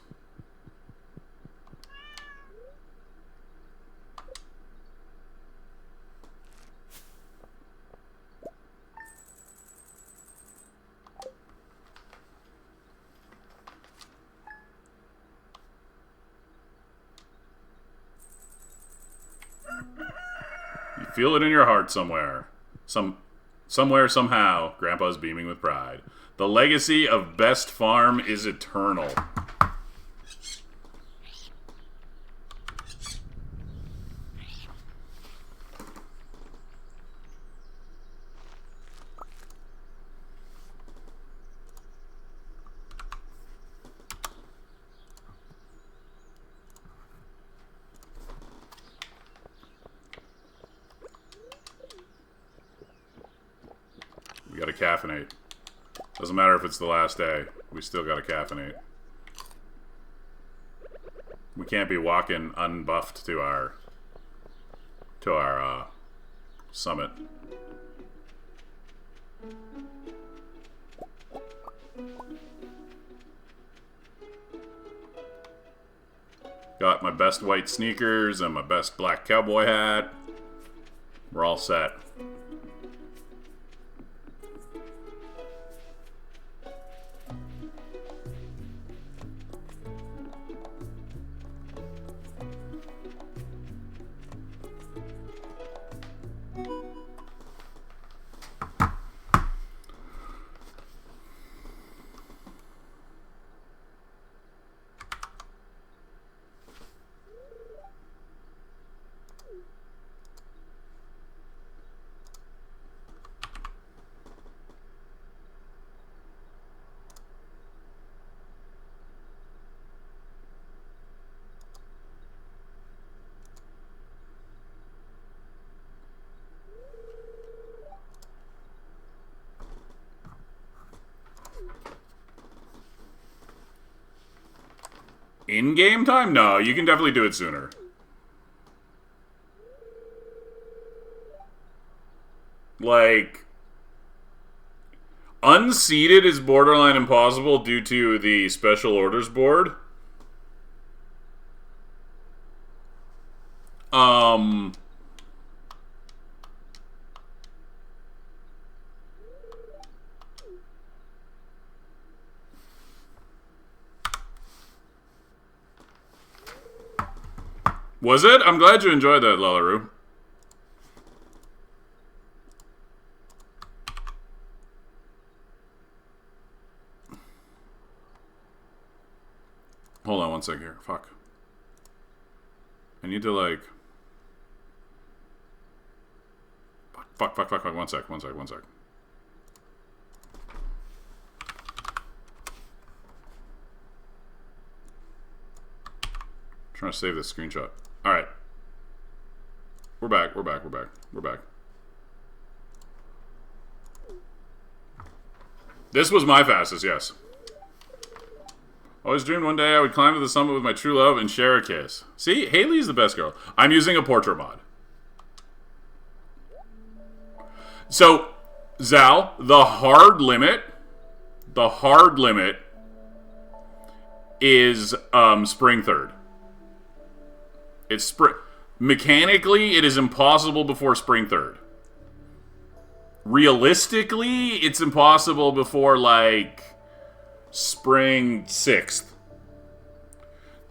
You feel it in your heart somewhere. Somewhere, somehow, Grandpa's beaming with pride. The legacy of Best Farm is eternal. We gotta caffeinate. Doesn't matter if it's the last day. We still gotta caffeinate. We can't be walking unbuffed to our summit. Got my best white sneakers and my best black cowboy hat. We're all set. In game time? No, you can definitely do it sooner. Like, unseated is borderline impossible due to the special orders board. Was it? I'm glad you enjoyed that, Lalaroo. Hold on one sec here. Fuck. I need to, like... Fuck. 1 sec. Trying to save this screenshot. Alright. We're back. This was my fastest, yes. Always dreamed one day I would climb to the summit with my true love and share a kiss. See? Haley's the best girl. I'm using a portrait mod. So, Zal, the hard limit is spring 3rd. It's spring. Mechanically, it is impossible before spring 3rd. Realistically, it's impossible before, like, spring 6th.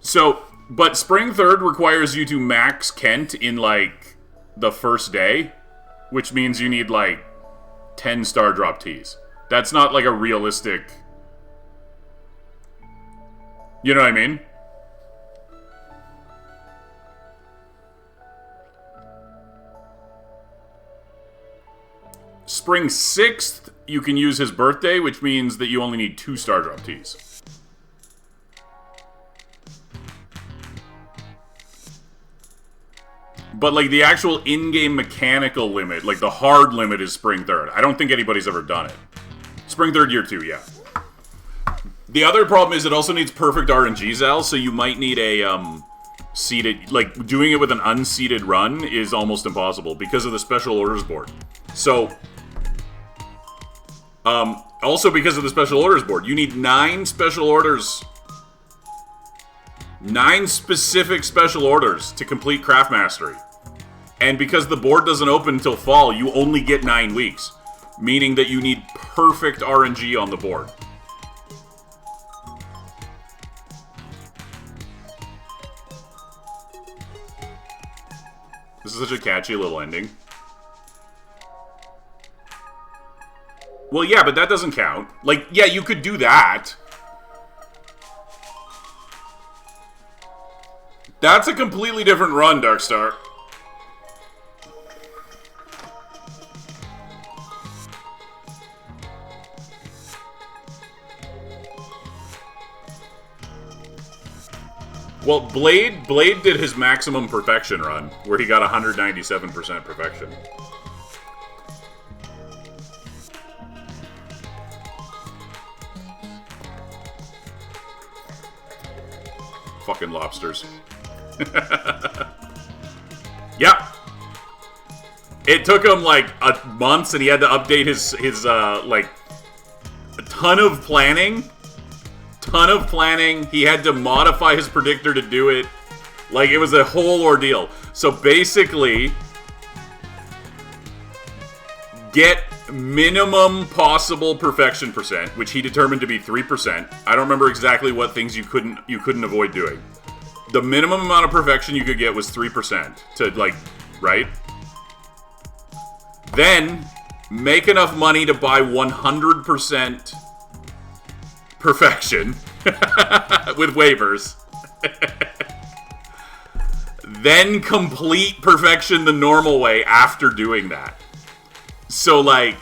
So, but spring 3rd requires you to max Kent in, like, the first day, which means you need, like, 10 star drop tees. That's not, like, a realistic... You know what I mean? Spring 6th, you can use his birthday, which means that you only need 2 star drop tees. But, like, the actual in-game mechanical limit, like, the hard limit is spring 3rd. I don't think anybody's ever done it. Spring 3rd, year 2, yeah. The other problem is it also needs perfect RNG, Zal, so you might need a, seeded... Like, doing it with an unseeded run is almost impossible because of the special orders board. So... also because of the special orders board, you need 9 special orders. 9 specific special orders to complete Craft Mastery. And because the board doesn't open until fall, you only get 9 weeks. Meaning that you need perfect RNG on the board. This is such a catchy little ending. Well, yeah, but that doesn't count. Like, yeah, you could do that. That's a completely different run, Darkstar. Well, Blade did his maximum perfection run, where he got 197% perfection. Fucking lobsters. Yeah. It took him like months, and he had to update his like a ton of planning. He had to modify his predictor to do it. Like, it was a whole ordeal. So basically, get minimum possible perfection percent, which he determined to be 3%. I don't remember exactly what things you couldn't avoid doing. The minimum amount of perfection you could get was 3% to, like, right? Then make enough money to buy 100% perfection with waivers. Then complete perfection the normal way after doing that. So, like...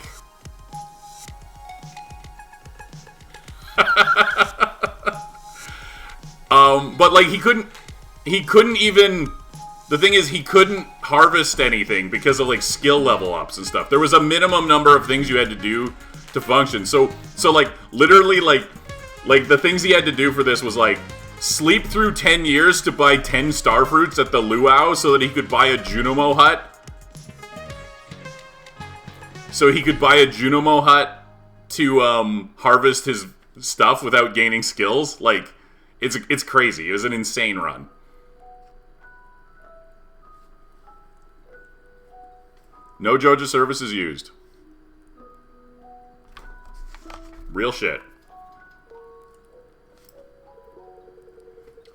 but, like, he couldn't even... The thing is, he couldn't harvest anything because of, like, skill level ups and stuff. There was a minimum number of things you had to do to function. So like, literally, like, the things he had to do for this was, like, sleep through 10 years to buy 10 starfruits at the luau so that he could buy a Junimo hut. So he could buy a Junimo hut to harvest his stuff without gaining skills. Like, it's crazy. It was an insane run. No Joja services used. Real shit.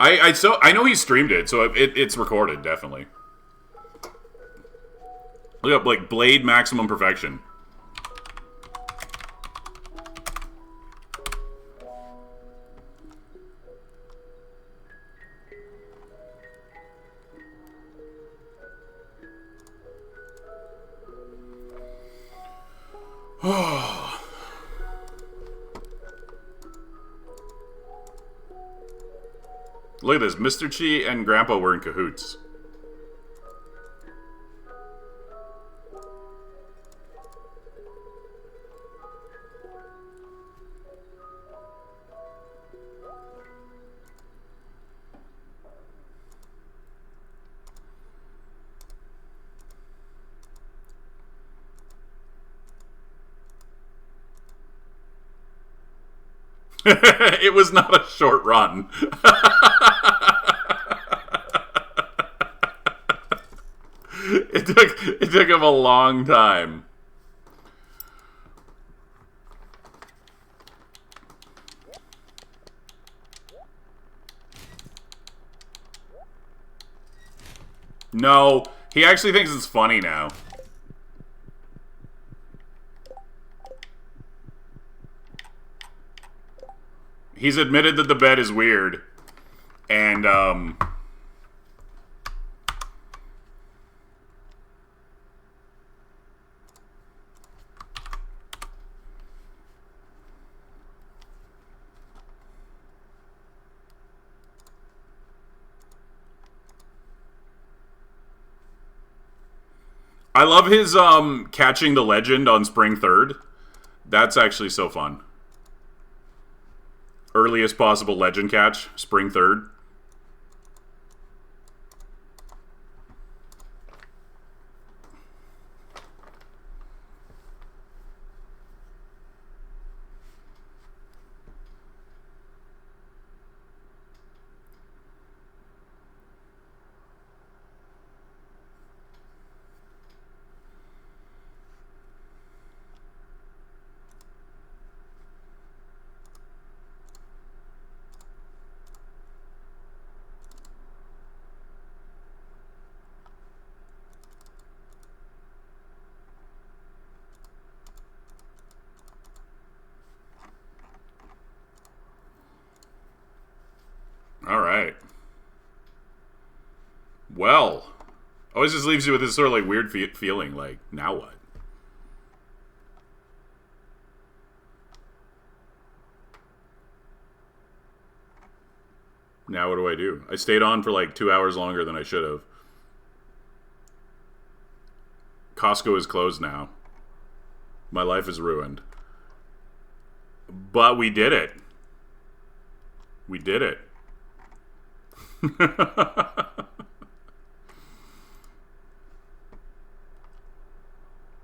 I know he streamed it, so it's recorded definitely. Look up like Blade Maximum Perfection. Look at this. Mr. Chi and Grandpa were in cahoots. It was not a short run. It took him a long time. No, he actually thinks it's funny now. He's admitted that the bed is weird. And, I love his, catching the legend on Spring 3rd. That's actually so fun. Earliest possible legend catch, Spring 3rd. All right. Well, always just leaves you with this sort of like weird feeling. Like, now what? Now what do I do? I stayed on for like 2 hours longer than I should have. Costco is closed now. My life is ruined. But we did it. We did it.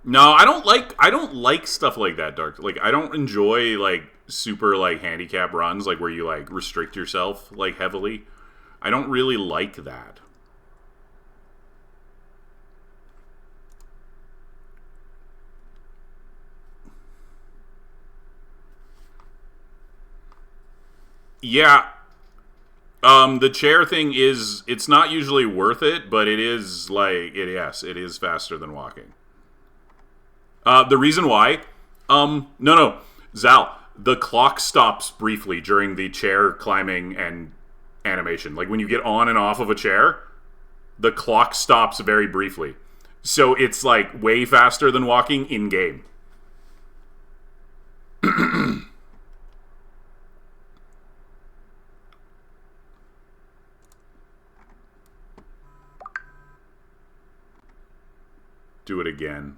No, I don't like stuff like that, Dark. Like I don't enjoy like super like handicap runs like where you like restrict yourself like heavily. I don't really like that. Yeah, the chair thing is it's not usually worth it, but it is like yes, it is faster than walking. The reason why, no, Zal, the clock stops briefly during the chair climbing and animation. Like when you get on and off of a chair, the clock stops very briefly. So it's like way faster than walking in game. Do it again.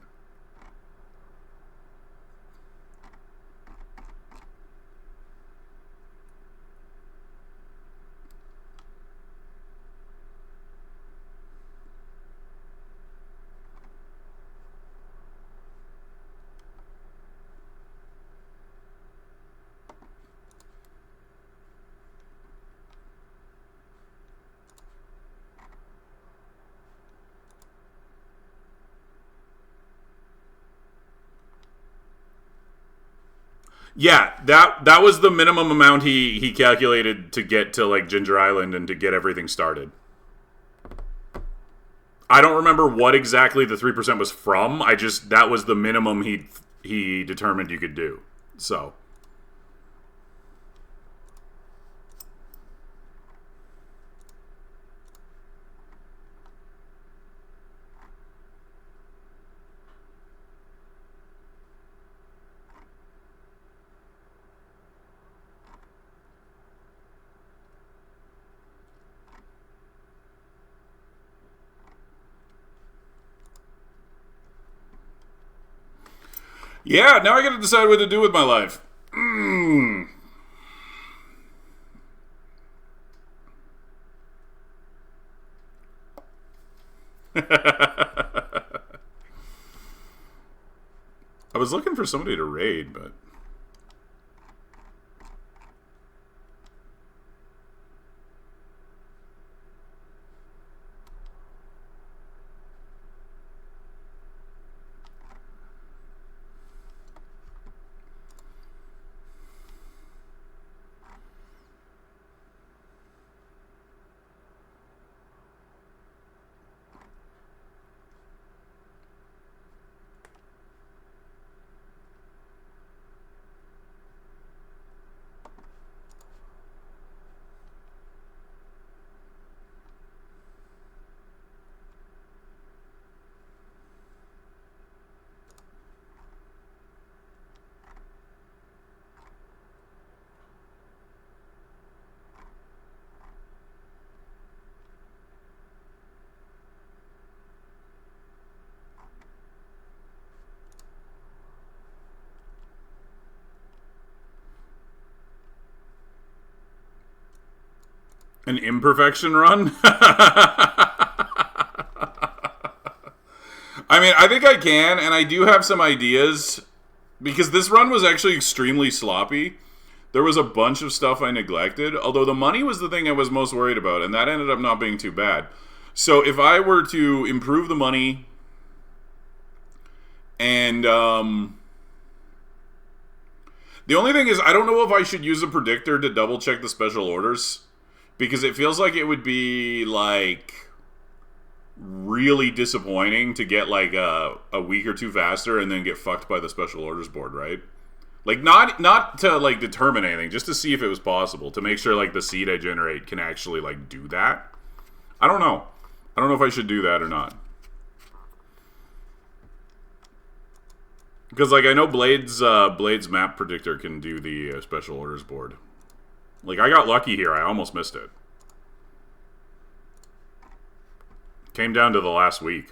Yeah, that was the minimum amount he calculated to get to like Ginger Island and to get everything started. I don't remember what exactly the 3% was from. That was the minimum he determined you could do. So yeah, now I got to decide what to do with my life. I was looking for somebody to raid, but an imperfection run? I mean, I think I can, and I do have some ideas, because this run was actually extremely sloppy. There was a bunch of stuff I neglected, although the money was the thing I was most worried about, and that ended up not being too bad. So if I were to improve the money, and the only thing is, I don't know if I should use a predictor to double check the special orders, because it feels like it would be like really disappointing to get like a week or two faster and then get fucked by the special orders board, right? Like not to like determine anything, just to see if it was possible, to make sure like the seed I generate can actually like do that. I don't know if I should do that or not, because like I know Blade's map predictor can do the special orders board. Like I got lucky here, I almost missed it. Came down to the last week.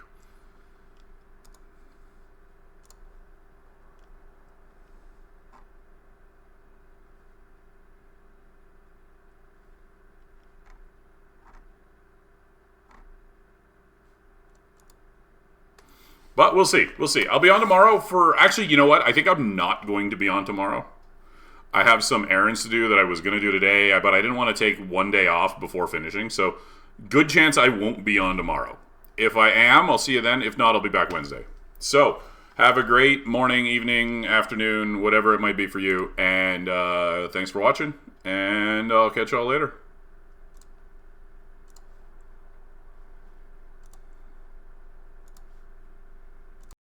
But we'll see. We'll see. I'll be on tomorrow for... Actually, you know what? I think I'm not going to be on tomorrow. I have some errands to do that I was going to do today, but I didn't want to take one day off before finishing. So, good chance I won't be on tomorrow. If I am, I'll see you then. If not, I'll be back Wednesday. So, have a great morning, evening, afternoon, whatever it might be for you. And thanks for watching. And I'll catch y'all later.